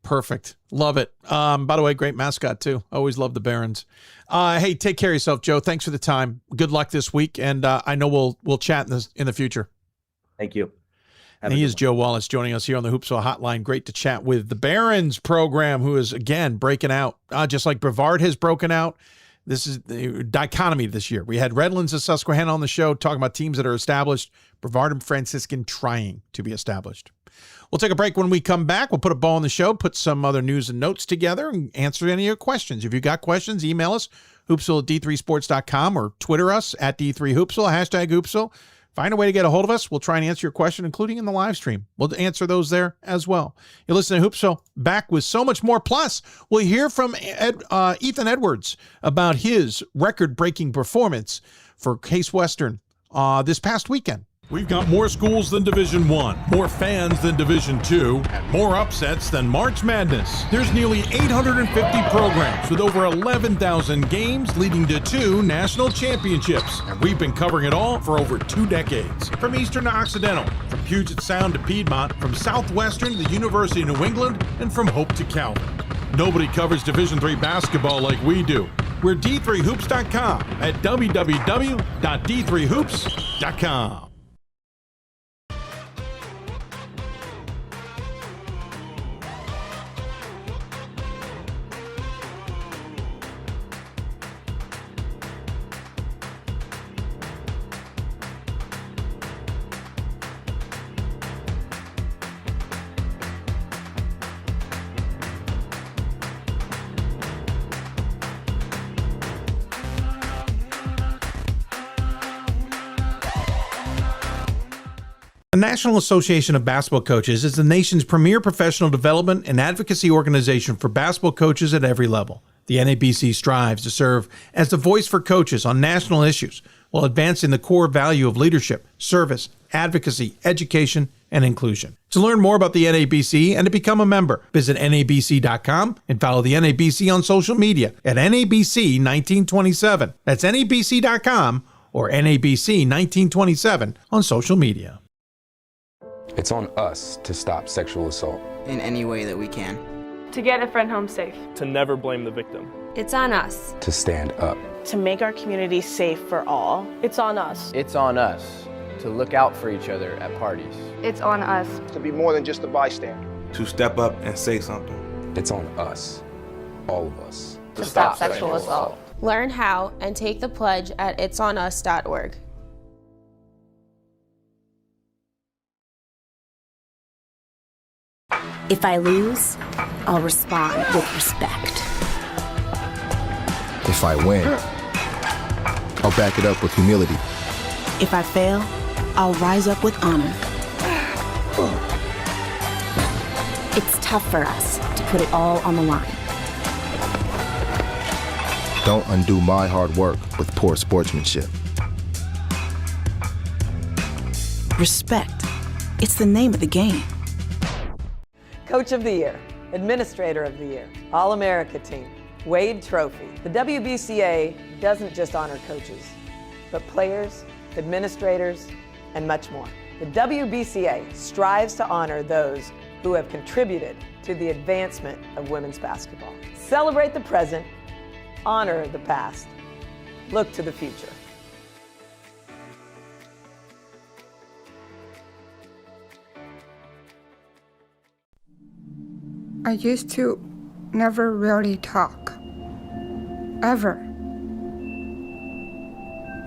Perfect. Love it. By the way, great mascot too. Always love the Barons. Hey, take care of yourself, Joe. Thanks for the time. Good luck this week, and I know we'll chat in the future. Thank you. And he is Joe Wallace joining us here on the Hoopsville Hotline. Great to chat with the Barons program, who is again breaking out, just like Brevard has broken out. This is the dichotomy this year. We had Redlands and Susquehanna on the show talking about teams that are established. Brevard and Franciscan trying to be established. We'll take a break. When we come back, we'll put a ball on the show, put some other news and notes together, and answer any of your questions. If you got questions, email us, hoopsville@d3sports.com, or Twitter us at D3Hoopsville, hashtag Hoopsville. Find a way to get a hold of us. We'll try and answer your question, including in the live stream. We'll answer those there as well. You're listening to Hoopsville, back with so much more. Plus, we'll hear from Ethan Edwards about his record-breaking performance for Case Western this past weekend. We've got more schools than Division I, more fans than Division II, and more upsets than March Madness. There's nearly 850 programs with over 11,000 games leading to 2 national championships. And we've been covering it all for over 2 decades. From Eastern to Occidental, from Puget Sound to Piedmont, from Southwestern to the University of New England, and from Hope to Calvin. Nobody covers Division III basketball like we do. We're D3Hoops.com at www.d3hoops.com. The National Association of Basketball Coaches is the nation's premier professional development and advocacy organization for basketball coaches at every level. The NABC strives to serve as the voice for coaches on national issues while advancing the core value of leadership, service, advocacy, education, and inclusion. To learn more about the NABC and to become a member, visit NABC.com and follow the NABC on social media at NABC1927. That's NABC.com or NABC1927 on social media. It's on us to stop sexual assault. In any way that we can. To get a friend home safe. To never blame the victim. It's on us. To stand up. To make our community safe for all. It's on us. It's on us to look out for each other at parties. It's on us. To be more than just a bystander. To step up and say something. It's on us, all of us. To stop sexual assault. Learn how and take the pledge at itsonus.org. If I lose, I'll respond with respect. If I win, I'll back it up with humility. If I fail, I'll rise up with honor. It's tough for us to put it all on the line. Don't undo my hard work with poor sportsmanship. Respect. It's the name of the game. Coach of the Year, Administrator of the Year, All-America Team, Wade Trophy. The WBCA doesn't just honor coaches, but players, administrators, and much more. The WBCA strives to honor those who have contributed to the advancement of women's basketball. Celebrate the present, honor the past, look to the future. I used to never really talk, ever.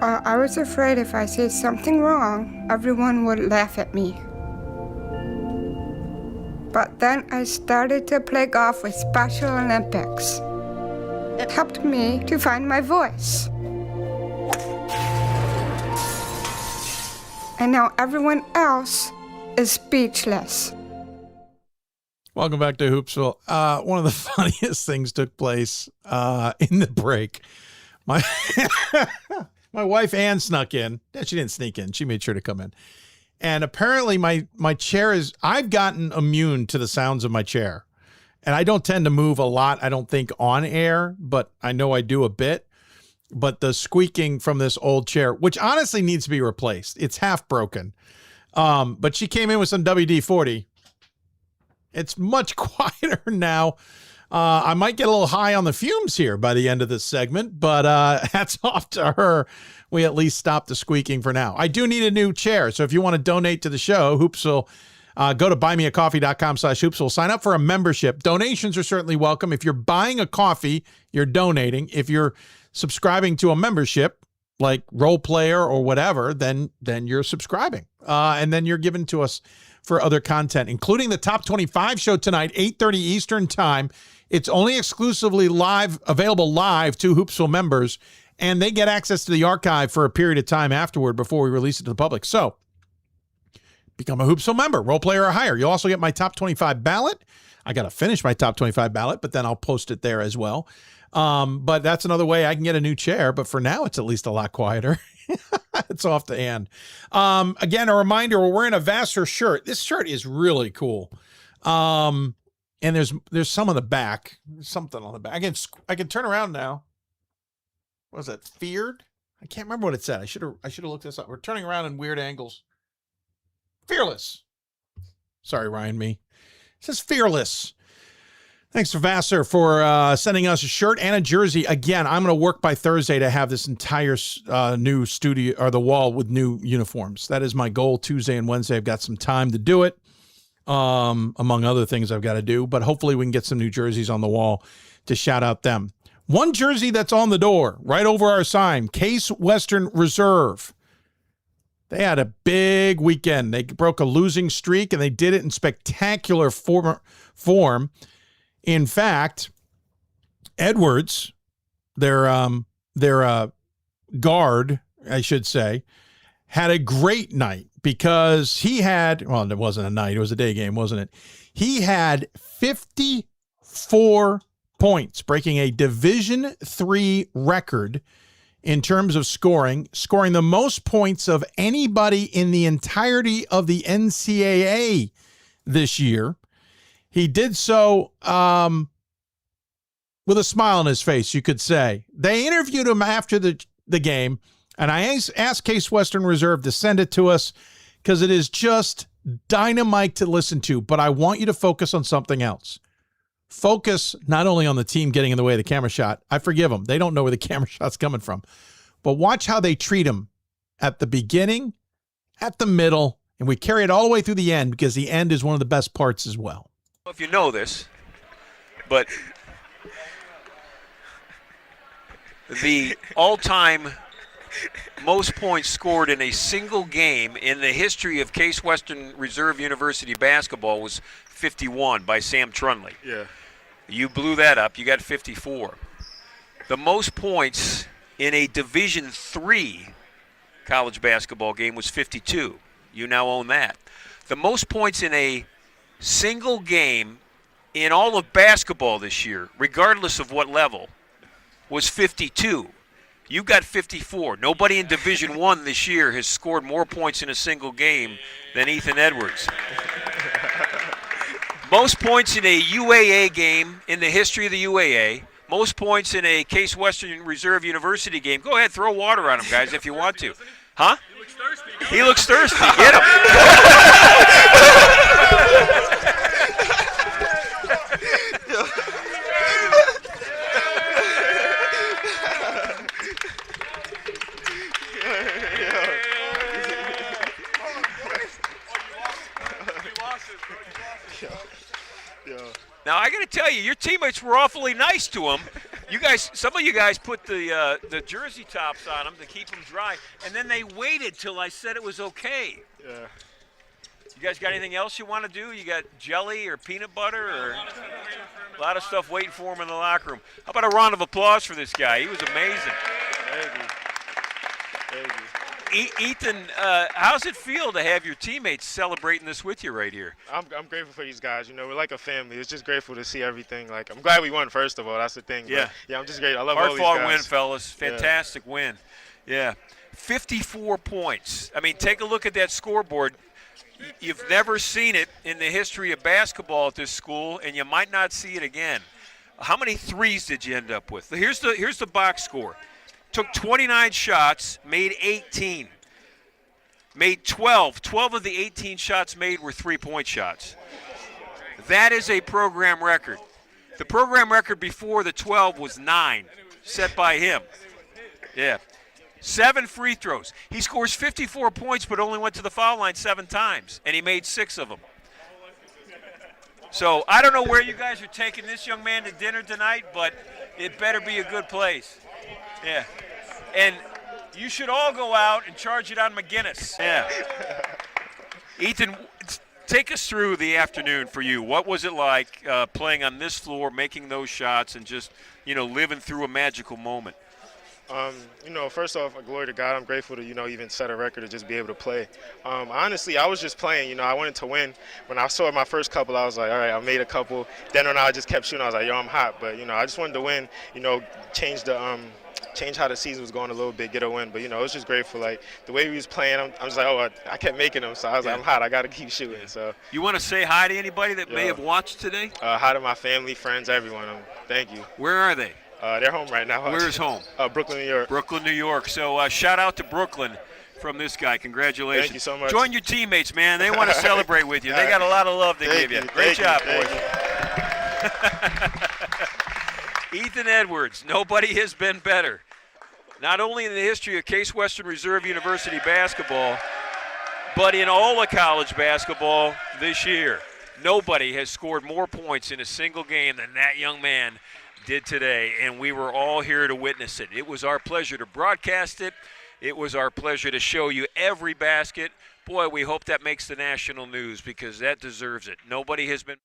I was afraid if I said something wrong, everyone would laugh at me. But then I started to play golf with Special Olympics. It helped me to find my voice. And now everyone else is speechless. Welcome back to Hoopsville. One of the funniest things took place in the break. My wife Ann snuck in. She didn't sneak in. She made sure to come in. And apparently my chair is, I've gotten immune to the sounds of my chair. And I don't tend to move a lot, I don't think, on air, but I know I do a bit. But the squeaking from this old chair, which honestly needs to be replaced. It's half broken. But she came in with some WD-40. It's much quieter now. I might get a little high on the fumes here by the end of this segment, but hats off to her. We at least stopped the squeaking for now. I do need a new chair, so if you want to donate to the show, Hoopsville, go to buymeacoffee.com/Hoopsville. Sign up for a membership. Donations are certainly welcome. If you're buying a coffee, you're donating. If you're subscribing to a membership, like Role Player or whatever, then you're subscribing. And then you're given to us for other content, including the Top 25 show tonight, 8:30 Eastern Time. It's only exclusively available live to Hoopsville members, and they get access to the archive for a period of time afterward before we release it to the public. So become a Hoopsville member, Role Player or higher. You'll also get my Top 25 ballot. I got to finish my Top 25 ballot, but then I'll post it there as well. But that's another way I can get a new chair, but for now, it's at least a lot quieter. It's off to Ann. Again, a reminder, we're wearing a Vassar shirt. This shirt is really cool. And there's some on the back. There's something on the back. I can turn around now. What was that? Feared? I can't remember what it said. I should have looked this up. We're turning around in weird angles. Fearless. Sorry, Ryan, me. It says fearless. Thanks to Vassar for sending us a shirt and a jersey. Again, I'm going to work by Thursday to have this entire new studio or the wall with new uniforms. That is my goal. Tuesday and Wednesday, I've got some time to do it, among other things I've got to do. But hopefully we can get some new jerseys on the wall to shout out them. One jersey that's on the door, right over our sign, Case Western Reserve. They had a big weekend. They broke a losing streak, and they did it in spectacular form. In fact, Edwards, their guard, I should say, had a great night because he had, well, it wasn't a night, it was a day game, wasn't it? He had 54 points, breaking a Division III record in terms of scoring the most points of anybody in the entirety of the NCAA this year. He did so with a smile on his face, you could say. They interviewed him after the game, and I asked Case Western Reserve to send it to us because it is just dynamite to listen to, but I want you to focus on something else. Focus not only on the team getting in the way of the camera shot. I forgive them. They don't know where the camera shot's coming from. But watch how they treat him at the beginning, at the middle, and we carry it all the way through the end because the end is one of the best parts as well. If you know this, but the all-time most points scored in a single game in the history of Case Western Reserve University basketball was 51 by Sam Trunley. Yeah. You blew that up. You got 54. The most points in a Division III college basketball game was 52. You now own that. The most points in a single game in all of basketball this year, regardless of what level, was 52. You got 54. Nobody in Division I this year has scored more points in a single game than Ethan Edwards. Most points in a UAA game in the history of the UAA. Most points in a Case Western Reserve University game. Go ahead, throw water on him, guys, if you want to. Huh? He looks thirsty. Get him. Now I got to tell you, your teammates were awfully nice to him. You guys, some of you guys put the jersey tops on them to keep them dry, and then they waited till I said it was okay. Yeah. You guys got anything else you want to do? You got jelly or peanut butter or a lot of stuff waiting for him in the locker room. How about a round of applause for this guy? He was amazing. Thank you. Thank you. Ethan, how's it feel to have your teammates celebrating this with you right here? I'm grateful for these guys. You know, we're like a family. It's just grateful to see everything. Like, I'm glad we won, first of all. That's the thing. Yeah. But, yeah, I'm just great. I love all these guys. Hard-fought win, fellas. Fantastic win. Yeah. 54 points. I mean, take a look at that scoreboard. You've never seen it in the history of basketball at this school, and you might not see it again. How many threes did you end up with? Here's the box score. Took 29 shots, made 18. Made 12. 12 of the 18 shots made were three-point shots. That is a program record. The program record before the 12 was 9, set by him. Yeah. 7 free throws. He scores 54 points but only went to the foul line 7 times, and he made 6 of them. So I don't know where you guys are taking this young man to dinner tonight, but it better be a good place. Yeah. And you should all go out and charge it on McGinnis. Yeah. Ethan, take us through the afternoon for you. What was it like playing on this floor, making those shots, and just, living through a magical moment? First off, glory to God. I'm grateful to, even set a record to just be able to play. Honestly, I was just playing. I wanted to win. When I saw my first couple, I was like, all right, I made a couple. Then when I just kept shooting, I was like, yo, I'm hot. But, I just wanted to win, change how the season was going a little bit, get a win. But, I was just grateful. Like, the way we was playing, I'm just like, I kept making them. So I was like, I'm hot. I got to keep shooting. So. You want to say hi to anybody that may have watched today? Hi to my family, friends, everyone. Thank you. Where are they? They're home right now. Where's home? Brooklyn, New York. Brooklyn, New York. So shout out to Brooklyn from this guy. Congratulations. Thank you so much. Join your teammates, man. They want to celebrate with you. They got a lot of love to give you. Great job, boys. Ethan Edwards. Nobody has been better. Not only in the history of Case Western Reserve University basketball, but in all of college basketball this year. Nobody has scored more points in a single game than that young man did today, and we were all here to witness it. It was our pleasure to broadcast it. It was our pleasure to show you every basket. Boy, we hope that makes the national news because that deserves it. Nobody has been.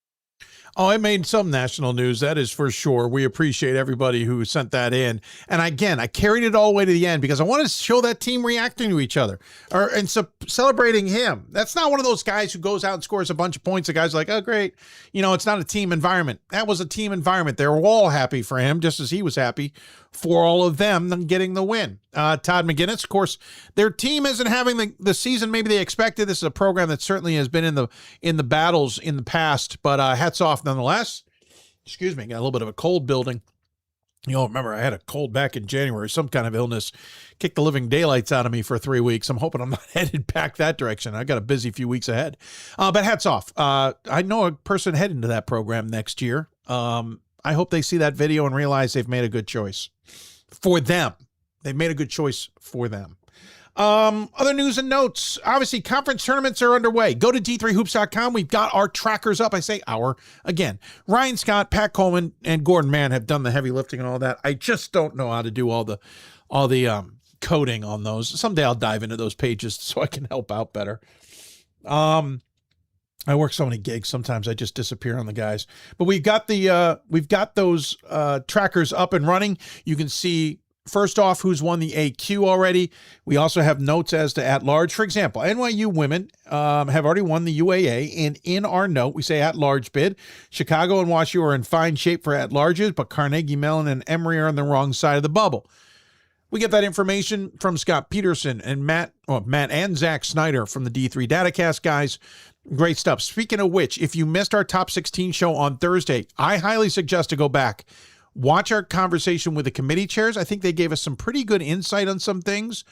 Oh, it made some national news, that is for sure. We appreciate everybody who sent that in. And again, I carried it all the way to the end because I want to show that team reacting to each other and celebrating him. That's not one of those guys who goes out and scores a bunch of points. The guy's like, oh, great. It's not a team environment. That was a team environment. They were all happy for him, just as he was happy for all of them getting the win. Todd McGinnis, of course, their team isn't having the season maybe they expected. This is a program that certainly has been in the battles in the past, but hats off nonetheless. Excuse me, got a little bit of a cold building. Remember I had a cold back in January, some kind of illness, kicked the living daylights out of me for 3 weeks. I'm hoping I'm not headed back that direction. I got a busy few weeks ahead, but hats off. I know a person heading to that program next year. I hope they see that video and realize they've made a good choice for them. They've made a good choice for them. Other news and notes. Obviously, conference tournaments are underway. Go to d3hoops.com. We've got our trackers up. I say our again. Ryan Scott, Pat Coleman, and Gordon Mann have done the heavy lifting and all that. I just don't know how to do all the coding on those. Someday I'll dive into those pages so I can help out better. I work so many gigs. Sometimes I just disappear on the guys. But we've got those trackers up and running. You can see first off who's won the AQ already. We also have notes as to at large. For example, NYU women have already won the UAA, and in our note we say at large bid. Chicago and WashU are in fine shape for at larges, but Carnegie Mellon and Emory are on the wrong side of the bubble. We get that information from Scott Peterson and Matt and Zach Snyder from the D3 Datacast guys. Great stuff. Speaking of which, if you missed our Top 16 show on Thursday, I highly suggest to go back. Watch our conversation with the committee chairs. I think they gave us some pretty good insight on some things.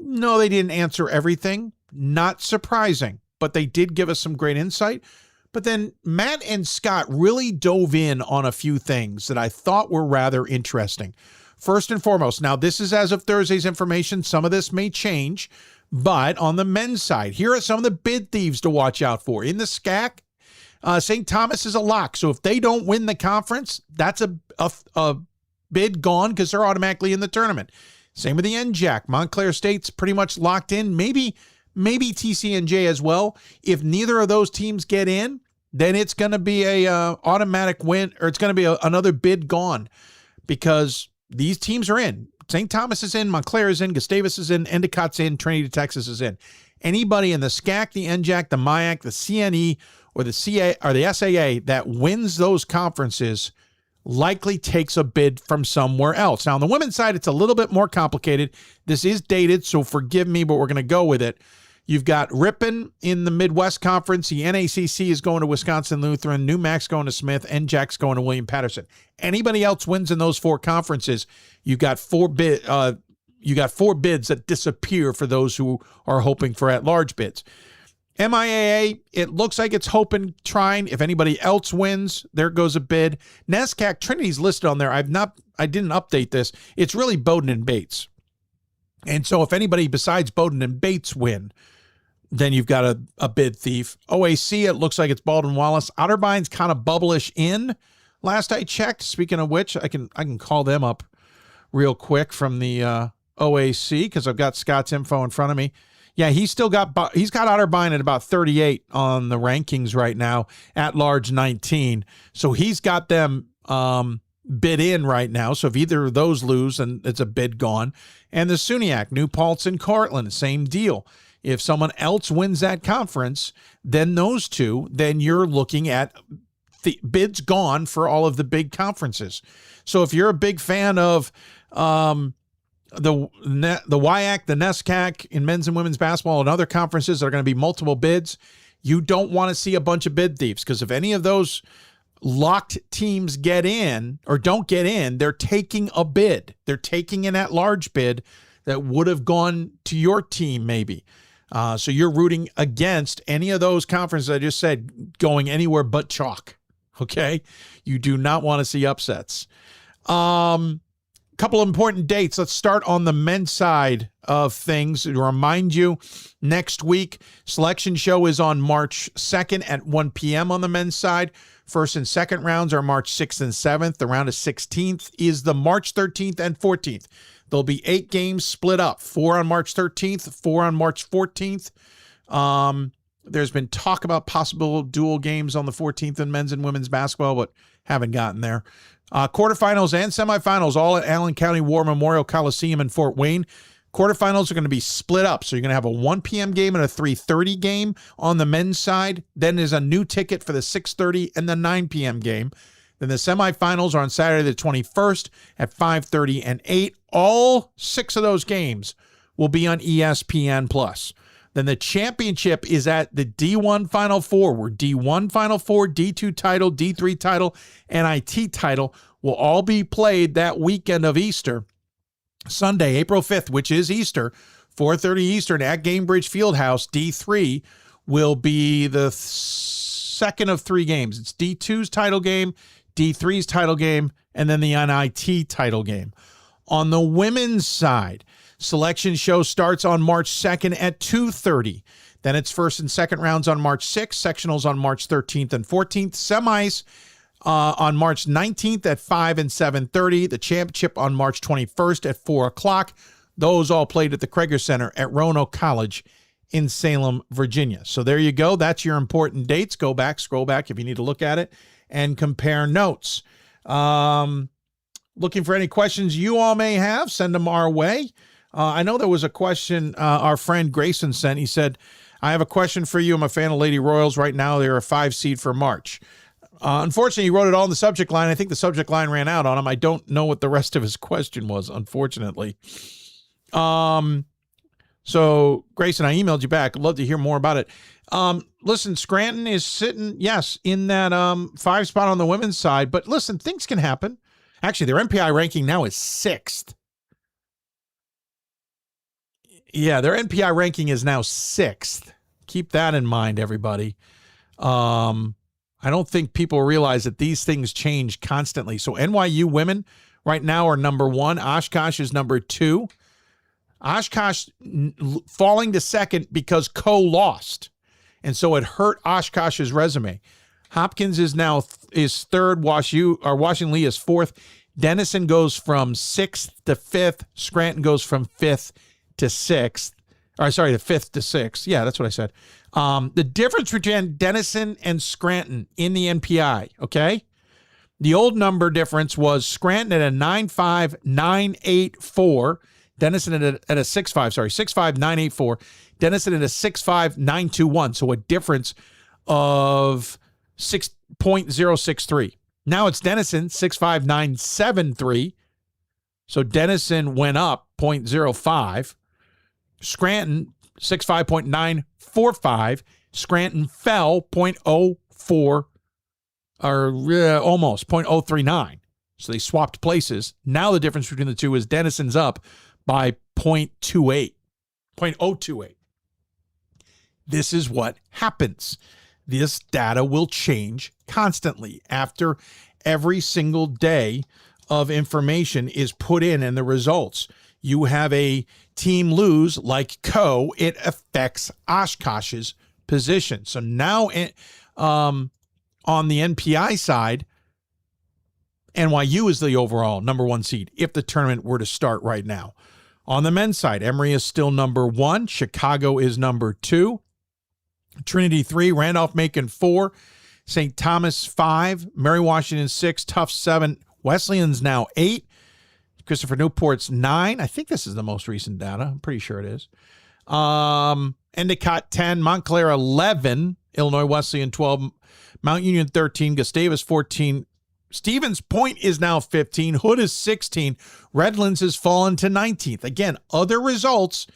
No, they didn't answer everything. Not surprising, but they did give us some great insight. But then Matt and Scott really dove in on a few things that I thought were rather interesting. First and foremost, now this is as of Thursday's information. Some of this may change, but on the men's side, here are some of the bid thieves to watch out for. In the SCAC, St. Thomas is a lock. So if they don't win the conference, that's a bid gone because they're automatically in the tournament. Same with the NJAC. Montclair State's pretty much locked in. Maybe TCNJ as well. If neither of those teams get in, then it's going to be a automatic win, or it's going to be another bid gone, because these teams are in. St. Thomas is in, Montclair is in, Gustavus is in, Endicott's in, Trinity, Texas is in. Anybody in the SCAC, the NJAC, the MIAC, the CNE, or the CA or the SAA that wins those conferences likely takes a bid from somewhere else. Now, on the women's side, it's a little bit more complicated. This is dated, so forgive me, but we're going to go with it. You've got Ripon in the Midwest Conference. The NACC is going to Wisconsin Lutheran. NewMax going to Smith. NJAC's going to William Patterson. Anybody else wins in those four conferences, you've got four bids that disappear for those who are hoping for at-large bids. MIAA, it looks like it's hoping, trying. If anybody else wins, there goes a bid. NESCAC, Trinity's listed on there. I didn't update this. It's really Bowdoin and Bates. And so if anybody besides Bowdoin and Bates win, then you've got a bid thief. OAC, it looks like it's Baldwin Wallace. Otterbine's kind of bubblish in, last I checked. Speaking of which, I can call them up real quick from the OAC, because I've got Scott's info in front of me. Yeah, he's got Otterbein at about 38 on the rankings right now, at large 19. So he's got them bid in right now. So if either of those lose, then it's a bid gone. And the SUNYAC, New Paltz and Cortland, same deal. If someone else wins that conference, then those two, then you're looking at the bids gone for all of the big conferences. So if you're a big fan of the WIAC, the NESCAC in men's and women's basketball, and other conferences that are going to be multiple bids, you don't want to see a bunch of bid thieves, because if any of those locked teams get in or don't get in, they're taking a bid. They're taking an at-large bid that would have gone to your team maybe. So you're rooting against any of those conferences I just said going anywhere but chalk. Okay? You do not want to see upsets. Couple of important dates. Let's start on the men's side of things. To remind you, next week, selection show is on March 2nd at 1 p.m. on the men's side. First and second rounds are March 6th and 7th. The round of 16th is the March 13th and 14th. There'll be 8 games split up, 4 on March 13th, 4 on March 14th. There's been talk about possible dual games on the 14th in men's and women's basketball, but haven't gotten there. Quarterfinals and semifinals all at Allen County War Memorial Coliseum in Fort Wayne. Quarterfinals are going to be split up. So you're going to have a 1 p.m. game and a 3:30 game on the men's side. Then there's a new ticket for the 6:30 and the 9 p.m. game. Then the semifinals are on Saturday the 21st at 5:30 and 8. All 6 of those games will be on ESPN+. Then the championship is at the D1 Final Four, where D1 Final Four, D2 title, D3 title, and IT title will all be played that weekend of Easter. Sunday, April 5th, which is Easter, 4:30 Eastern at Gamebridge Fieldhouse. D3 will be the second of 3 games. It's D2's title game, D3's title game, and then the NIT title game. On the women's side, selection show starts on March 2nd at 2:30. Then it's first and second rounds on March 6th, sectionals on March 13th and 14th, semis on March 19th at 5 and 7:30, the championship on March 21st at 4 o'clock. Those all played at the Krager Center at Roanoke College in Salem, Virginia. So there you go. That's your important dates. Go back, scroll back if you need to look at it, and compare notes. Looking for any questions you all may have, send them our way. I know there was a question our friend Grayson sent. He said, I have a question for you. I'm a fan of Lady Royals right now. They're a 5 seed for March. Unfortunately, he wrote it all in the subject line. I think the subject line ran out on him. I don't know what the rest of his question was, unfortunately. So, Grayson, I emailed you back. I'd love to hear more about it. Listen, Scranton is sitting, yes, in that 5 spot on the women's side. But listen, things can happen. Actually, their MPI ranking now is 6th. Yeah, their NPI ranking is now 6th. Keep that in mind, everybody. I don't think people realize that these things change constantly. So NYU women right now are number 1. Oshkosh is number 2. Oshkosh falling to 2nd because Co lost. And so it hurt Oshkosh's resume. Hopkins is now is 3rd. Washington Lee is 4th. Denison goes from 6th to 5th. Scranton goes from 5th to 6th. Or sorry, to 5th to 6th. Yeah, that's what I said. The difference between Denison and Scranton in the NPI, okay? The old number difference was Scranton at a 9.5984, Denison at a 6.5, sorry, 6.5984, Denison at a 6.5921, so a difference of 6.063. Now it's Denison 6.5973, so Denison went up 0.05. Scranton 6.5.945. Scranton fell 0.04 or almost 0.039. So they swapped places. Now the difference between the two is Denison's up by 0.28. This is what happens. This data will change constantly after every single day of information is put in and the results. You have a team lose like Co, it affects Oshkosh's position. So now on the NPI side, NYU is the overall number 1 seed if the tournament were to start right now. On the men's side, Emory is still number 1. Chicago is number 2. Trinity 3, Randolph-Macon 4, St. Thomas 5, Mary Washington 6, Tufts 7, Wesleyan's now 8. Christopher Newport's 9. I think this is the most recent data. I'm pretty sure it is. Endicott 10, Montclair 11, Illinois Wesleyan 12, Mount Union 13, Gustavus 14, Stevens Point is now 15, Hood is 16, Redlands has fallen to 19th. Again, other results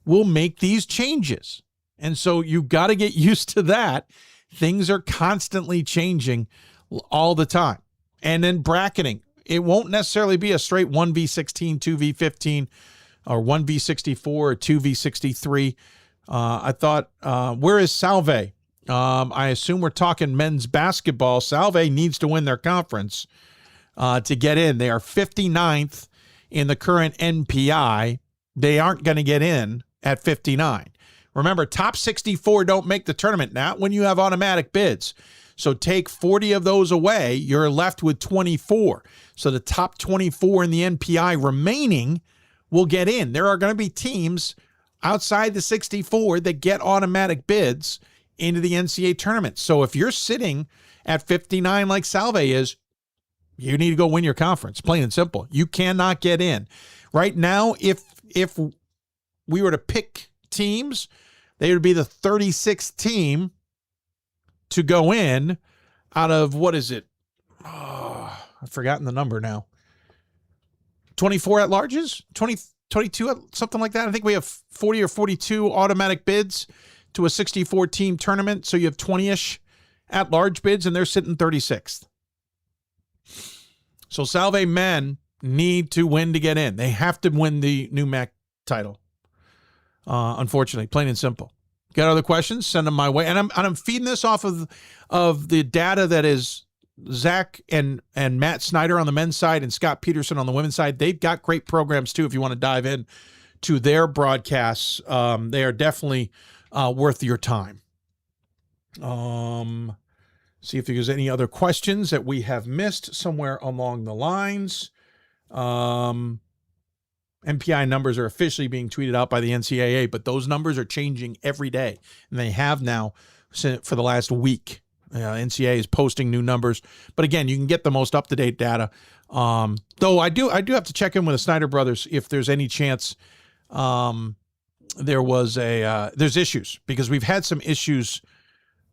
will make these changes. And so you've got to get used to that. Things are constantly changing all the time. And then bracketing. It won't necessarily be a straight 1v16, 2v15, or 1v64, or 2v63. I thought, where is Salve? I assume we're talking men's basketball. Salve needs to win their conference to get in. They are 59th in the current NPI. They aren't going to get in at 59. Remember, top 64 don't make the tournament, not when you have automatic bids. So take 40 of those away, you're left with 24. So the top 24 in the NPI remaining will get in. There are going to be teams outside the 64 that get automatic bids into the NCAA tournament. So if you're sitting at 59 like Salve is, you need to go win your conference, plain and simple. You cannot get in. Right now, if we were to pick teams, they would be the 36th team to go in out of, what is it? Oh, I've forgotten the number now. 24 at-larges? 22, something like that. I think we have 40 or 42 automatic bids to a 64-team tournament. So you have 20-ish at-large bids, and they're sitting 36th. So Salve men need to win to get in. They have to win the new MAC title. Unfortunately, plain and simple. Got other questions? Send them my way. And I'm feeding this off of the data that is Zach and Matt Snyder on the men's side and Scott Peterson on the women's side. They've got great programs too. If you want to dive in to their broadcasts, they are definitely worth your time. See if there's any other questions that we have missed somewhere along the lines. MPI numbers are officially being tweeted out by the NCAA, but those numbers are changing every day, and they have now for the last week. NCAA is posting new numbers, but again, you can get the most up-to-date data. Though I do have to check in with the Snyder brothers if there's any chance there's issues, because we've had some issues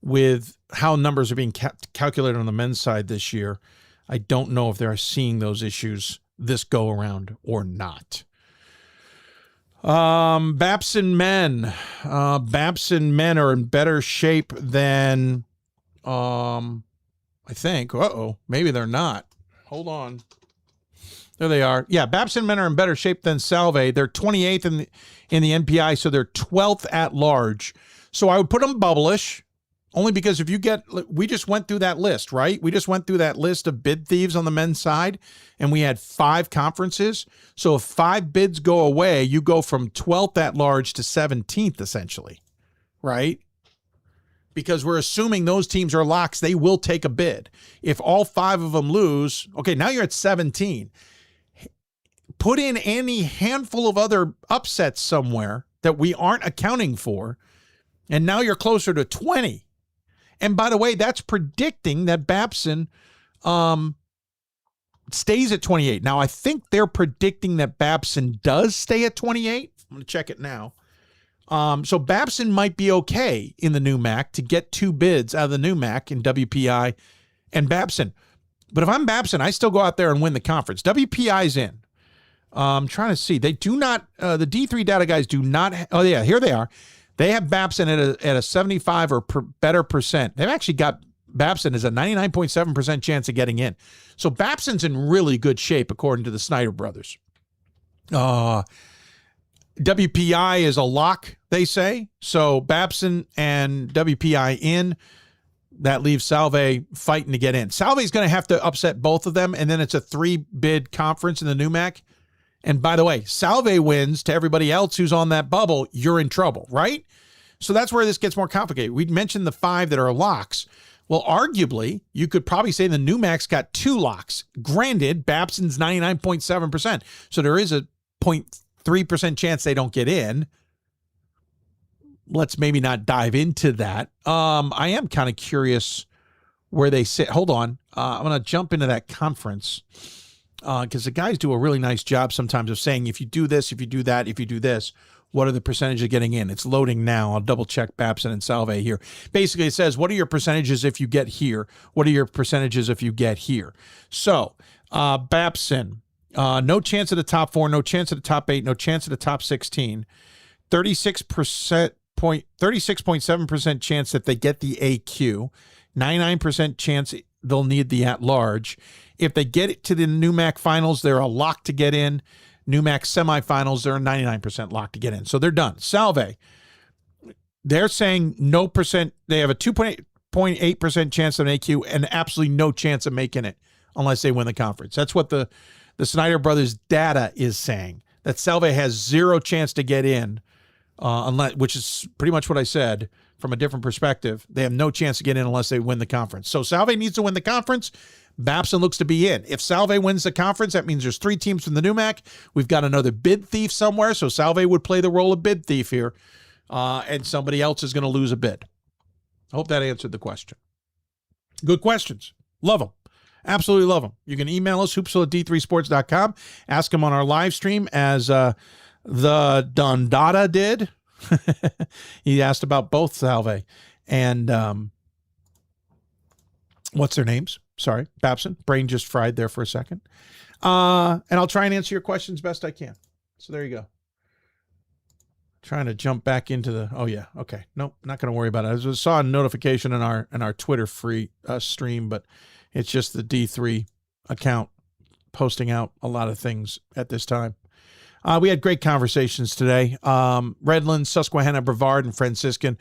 with how numbers are being calculated on the men's side this year, I don't know if they're seeing those issues this go around or not. Babson men are in better shape than, I think. Maybe they're not. Hold on. There they are. Yeah, Babson men are in better shape than Salve. They're 28th in the NPI, so they're 12th at large. So I would put them bubblish, only because if you get, we just went through that list, right? We just went through that list of bid thieves on the men's side, and we had 5 conferences. So if 5 bids go away, you go from 12th at large to 17th, essentially, right? Because we're assuming those teams are locks. They will take a bid. If all 5 of them lose, okay, now you're at 17. Put in any handful of other upsets somewhere that we aren't accounting for, and now you're closer to 20. And by the way, that's predicting that Babson stays at 28. Now, I think they're predicting that Babson does stay at 28. I'm going to check it now. So Babson might be okay in the new MAC to get 2 bids out of the new MAC in WPI and Babson. But if I'm Babson, I still go out there and win the conference. WPI's in. I'm trying to see. They do not, the D3 data guys do not, oh yeah, here they are. They have Babson at a 75 or better percent. They've actually got Babson as a 99.7% chance of getting in. So Babson's in really good shape, according to the Snyder brothers. WPI is a lock, they say. So Babson and WPI in. That leaves Salve fighting to get in. Salve's going to have to upset both of them, and then it's a 3-bid conference in the new MAC. And by the way, Salve wins to everybody else who's on that bubble, you're in trouble, right? So that's where this gets more complicated. We mentioned the 5 that are locks. Well, arguably, you could probably say the new MAC's got 2 locks. Granted, Babson's 99.7%. So there is a 0.3% chance they don't get in. Let's maybe not dive into that. I am kind of curious where they sit. Hold on. I'm going to jump into that conference. Because the guys do a really nice job sometimes of saying, if you do this, if you do that, if you do this, what are the percentages of getting in? It's loading now. I'll double check Babson and Salve here. Basically, it says, what are your percentages if you get here? What are your percentages if you get here? So, Babson, no chance at the top 4, no chance at the top 8, no chance at the top 16. 36.7% chance that they get the AQ. 99% chance they'll need the at-large. If they get it to the new MAC finals, they're a lock to get in. New MAC semifinals, they're a 99% lock to get in. So they're done. Salve, they're saying no percent. They have a 2.8% chance of an AQ and absolutely no chance of making it unless they win the conference. That's what the Snyder brothers data is saying, that Salve has 0 chance to get in, unless, which is pretty much what I said from a different perspective. They have no chance to get in unless they win the conference. So Salve needs to win the conference. Babson looks to be in. If Salve wins the conference, that means there's 3 teams from the new MAC. We've got another bid thief somewhere, so Salve would play the role of bid thief here, and somebody else is going to lose a bid. I hope that answered the question. Good questions. Love them. Absolutely love them. You can email us, hoopsville@d3sports.com. Ask them on our live stream, as the Dondada did. He asked about both Salve and what's their names? Sorry, Babson. Brain just fried there for a second. And I'll try and answer your questions best I can. So there you go. Trying to jump back into the, oh yeah, okay. Nope, not going to worry about it. I just saw a notification in our Twitter free stream, but it's just the D3 account posting out a lot of things at this time. We had great conversations today. Redlands, Susquehanna, Brevard, and Franciscan.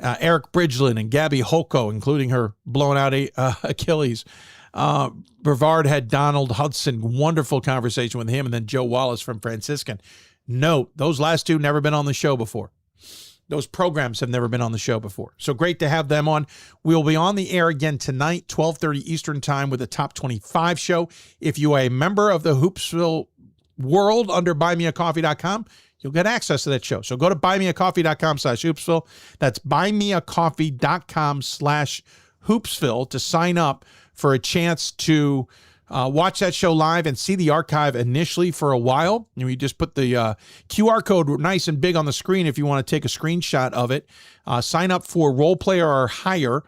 Eric Bridgeland and Gabby Holko, including her blown out Achilles. Brevard had Donald Hudson, wonderful conversation with him, and then Joe Wallace from Franciscan. Note, those last 2 never been on the show before. Those programs have never been on the show before. So great to have them on. We'll be on the air again tonight, 12:30 Eastern time, with the Top 25 show. If you are a member of the Hoopsville world under buymeacoffee.com, you'll get access to that show. So go to buymeacoffee.com/Hoopsville. That's buymeacoffee.com/Hoopsville to sign up for a chance to watch that show live and see the archive initially for a while. We just put the QR code nice and big on the screen if you want to take a screenshot of it. Sign up for Role Player or higher.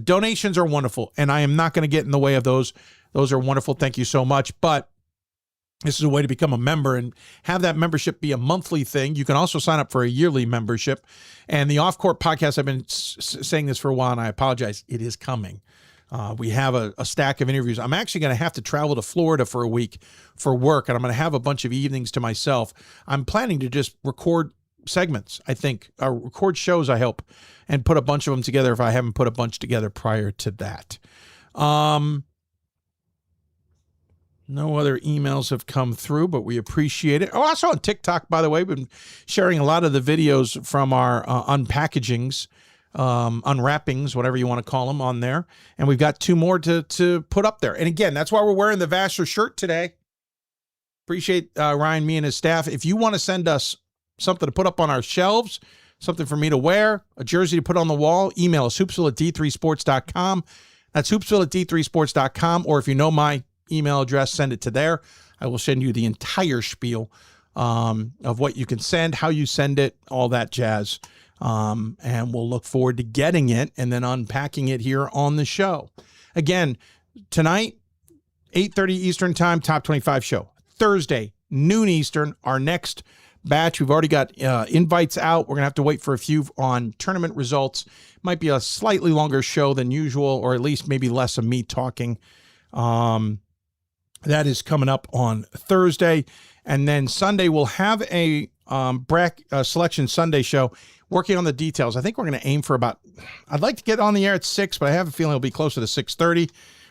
Donations are wonderful, and I am not going to get in the way of those. Those are wonderful. Thank you so much. But this is a way to become a member and have that membership be a monthly thing. You can also sign up for a yearly membership. And the Off Court podcast, I've been saying this for a while, and I apologize. It is coming. We have a stack of interviews. I'm actually going to have to travel to Florida for a week for work, and I'm going to have a bunch of evenings to myself. I'm planning to just record segments, I think, record shows, I hope, and put a bunch of them together if I haven't put a bunch together prior to that. No other emails have come through, but we appreciate it. Oh, also on TikTok, by the way, we've been sharing a lot of the videos from our unpackagings, unwrappings, whatever you want to call them, on there. And we've got 2 more to put up there. And again, that's why we're wearing the Vassar shirt today. Appreciate Ryan, me, and his staff. If you want to send us something to put up on our shelves, something for me to wear, a jersey to put on the wall, email us, hoopsville@d3sports.com. That's hoopsville@d3sports.com. Or if you know my email address, send it to there. I will send you the entire spiel of what you can send, how you send it, all that jazz. And we'll look forward to getting it and then unpacking it here on the show. Again, tonight, 8:30 Eastern time, Top 25 show. Thursday, noon Eastern, our next batch. We've already got invites out. We're going to have to wait for a few on tournament results. Might be a slightly longer show than usual, or at least maybe less of me talking. That is coming up on Thursday. And then Sunday, we'll have a Selection Sunday show working on the details. I think we're going to aim for I'd like to get on the air at 6, but I have a feeling it'll be closer to 6:30.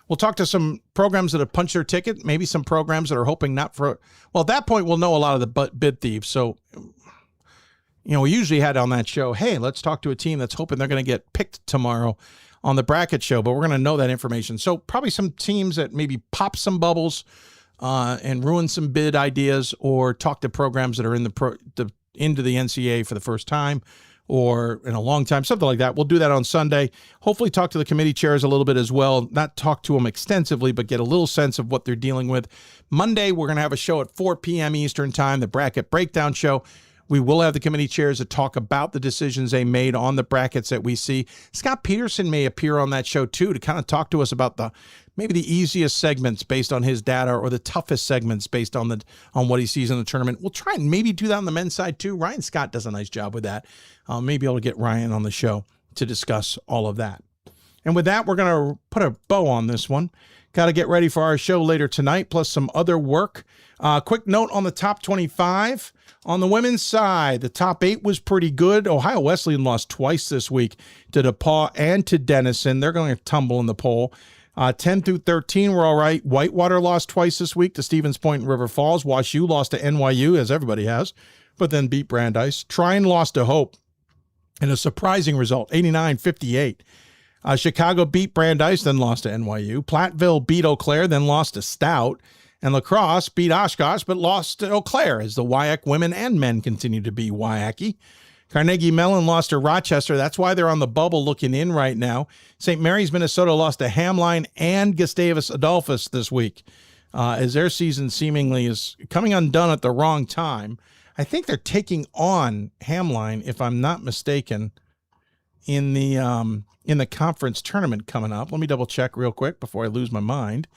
We'll talk to some programs that have punched their ticket, maybe some programs that are hoping not for, well, at that point, we'll know a lot of the bid thieves. So, we usually had on that show, hey, let's talk to a team that's hoping they're going to get picked tomorrow on the bracket show, but we're going to know that information. So probably some teams that maybe pop some bubbles and ruin some bid ideas, or talk to programs that are in into the NCAA for the first time or in a long time, something like that. We'll do that on Sunday. Hopefully talk to the committee chairs a little bit as well. Not talk to them extensively, but get a little sense of what they're dealing with. Monday, we're going to have a show at 4 p.m. Eastern time, the bracket breakdown show. We will have the committee chairs to talk about the decisions they made on the brackets that we see. Scott Peterson may appear on that show too, to kind of talk to us about maybe the easiest segments based on his data, or the toughest segments based on what he sees in the tournament. We'll try and maybe do that on the men's side too. Ryan Scott does a nice job with that. Maybe able to get Ryan on the show to discuss all of that. And with that, we're going to put a bow on this one. Got to get ready for our show later tonight, plus some other work. Quick note on the top 25. On the women's side, the top 8 was pretty good. Ohio Wesleyan lost twice this week to DePauw and to Denison. They're going to tumble in the poll. 10 through 13 were all right. Whitewater lost twice this week to Stevens Point and River Falls. Wash U lost to NYU, as everybody has, but then beat Brandeis. Trine lost to Hope in a surprising result, 89-58. Chicago beat Brandeis, then lost to NYU. Platteville beat Eau Claire, then lost to Stout. And La Crosse beat Oshkosh, but lost to Eau Claire, as the WIAC women and men continue to be WIAC-y. Carnegie Mellon lost to Rochester. That's why they're on the bubble looking in right now. St. Mary's, Minnesota lost to Hamline and Gustavus Adolphus this week, as their season seemingly is coming undone at the wrong time. I think they're taking on Hamline, if I'm not mistaken, in the conference tournament coming up. Let me double check real quick before I lose my mind.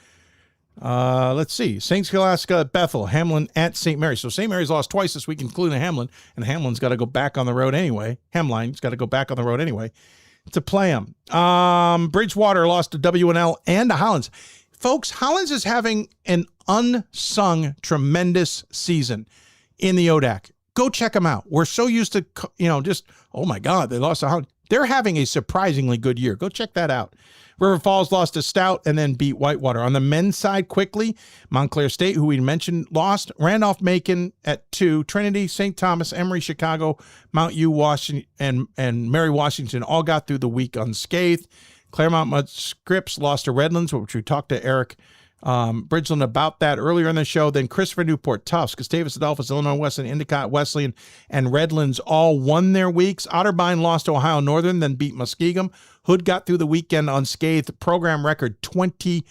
Let's see. St. Scholastica at Bethel, Hamlin at St. Mary's. So St. Mary's lost twice this week, including Hamlin, and Hamlin's got to go back on the road anyway. Hamline's got to go back on the road anyway to play them. Bridgewater lost to WNL and to Hollins. Folks, Hollins is having an unsung tremendous season in the ODAC. Go check them out. We're so used to, just, oh my God, they lost to Hollins. They're having a surprisingly good year. Go check that out. River Falls lost to Stout and then beat Whitewater. On the men's side, quickly, Montclair State, who we mentioned, lost. Randolph-Macon at 2. Trinity, St. Thomas, Emory, Chicago, Mount U, Washington, and Mary Washington all got through the week unscathed. Claremont Scripps lost to Redlands, which we talked to Eric Bridgeland about that earlier in the show. Then Christopher Newport, Tufts, Gustavus Adolphus, Illinois Wesleyan, Endicott Wesleyan, and Redlands all won their weeks. Otterbein lost to Ohio Northern, then beat Muskegum. Hood got through the weekend unscathed. Program record 20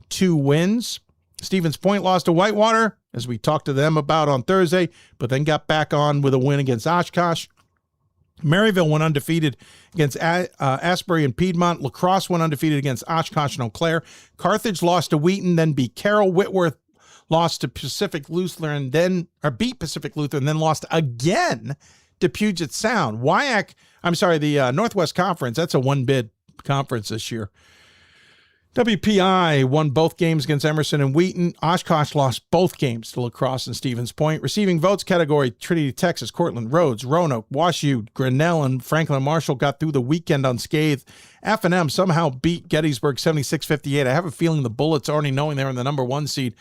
2 wins. Stevens Point lost to Whitewater, as we talked to them about on Thursday, but then got back on with a win against Oshkosh. Maryville went undefeated against Asbury and Piedmont. La Crosse went undefeated against Oshkosh and Eau Claire. Carthage lost to Wheaton, then beat Carroll. Whitworth lost to Pacific Lutheran, beat Pacific Lutheran, then lost again to Puget Sound. The Northwest Conference, that's a one-bid conference this year. WPI won both games against Emerson and Wheaton. Oshkosh lost both games to La Crosse and Stevens Point. Receiving votes category, Trinity, Texas, Cortland, Rhodes, Roanoke, WashU, Grinnell, and Franklin and Marshall got through the weekend unscathed. F&M somehow beat Gettysburg 76-58. I have a feeling the Bullets, already knowing they're in the number 1 seed,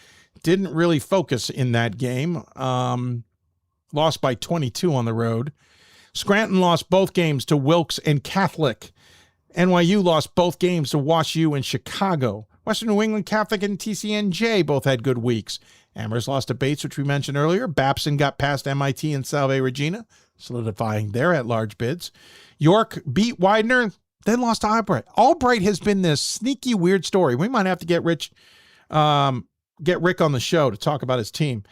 didn't really focus in that game. Lost by 22 on the road. Scranton lost both games to Wilkes and Catholic. NYU lost both games to WashU and Chicago. Western New England Catholic and TCNJ both had good weeks. Amherst lost to Bates, which we mentioned earlier. Babson got past MIT and Salve Regina, solidifying their at-large bids. York beat Widener, then lost to Albright. Albright has been this sneaky, weird story. We might have to get Rick on the show to talk about his team.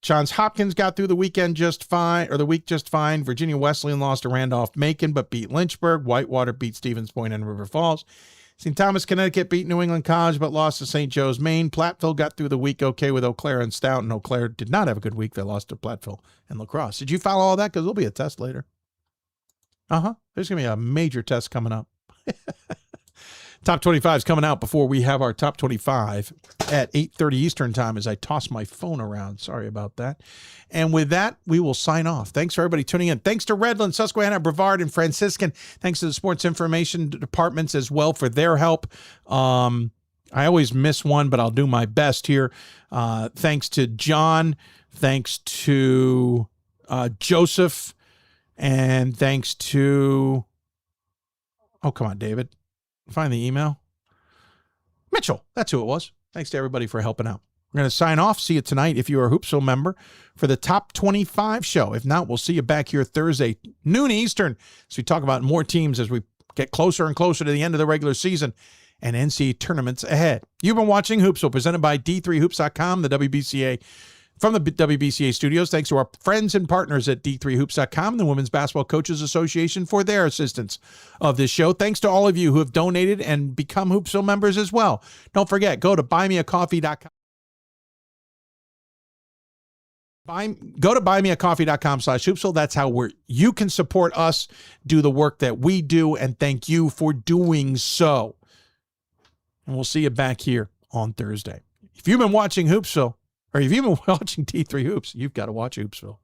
Johns Hopkins got through the week just fine. Virginia Wesleyan lost to Randolph-Macon, but beat Lynchburg. Whitewater beat Stevens Point and River Falls. St. Thomas, Connecticut beat New England College, but lost to St. Joe's, Maine. Platteville got through the week okay with Eau Claire and Stoughton. Eau Claire did not have a good week. They lost to Platteville and La Crosse. Did you follow all that? Because there'll be a test later. There's going to be a major test coming up. Top 25 is coming out before we have our top 25 at 8:30 Eastern time as I toss my phone around. Sorry about that. And with that, we will sign off. Thanks for everybody tuning in. Thanks to Redlands, Susquehanna, Brevard, and Franciscan. Thanks to the sports information departments as well for their help. I always miss one, but I'll do my best here. Thanks to John. Thanks to Joseph. And thanks to... Oh, come on, David. Find the email. Mitchell, that's who it was. Thanks to everybody for helping out. We're going to sign off. See you tonight if you're a Hoopsville member for the Top 25 show. If not, we'll see you back here Thursday, noon Eastern, as we talk about more teams as we get closer and closer to the end of the regular season and NCAA tournaments ahead. You've been watching Hoopsville, presented by D3Hoops.com, the WBCA. From the WBCA studios, thanks to our friends and partners at D3Hoops.com, the Women's Basketball Coaches Association, for their assistance of this show. Thanks to all of you who have donated and become Hoopsville members as well. Don't forget, go to buymeacoffee.com. Go to buymeacoffee.com/Hoopsville. That's how you can support us, do the work that we do, and thank you for doing so. And we'll see you back here on Thursday. If you've been watching Hoopsville, or if you've been watching T3 Hoops, you've got to watch Hoopsville.